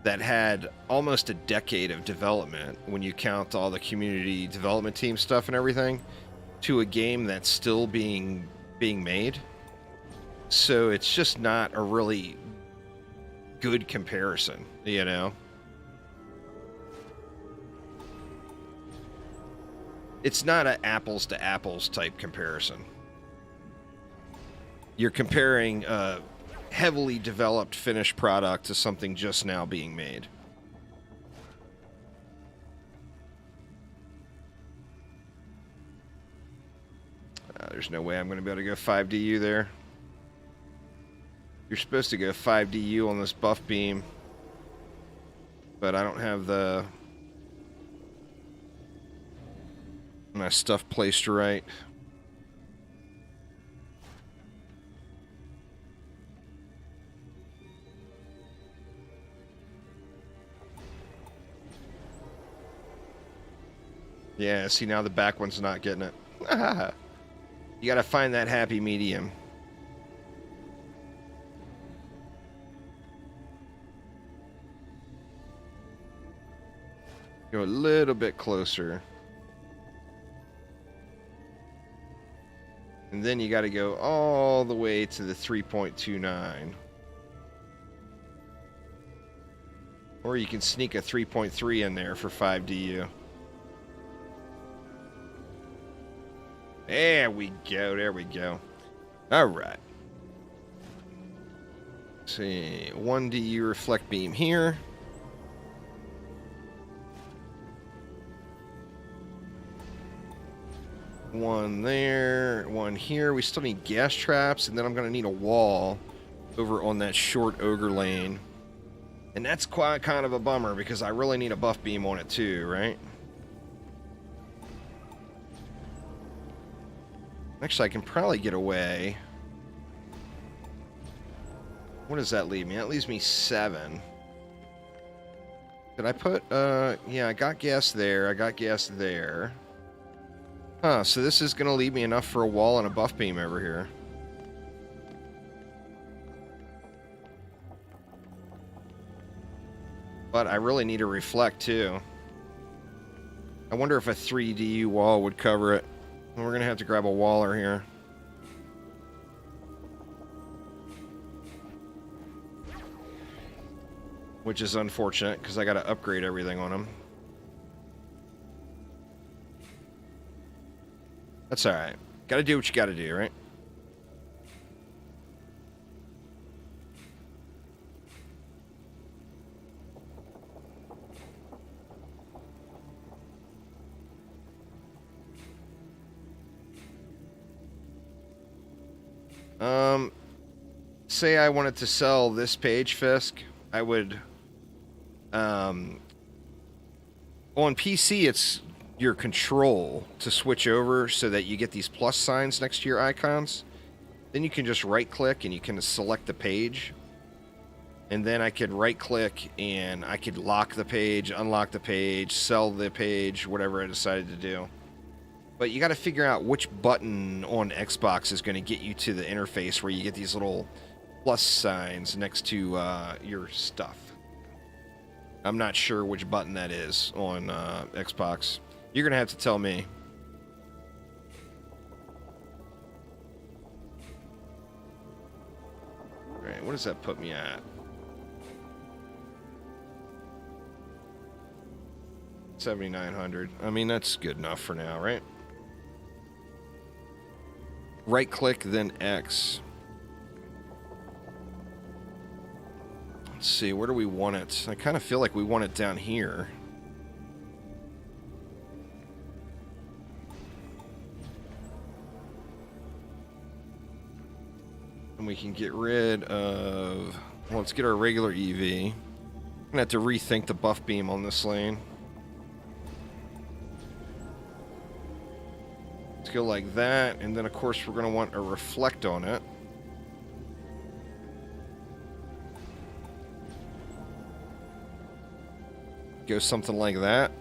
that had almost a decade of development, when you count all the community development team stuff and everything, to a game that's still being made. So it's just not a really good comparison, you know? It's not an apples to apples type comparison. You're comparing a heavily developed finished product to something just now being made. There's no way I'm going to be able to go 5DU there. You're supposed to go 5DU on this buff beam, but I don't have my stuff placed right. Yeah, see, now the back one's not getting it. You gotta find that happy medium. Go a little bit closer. And then you gotta go all the way to the 3.29. Or you can sneak a 3.3 in there for 5 DU. There we go, there we go. Alright. Let's see, 1 DU reflect beam here. One there, one here. We still need gas traps, and then I'm going to need a wall over on that short ogre lane. And that's quite kind of a bummer, because I really need a buff beam on it too, right? Actually, I can probably get away. What does that leave me? That leaves me 7. Did I put, yeah, I got gas there. I got gas there. Huh, so this is going to leave me enough for a wall and a buff beam over here. But I really need a reflect, too. I wonder if a 3DU wall would cover it. We're going to have to grab a waller here. Which is unfortunate, because I got to upgrade everything on him. That's alright. Gotta do what you gotta do, right? Say I wanted to sell this page, Fisk, I would, on PC, it's your control to switch over so that you get these plus signs next to your icons. Then you can just right click and you can select the page. And then I could right click and I could lock the page, unlock the page, sell the page, whatever I decided to do. But you got to figure out which button on Xbox is going to get you to the interface where you get these little plus signs next to your stuff. I'm not sure which button that is on Xbox. You're going to have to tell me. Alright, what does that put me at? 7,900. I mean, that's good enough for now, right? Right click, then X. Let's see, where do we want it? I kind of feel like we want it down here. And we can get rid of... Well, let's get our regular EV. I'm gonna have to rethink the buff beam on this lane. Let's go like that, and then of course we're gonna want a reflect on it. Go something like that.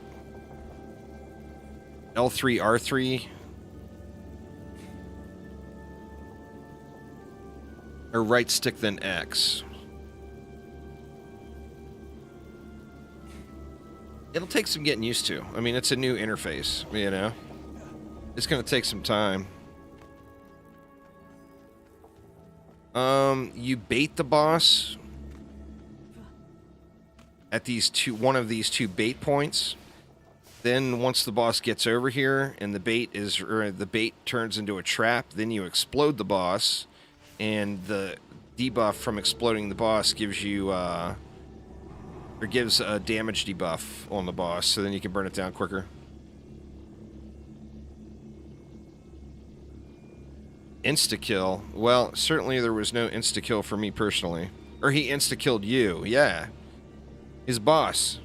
L3, R3. Or right stick, then X. It'll take some getting used to. I mean, it's a new interface, you know? It's going to take some time. You bait the boss at one of these two bait points. Then once the boss gets over here and the bait turns into a trap, then you explode the boss, and the debuff from exploding the boss gives you gives a damage debuff on the boss, so then you can burn it down quicker. Insta-kill. Well, certainly there was no insta-kill for me personally. Or he insta-killed you, yeah. His boss.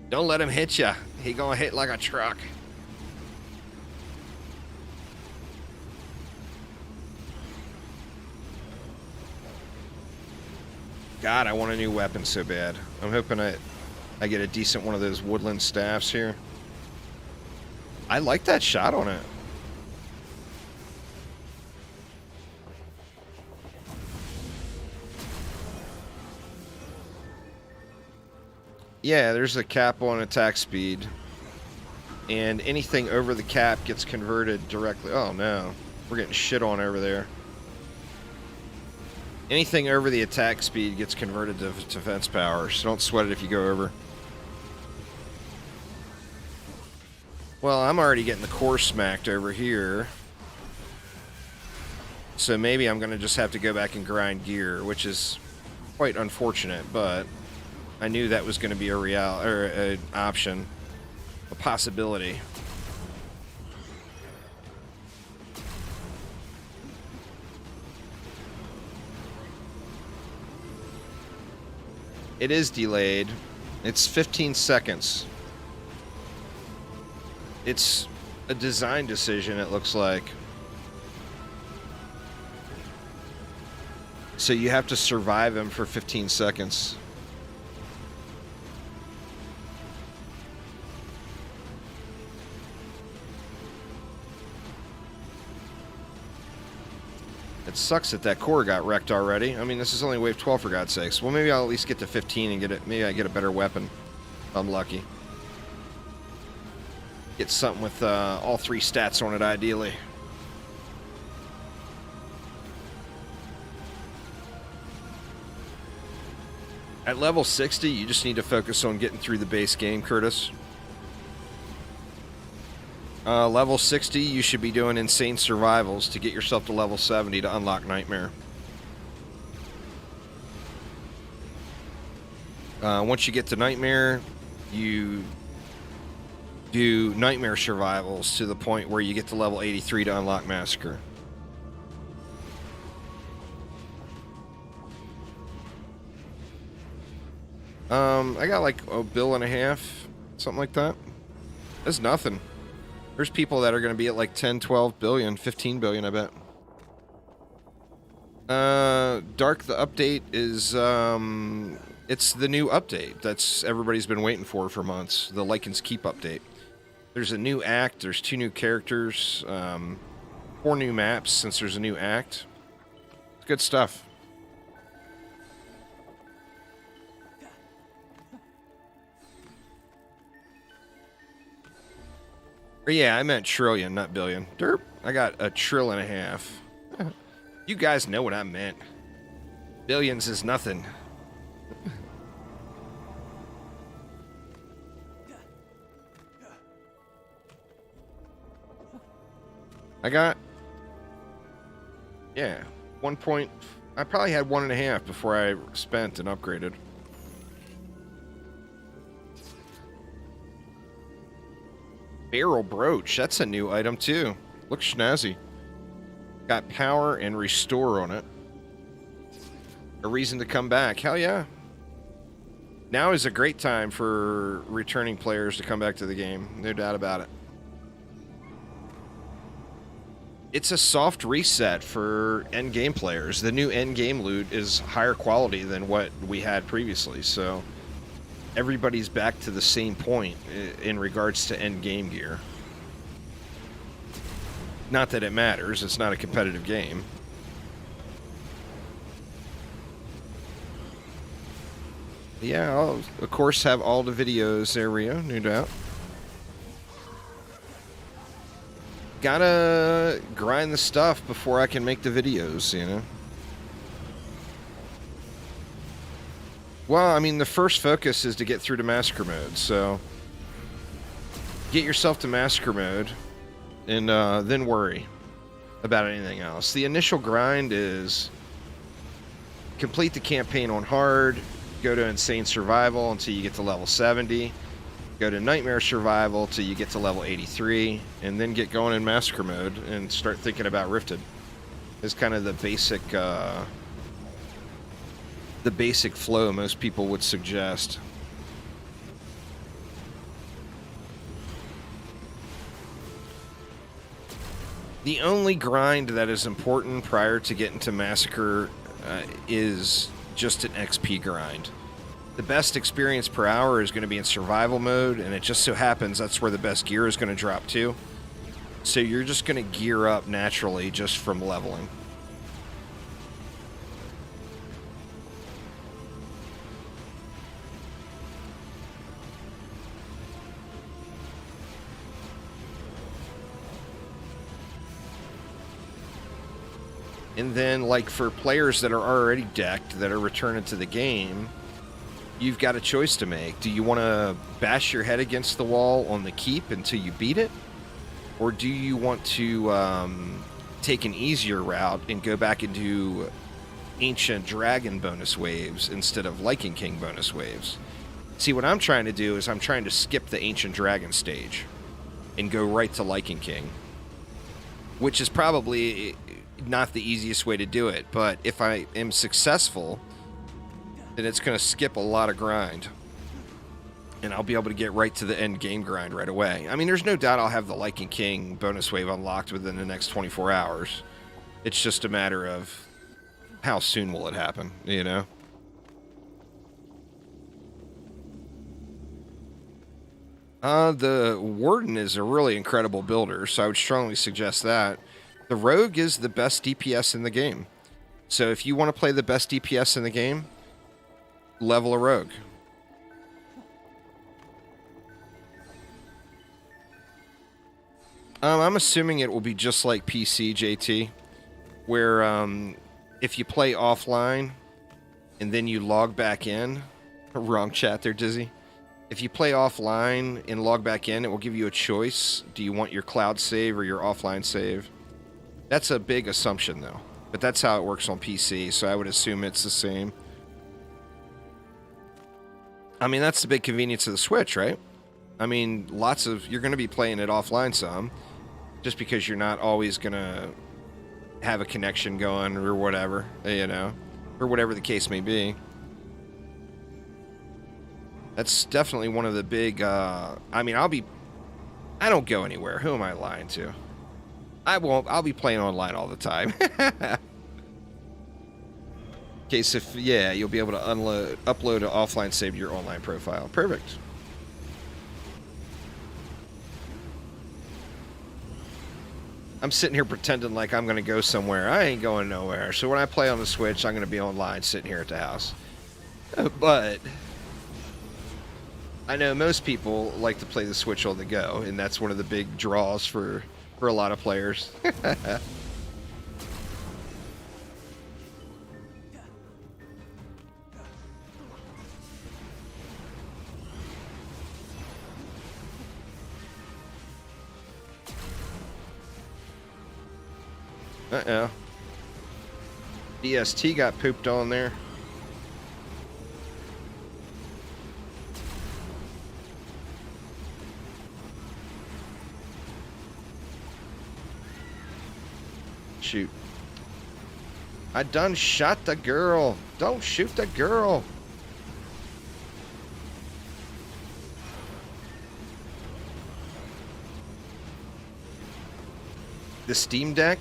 Don't let him hit ya. He gonna hit like a truck. God, I want a new weapon so bad. I'm hoping I get a decent one of those woodland staffs here. I like that shot on it. Yeah, there's a cap on attack speed. And anything over the cap gets converted directly. Oh no, we're getting shit on over there. Anything over the attack speed gets converted to defense power, so don't sweat it if you go over. Well, I'm already getting the core smacked over here. So maybe I'm going to just have to go back and grind gear, which is quite unfortunate, but I knew that was going to be a an option, a possibility. It is delayed. It's 15 seconds. It's a design decision, it looks like. So you have to survive him for 15 seconds. It sucks that that core got wrecked already. I mean, this is only wave 12 for God's sakes. Well, maybe I'll at least get to 15 and get it. Maybe I get a better weapon. If I'm lucky. Get something with all 3 stats on it, ideally. At level 60, you just need to focus on getting through the base game, Curtis. Level 60, you should be doing insane survivals to get yourself to level 70 to unlock Nightmare. Once you get to Nightmare, you do Nightmare survivals to the point where you get to level 83 to unlock Massacre. I got like a bill and a half, something like that. That's nothing. There's people that are going to be at like 10, 12 billion, 15 billion, I bet. Dark, the update is, it's the new update that's everybody's been waiting for months. The Lycan's Keep update. There's a new act, there's 2 new characters, 4 new maps since there's a new act. It's good stuff. Or yeah, I meant trillion, not billion. Derp, I got a trill and a half. You guys know what I meant. Billions is nothing. I got, yeah, 1 point. I probably had 1.5 before I spent and upgraded. Barrel brooch, that's a new item too. Looks snazzy. Got power and restore on it. A reason to come back. Hell yeah. Now is a great time for returning players to come back to the game. No doubt about it. It's a soft reset for endgame players. The new endgame loot is higher quality than what we had previously, so everybody's back to the same point in regards to endgame gear. Not that it matters, it's not a competitive game. Yeah, I'll, of course, have all the videos there, Rio, no doubt. Gotta grind the stuff before I can make the videos, you know? Well, I mean, the first focus is to get through to Massacre mode, so get yourself to Massacre mode, and then worry about anything else. The initial grind is complete the campaign on hard, go to Insane Survival until you get to level 70, go to Nightmare Survival till you get to level 83, and then get going in Massacre mode and start thinking about Rifted. Is kind of the basic flow most people would suggest. The only grind that is important prior to getting to Massacre is just an XP grind. the best experience per hour is going to be in survival mode, and it just so happens that's where the best gear is going to drop to. So you're just going to gear up naturally just from leveling. And then, like, for players that are already decked, that are returning to the game, you've got a choice to make. Do you want to bash your head against the wall on the keep until you beat it? Or do you want to take an easier route and go back into Ancient Dragon bonus waves instead of Lycan King bonus waves? See, what I'm trying to do is I'm trying to skip the Ancient Dragon stage and go right to Lycan King, which is probably not the easiest way to do it, but if I am successful, then it's going to skip a lot of grind, and I'll be able to get right to the end game grind right away. I mean, there's no doubt I'll have the Lycan King bonus wave unlocked within the next 24 hours. It's just a matter of how soon will it happen, you know? The Warden is a really incredible builder, so I would strongly suggest that. The Rogue is the best DPS in the game. So if you want to play the best DPS in the game, level a Rogue. I'm assuming it will be just like PC, JT, where if you play offline and then you log back in, wrong chat there, Dizzy. If you play offline and log back in, it will give you a choice. Do you want your cloud save or your offline save? That's a big assumption, though. But that's how it works on PC, so I would assume it's the same. I mean, that's the big convenience of the Switch, right? I mean, you're going to be playing it offline some, just because you're not always going to have a connection going or whatever, you know, or whatever the case may be. That's definitely one of the big, I mean, I don't go anywhere. Who am I lying to? I won't. I'll be playing online all the time. Case if, yeah, you'll be able to upload an offline save to your online profile. Perfect. I'm sitting here pretending like I'm going to go somewhere. I ain't going nowhere. So when I play on the Switch, I'm going to be online sitting here at the house. But I know most people like to play the Switch on the go, and that's one of the big draws for a lot of players. Uh-oh. DST got pooped on there. Shoot. I done shot the girl. Don't shoot the girl. The Steam Deck?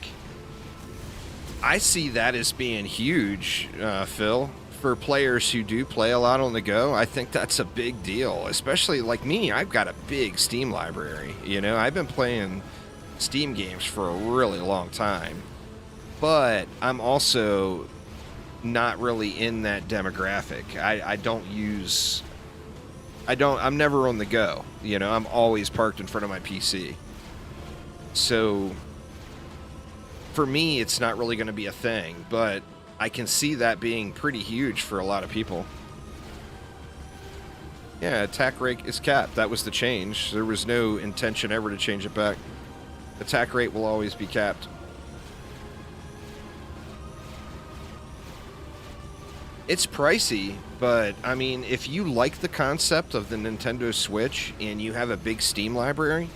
I see that as being huge, Phil. For players who do play a lot on the go, I think that's a big deal. Especially like me, I've got a big Steam library. You know, I've been playing Steam games for a really long time. But I'm also not really in that demographic. I'm never on the go. You know, I'm always parked in front of my PC. So for me, it's not really going to be a thing, but I can see that being pretty huge for a lot of people. Yeah, attack rate is capped. That was the change. There was no intention ever to change it back. Attack rate will always be capped. It's pricey, but I mean, if you like the concept of the Nintendo Switch and you have a big Steam library,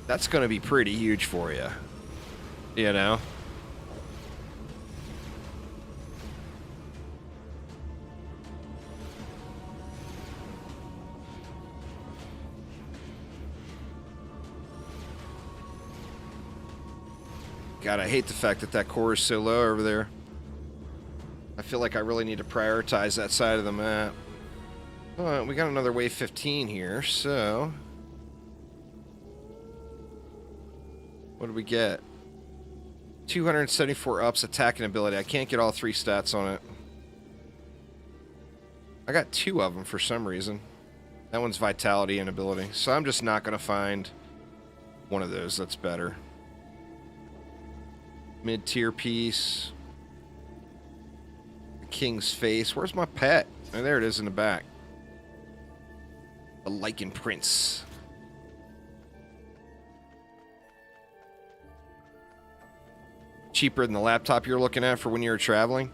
that's going to be pretty huge for you. You know? God, I hate the fact that that core is so low over there. I feel like I really need to prioritize that side of the map. We got another wave 15 here, so... What do we get? 274 ups attacking ability. I can't get all 3 stats on it. I got 2 of them for some reason. That one's vitality and ability. So I'm just not going to find one of those that's better. Mid-tier piece. The King's Face. Where's my pet? Oh, there it is in the back. The Lykan Prince. Cheaper than the laptop you're looking at for when you're traveling?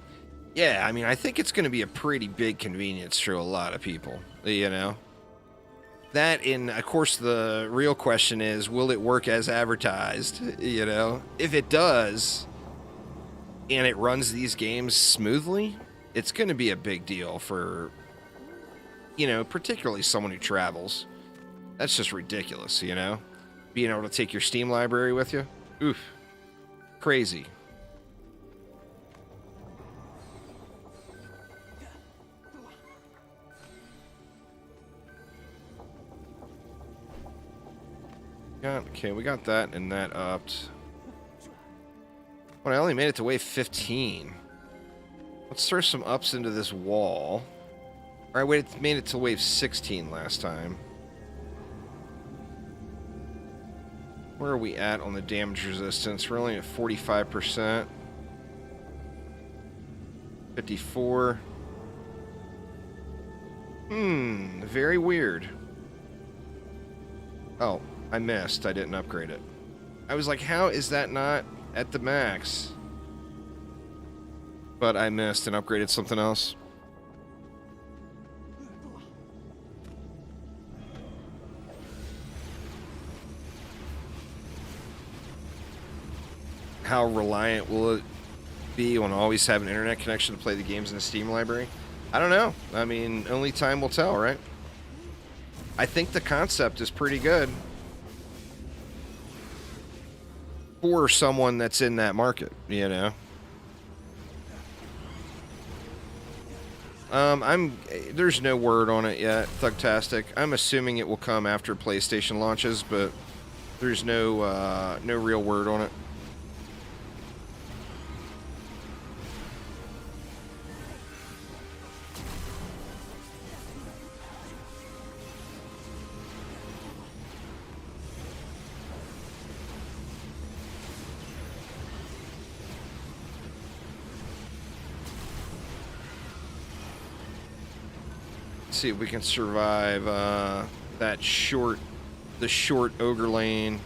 Yeah, I mean, I think it's going to be a pretty big convenience for a lot of people, you know? That, and of course, the real question is, will it work as advertised, you know? If it does, and it runs these games smoothly, it's going to be a big deal for, you know, particularly someone who travels. That's just ridiculous, you know? Being able to take your Steam library with you? Oof. Crazy. Okay, we got that and that upped. Well, I only made it to wave 15. Let's throw some ups into this wall. Alright, made it to wave 16 last time. Where are we at on the damage resistance? We're only at 45%. 54. Very weird. Oh, I missed. I didn't upgrade it. I was like, how is that not at the max? But I missed and upgraded something else. How reliant will it be on always having an internet connection to play the games in the Steam library? I don't know. I mean, only time will tell, right? I think the concept is pretty good for someone that's in that market, you know? There's no word on it yet, Thugtastic. I'm assuming it will come after PlayStation launches, but there's no real word on it. See if we can survive the short ogre lane.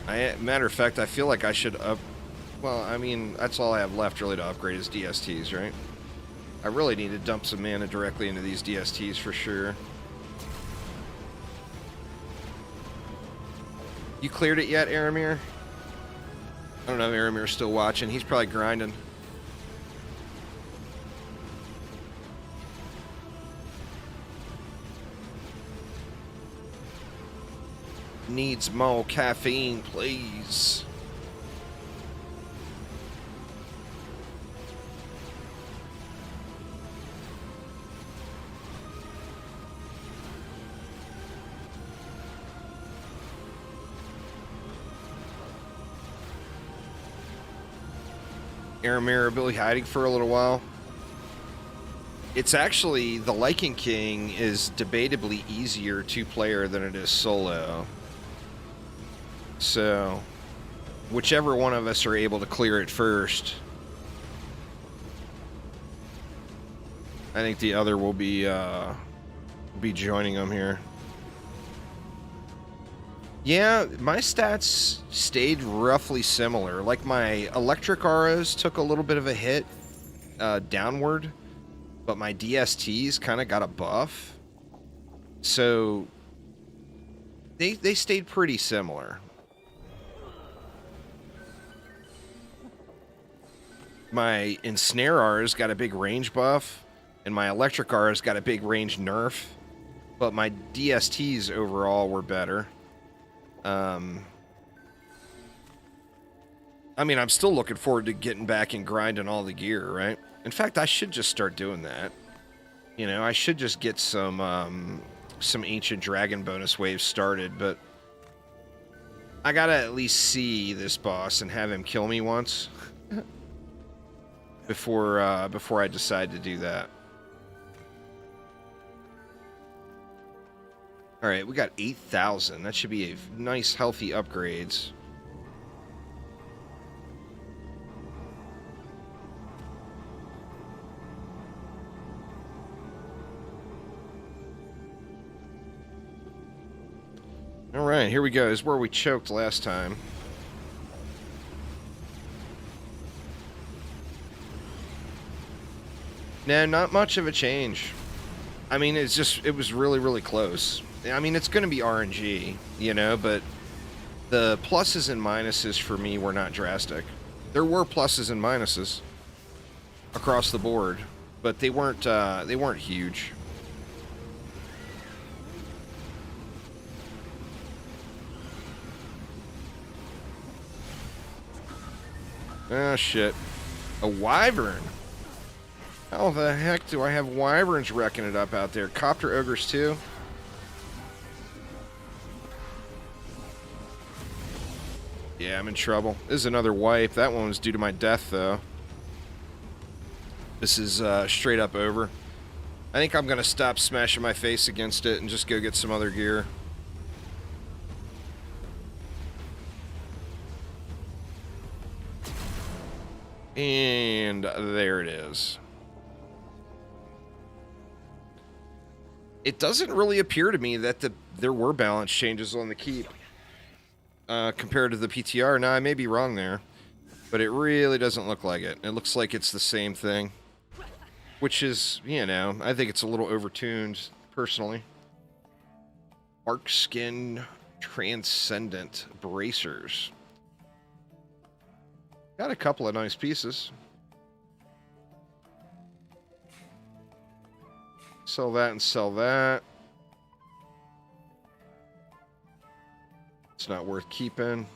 Matter of fact, I feel like I should well, I mean, that's all I have left really to upgrade is DSTs, right? I really need to dump some mana directly into these DSTs for sure. You cleared it yet, Aramir? I don't know if Aramir's still watching. He's probably grinding. Needs more caffeine, please. Aramir will be hiding for a little while. It's actually, the Lycan King is debatably easier two-player than it is solo. So, whichever one of us are able to clear it first, I think the other will be joining them here. Yeah, my stats stayed roughly similar. Like my electric auras took a little bit of a hit downward, but my DSTs kind of got a buff. So they stayed pretty similar. My Ensnare R's got a big range buff, and my Electric R's got a big range nerf, but my DSTs overall were better. I mean, I'm still looking forward to getting back and grinding all the gear, right? In fact, I should just start doing that. You know, I should just get some Ancient Dragon bonus waves started, but I gotta at least see this boss and have him kill me once before I decide to do that. All right, we got 8,000. That should be a nice, healthy upgrades. All right, here we go. This is where we choked last time. No, not much of a change. I mean, it was really, really close. I mean, it's going to be RNG, you know, but the pluses and minuses for me were not drastic. There were pluses and minuses across the board, but they weren't huge. Oh, shit. A wyvern. How the heck do I have wyverns wrecking it up out there? Copter ogres, too? Yeah, I'm in trouble. This is another wipe. That one was due to my death, though. This is straight up over. I think I'm going to stop smashing my face against it and just go get some other gear. And there it is. It doesn't really appear to me that there were balance changes on the keep compared to the PTR. Now, I may be wrong there, but it really doesn't look like it. It looks like it's the same thing, which is, you know, I think it's a little overtuned, personally. Arc Skin Transcendent Bracers. Got a couple of nice pieces. Sell that and sell that. It's not worth keeping.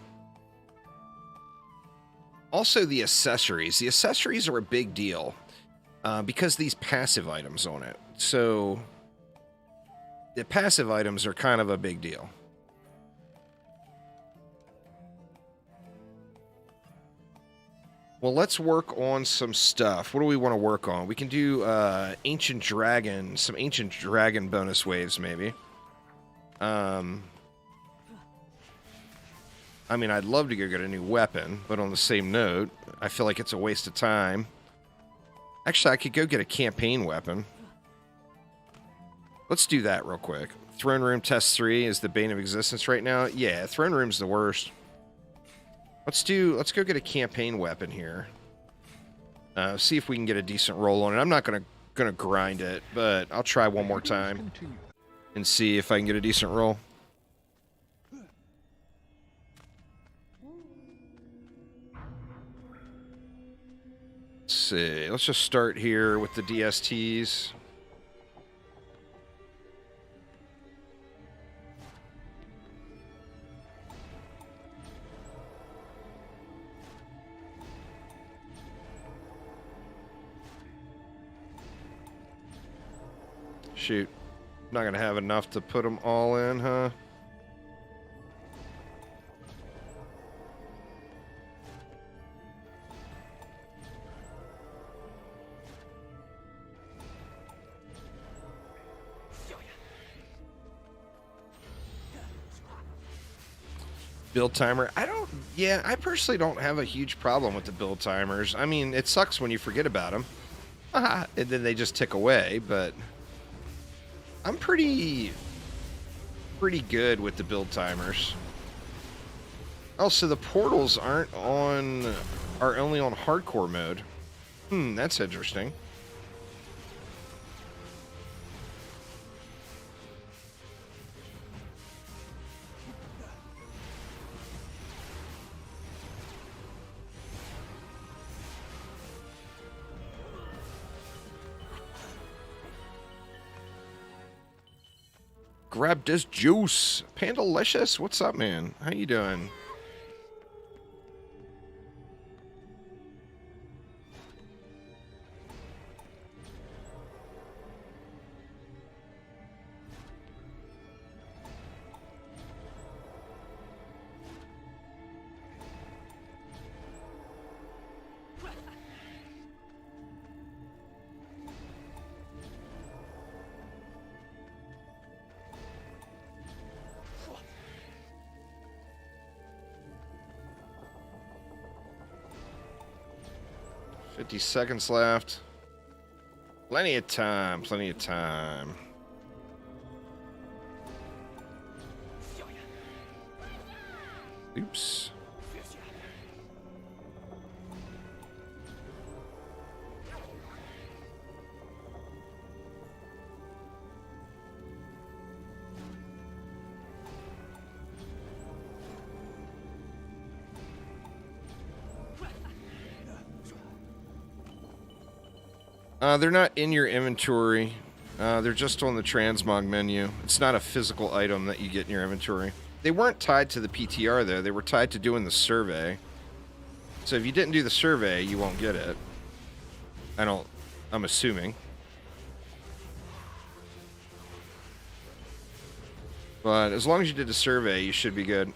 Also, the accessories. The accessories are a big deal because these passive items on it. So, the passive items are kind of a big deal. Well, let's work on some stuff. What do we want to work on? We can do some Ancient Dragon bonus waves, maybe. I mean, I'd love to go get a new weapon, but on the same note, I feel like it's a waste of time. Actually, I could go get a campaign weapon. Let's do that real quick. Throne Room Test 3 is the bane of existence right now. Yeah, Throne Room's the worst. Let's go get a campaign weapon here. See if we can get a decent roll on it. I'm not gonna grind it, but I'll try one more time and see if I can get a decent roll. Let's see. Let's just start here with the DSTs. Shoot. Not gonna have enough to put them all in, huh? Build timer. I personally don't have a huge problem with the build timers. I mean, it sucks when you forget about them. And then they just tick away, but I'm pretty good with the build timers. Also, the portals are only on hardcore mode. That's interesting. Grab this juice. Pandalicious, what's up, man? How you doing? 50 seconds left. Plenty of time, plenty of time. Oops. They're not in your inventory. They're just on the transmog menu. It's not a physical item that you get in your inventory. They weren't tied to the PTR, though. They were tied to doing the survey. So if you didn't do the survey, you won't get it. I'm assuming. But as long as you did the survey, you should be good.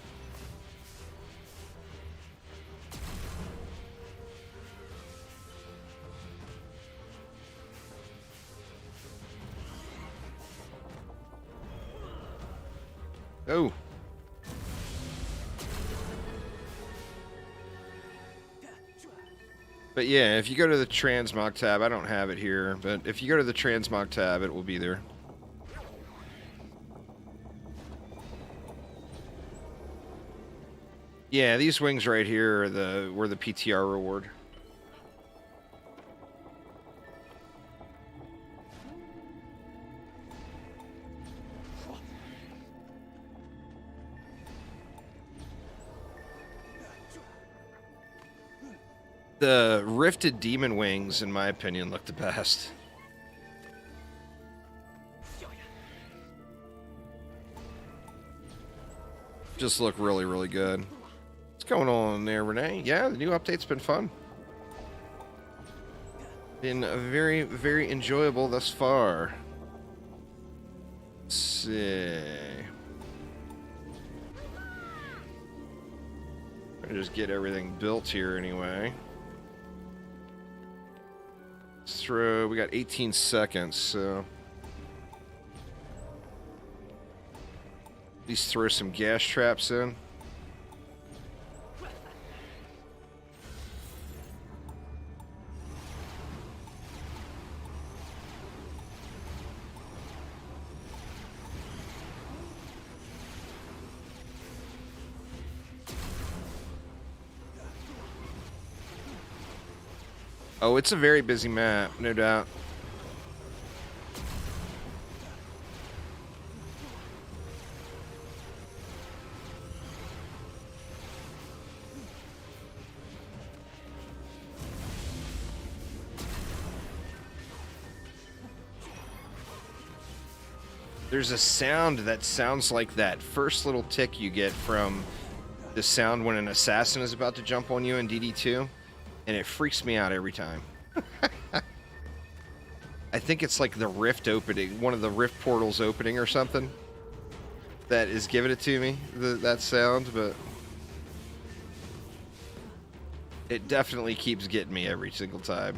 Oh. But yeah, if you go to the transmog tab, I don't have it here, but if you go to the transmog tab, it will be there. Yeah, these wings right here were the PTR reward. The rifted demon wings, in my opinion, look the best. Just look really, really good. What's going on there, Renee? Yeah, the new update's been fun. Been very, very enjoyable thus far. Let's see. I'll just get everything built here anyway. We got 18 seconds, so at least throw some gas traps in. Oh, it's a very busy map, no doubt. There's a sound that sounds like that first little tick you get from the sound when an assassin is about to jump on you in DD2. And it freaks me out every time. I think it's like the rift opening, one of the rift portals opening or something. That is giving it to me, that sound, but it definitely keeps getting me every single time.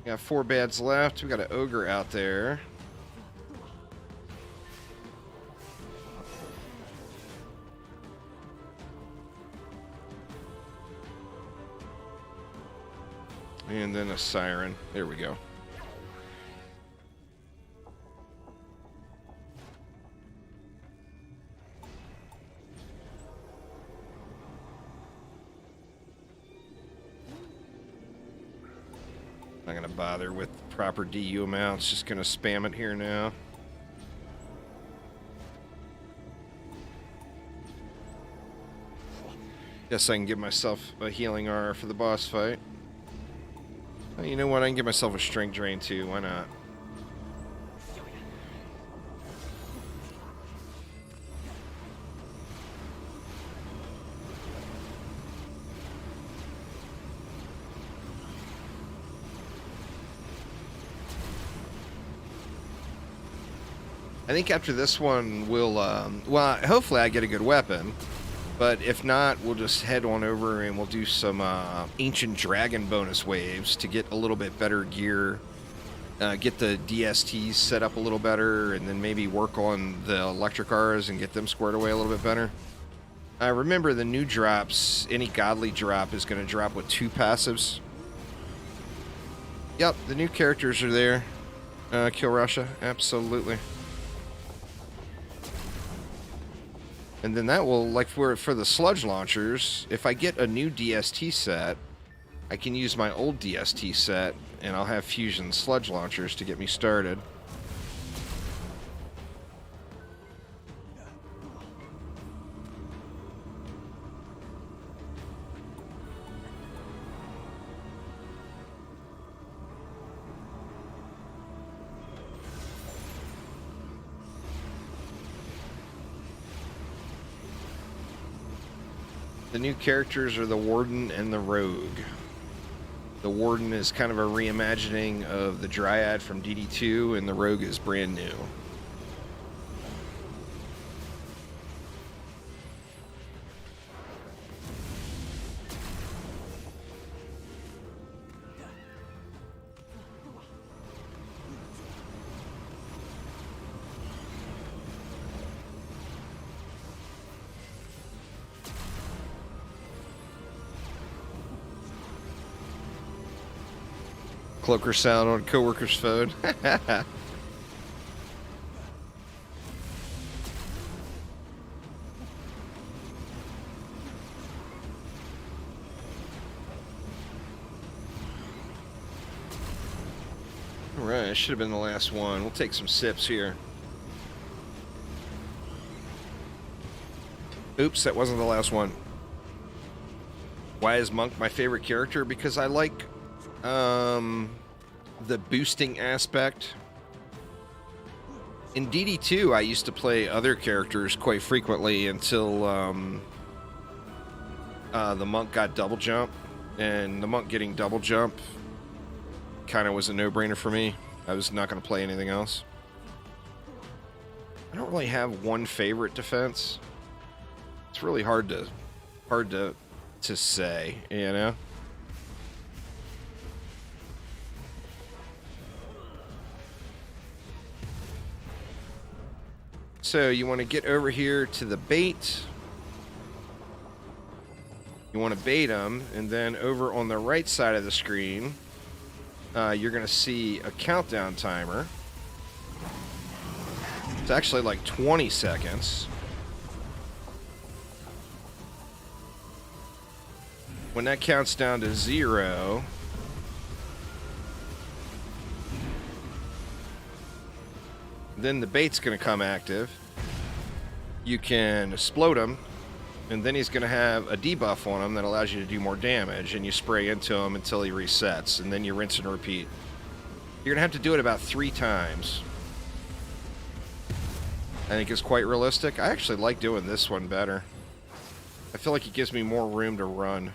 We got 4 bads left. We got an ogre out there. And then a siren. There we go. Not gonna bother with proper DU amounts. Just gonna spam it here now. Guess I can give myself a healing R for the boss fight. You know what? I can give myself a strength drain too. Why not? I think after this one, we'll, well, hopefully I get a good weapon. But if not, we'll just head on over and we'll do some Ancient Dragon bonus waves to get a little bit better gear. Get the DSTs set up a little better, and then maybe work on the electric Rs and get them squared away a little bit better. Remember the new drops, any godly drop is going to drop with 2 passives. Yep, the new characters are there. Kill Russia, absolutely. And then that will, like for the sludge launchers, if I get a new DST set, I can use my old DST set, and I'll have fusion sludge launchers to get me started. The new characters are the Warden and the Rogue. The Warden is kind of a reimagining of the Dryad from DD2, and the Rogue is brand new. Cloaker sound on coworker's phone. Alright, should have been the last one. We'll take some sips here. Oops, that wasn't the last one. Why is Monk my favorite character? Because I like the boosting aspect. In DD2, I used to play other characters quite frequently until the Monk got double jump, and the Monk getting double jump kind of was a no-brainer for me. I was not going to play anything else. I don't really have one favorite defense. It's really hard to say, you know. So you want to get over here to the bait. You want to bait them, and then over on the right side of the screen, you're going to see a countdown timer. It's actually like 20 seconds. When that counts down to 0, then the bait's going to come active. You can explode him, and then he's going to have a debuff on him that allows you to do more damage, and you spray into him until he resets, and then you rinse and repeat. You're going to have to do it about 3 times. I think it's quite realistic. I actually like doing this one better. I feel like it gives me more room to run.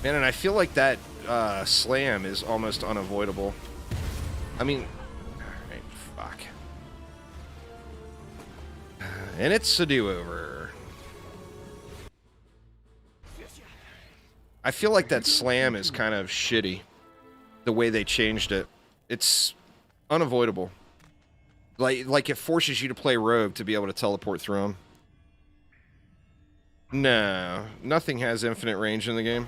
Man, and I feel like that slam is almost unavoidable. I mean, alright, fuck. And it's a do-over. I feel like that slam is kind of shitty, the way they changed it. It's unavoidable. Like it forces you to play rogue to be able to teleport through them. No, nothing has infinite range in the game.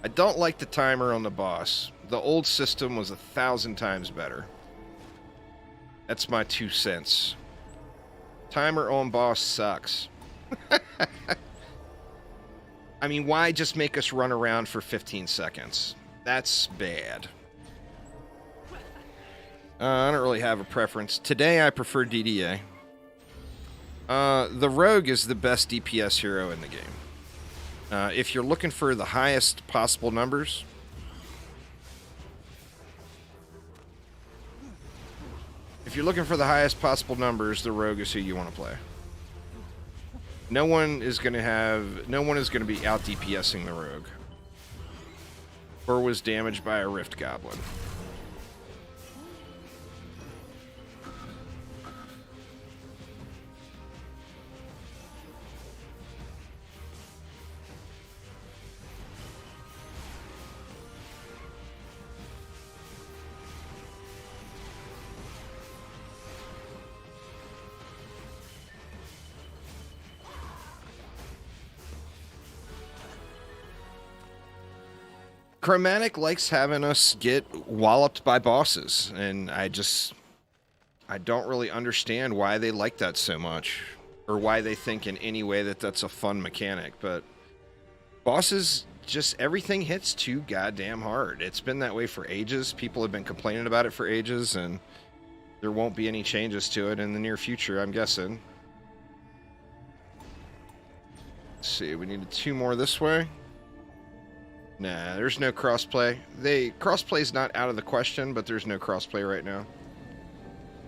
I don't like the timer on the boss. The old system was 1,000 times better. That's my 2 cents. Timer on boss sucks. I mean, why just make us run around for 15 seconds? That's bad. I don't really have a preference. Today I prefer DDA. The Rogue is the best DPS hero in the game. If you're looking for the highest possible numbers, the Rogue is who you want to play. No one is going to be out DPSing the Rogue. Or was damaged by a Rift Goblin. Chromatic likes having us get walloped by bosses, and I don't really understand why they like that so much, or why they think in any way that that's a fun mechanic, but bosses, just everything hits too goddamn hard. It's been that way for ages. People have been complaining about it for ages, and there won't be any changes to it in the near future, I'm guessing. Let's see, we needed 2 more this way. Nah, there's no crossplay. Crossplay's not out of the question, but there's no crossplay right now.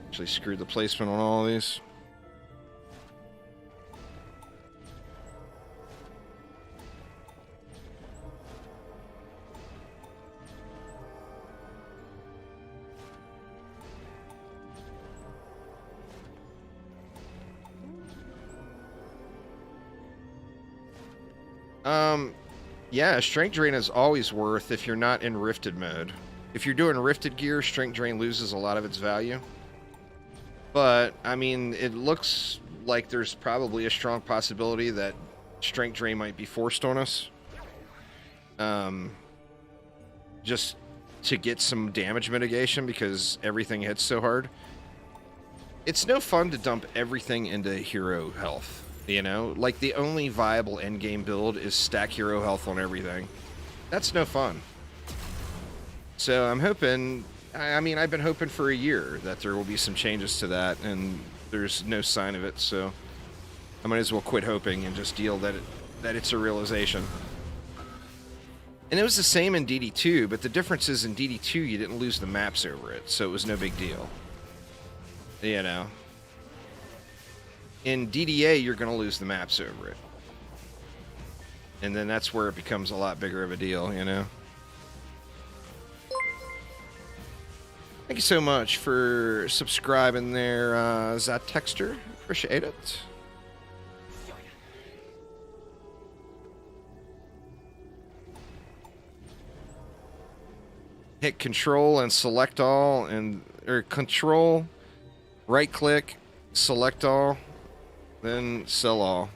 Actually screwed the placement on all of these. Yeah, Strength Drain is always worth if you're not in Rifted mode. If you're doing Rifted gear, Strength Drain loses a lot of its value. But, I mean, it looks like there's probably a strong possibility that Strength Drain might be forced on us. Just to get some damage mitigation because everything hits so hard. It's no fun to dump everything into hero health. You know, like the only viable endgame build is stack hero health on everything. That's no fun. So I'm hoping, I mean, I've been hoping for a year that there will be some changes to that, and there's no sign of it, so I might as well quit hoping and just deal that it's a realization. And it was the same in DD2, but the difference is in DD2 you didn't lose the maps over it, so it was no big deal. You know. In DDA, you're going to lose the maps over it. And then that's where it becomes a lot bigger of a deal, you know? Thank you so much for subscribing there, Zatexter. Appreciate it. Hit Control and select all, or Control, right-click, select all. Then sell all.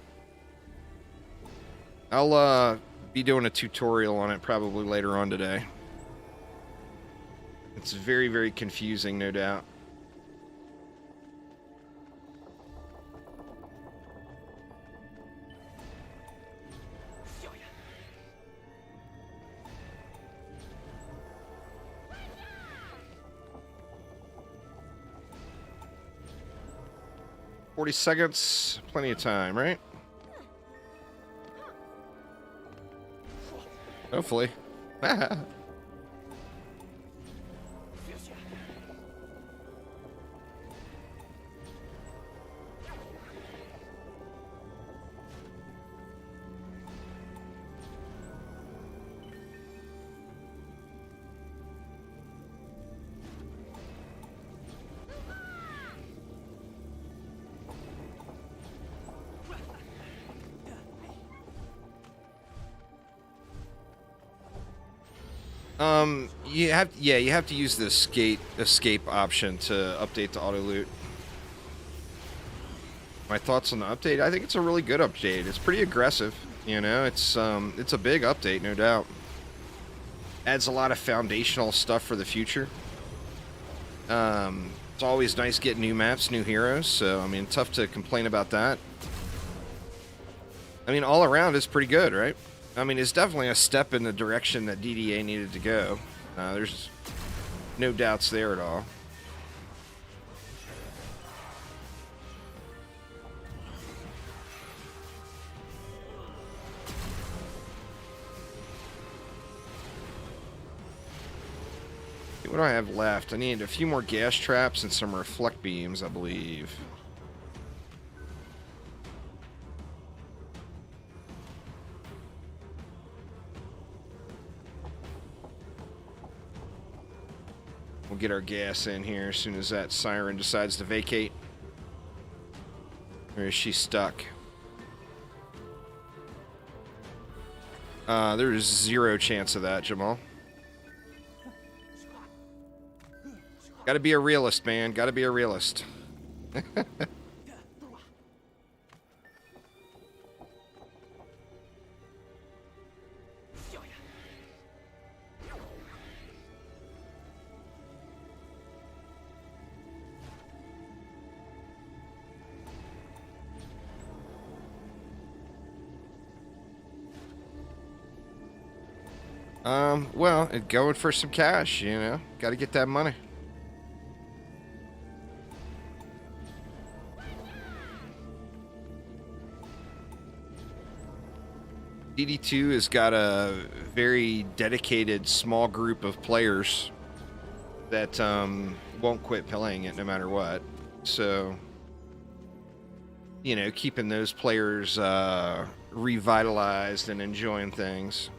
I'll be doing a tutorial on it probably later on today. It's very, very confusing, no doubt. $40 seconds, plenty of time, right? Hopefully. 'You have to use the escape option to update the auto loot. My thoughts on the update? I think it's a really good update. It's pretty aggressive, you know. It's a big update, no doubt. Adds a lot of foundational stuff for the future. It's always nice getting new maps, new heroes, so I mean, tough to complain about that. I mean, all around it's pretty good, right? I mean, it's definitely a step in the direction that DDA needed to go. There's no doubts there at all. What do I have left? I need a few more gas traps and some reflect beams, I believe. We'll get our gas in here as soon as that siren decides to vacate. Or is she stuck? There's zero chance of that, Jamal. Gotta be a realist, man. Gotta be a realist. Well, going for some cash, you know. Got to get that money. DD2 has got a very dedicated small group of players that won't quit playing it no matter what. So, you know, keeping those players revitalized and enjoying things.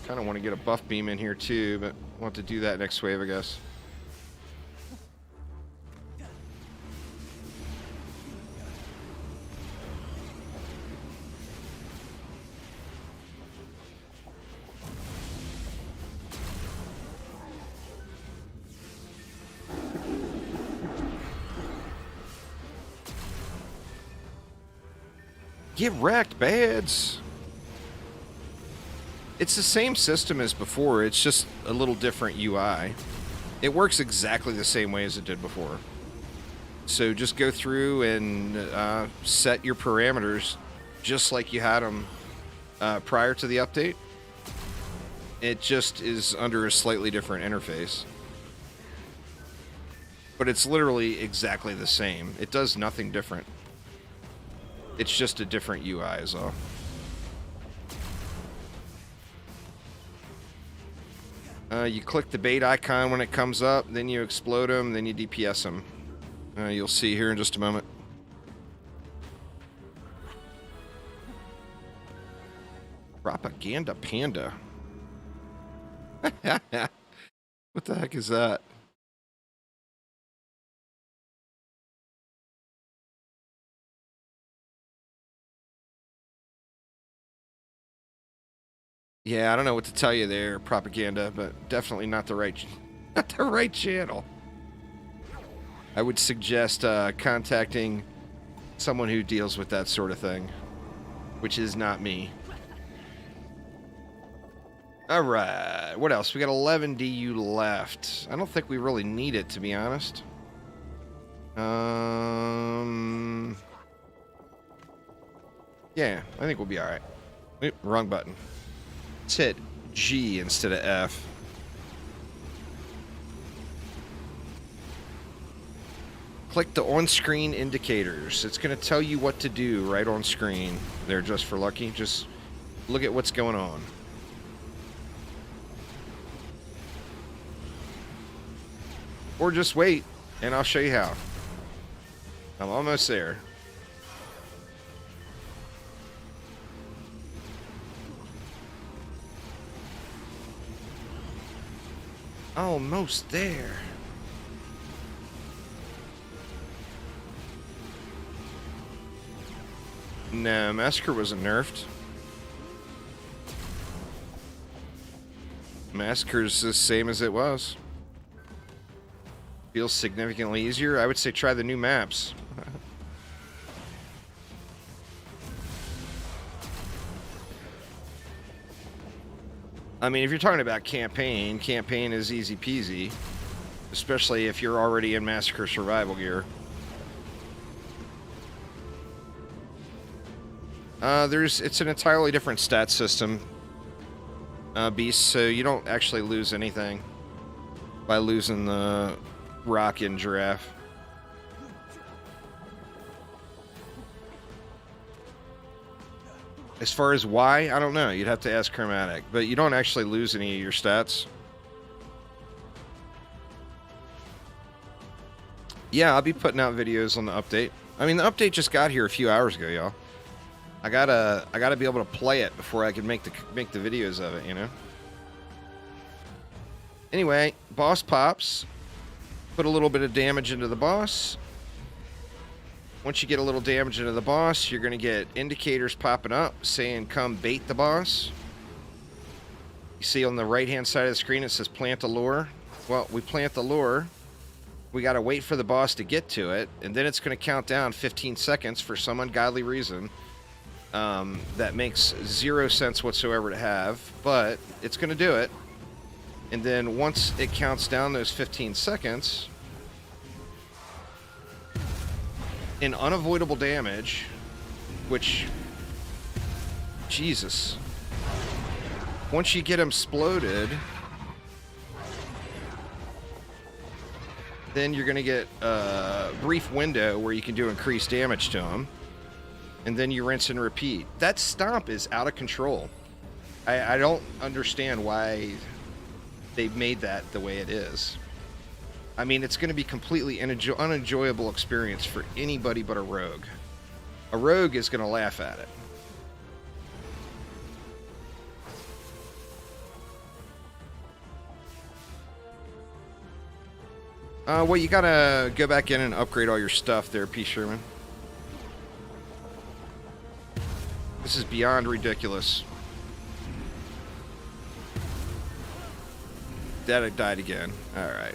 Kind of want to get a buff beam in here too, but we'll have to do that next wave, I guess. Get wrecked, bads! It's the same system as before, it's just a little different UI. It works exactly the same way as it did before. So just go through and set your parameters just like you had them prior to the update. It just is under a slightly different interface. But it's literally exactly the same. It does nothing different. It's just a different UI is all. You click the bait icon when it comes up, then you explode them, then you DPS them. You'll see here in just a moment. Propaganda Panda. What the heck is that? Yeah, I don't know what to tell you there, Propaganda, but definitely not the right channel. I would suggest contacting someone who deals with that sort of thing, which is not me. All right, what else? We got 11 DU left. I don't think we really need it, to be honest. Yeah, I think we'll be all right. Oop, wrong button. Let's hit G instead of F. Click the on-screen indicators. It's going to tell you what to do right on screen. There, just for lucky. Just look at what's going on. Or just wait, and I'll show you how. I'm almost there. Almost there. No, Massacre wasn't nerfed. Massacre's the same as it was. Feels significantly easier. I would say try the new maps. I mean, if you're talking about campaign is easy peasy. Especially if you're already in Massacre survival gear. It's an entirely different stat system, Beast, so you don't actually lose anything by losing the rock and giraffe. As far as why, I don't know. You'd have to ask Chromatic, but you don't actually lose any of your stats. Yeah, I'll be putting out videos on the update. I mean, the update just got here a few hours ago, y'all. I gotta be able to play it before I can make the videos of it, you know. Anyway, boss pops. Put a little bit of damage into the boss. Once you get a little damage into the boss, you're gonna get indicators popping up saying "Come bait the boss." You see on the right-hand side of the screen it says "Plant a lure." Well, we plant the lure. We gotta wait for the boss to get to it, and then it's gonna count down 15 seconds for some ungodly reason. That makes 0 sense whatsoever to have, but it's going to do it. And then once it counts down those 15 seconds, in unavoidable damage, which, Jesus. Once you get him exploded, then you're going to get a brief window where you can do increased damage to him. And then you rinse and repeat. That stomp is out of control. I don't understand why they've made that the way it is. I mean, it's going to be completely unenjoyable experience for anybody but a rogue. A rogue is going to laugh at it. Well, you gotta go back in and upgrade all your stuff there, P. Sherman. This is beyond ridiculous. That died again. Alright.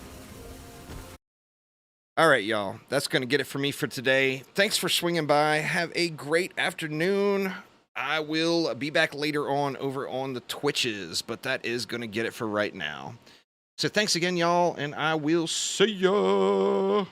Alright, y'all. That's gonna get it for me for today. Thanks for swinging by. Have a great afternoon. I will be back later on over on the Twitches, but that is gonna get it for right now. So thanks again, y'all, and I will see ya.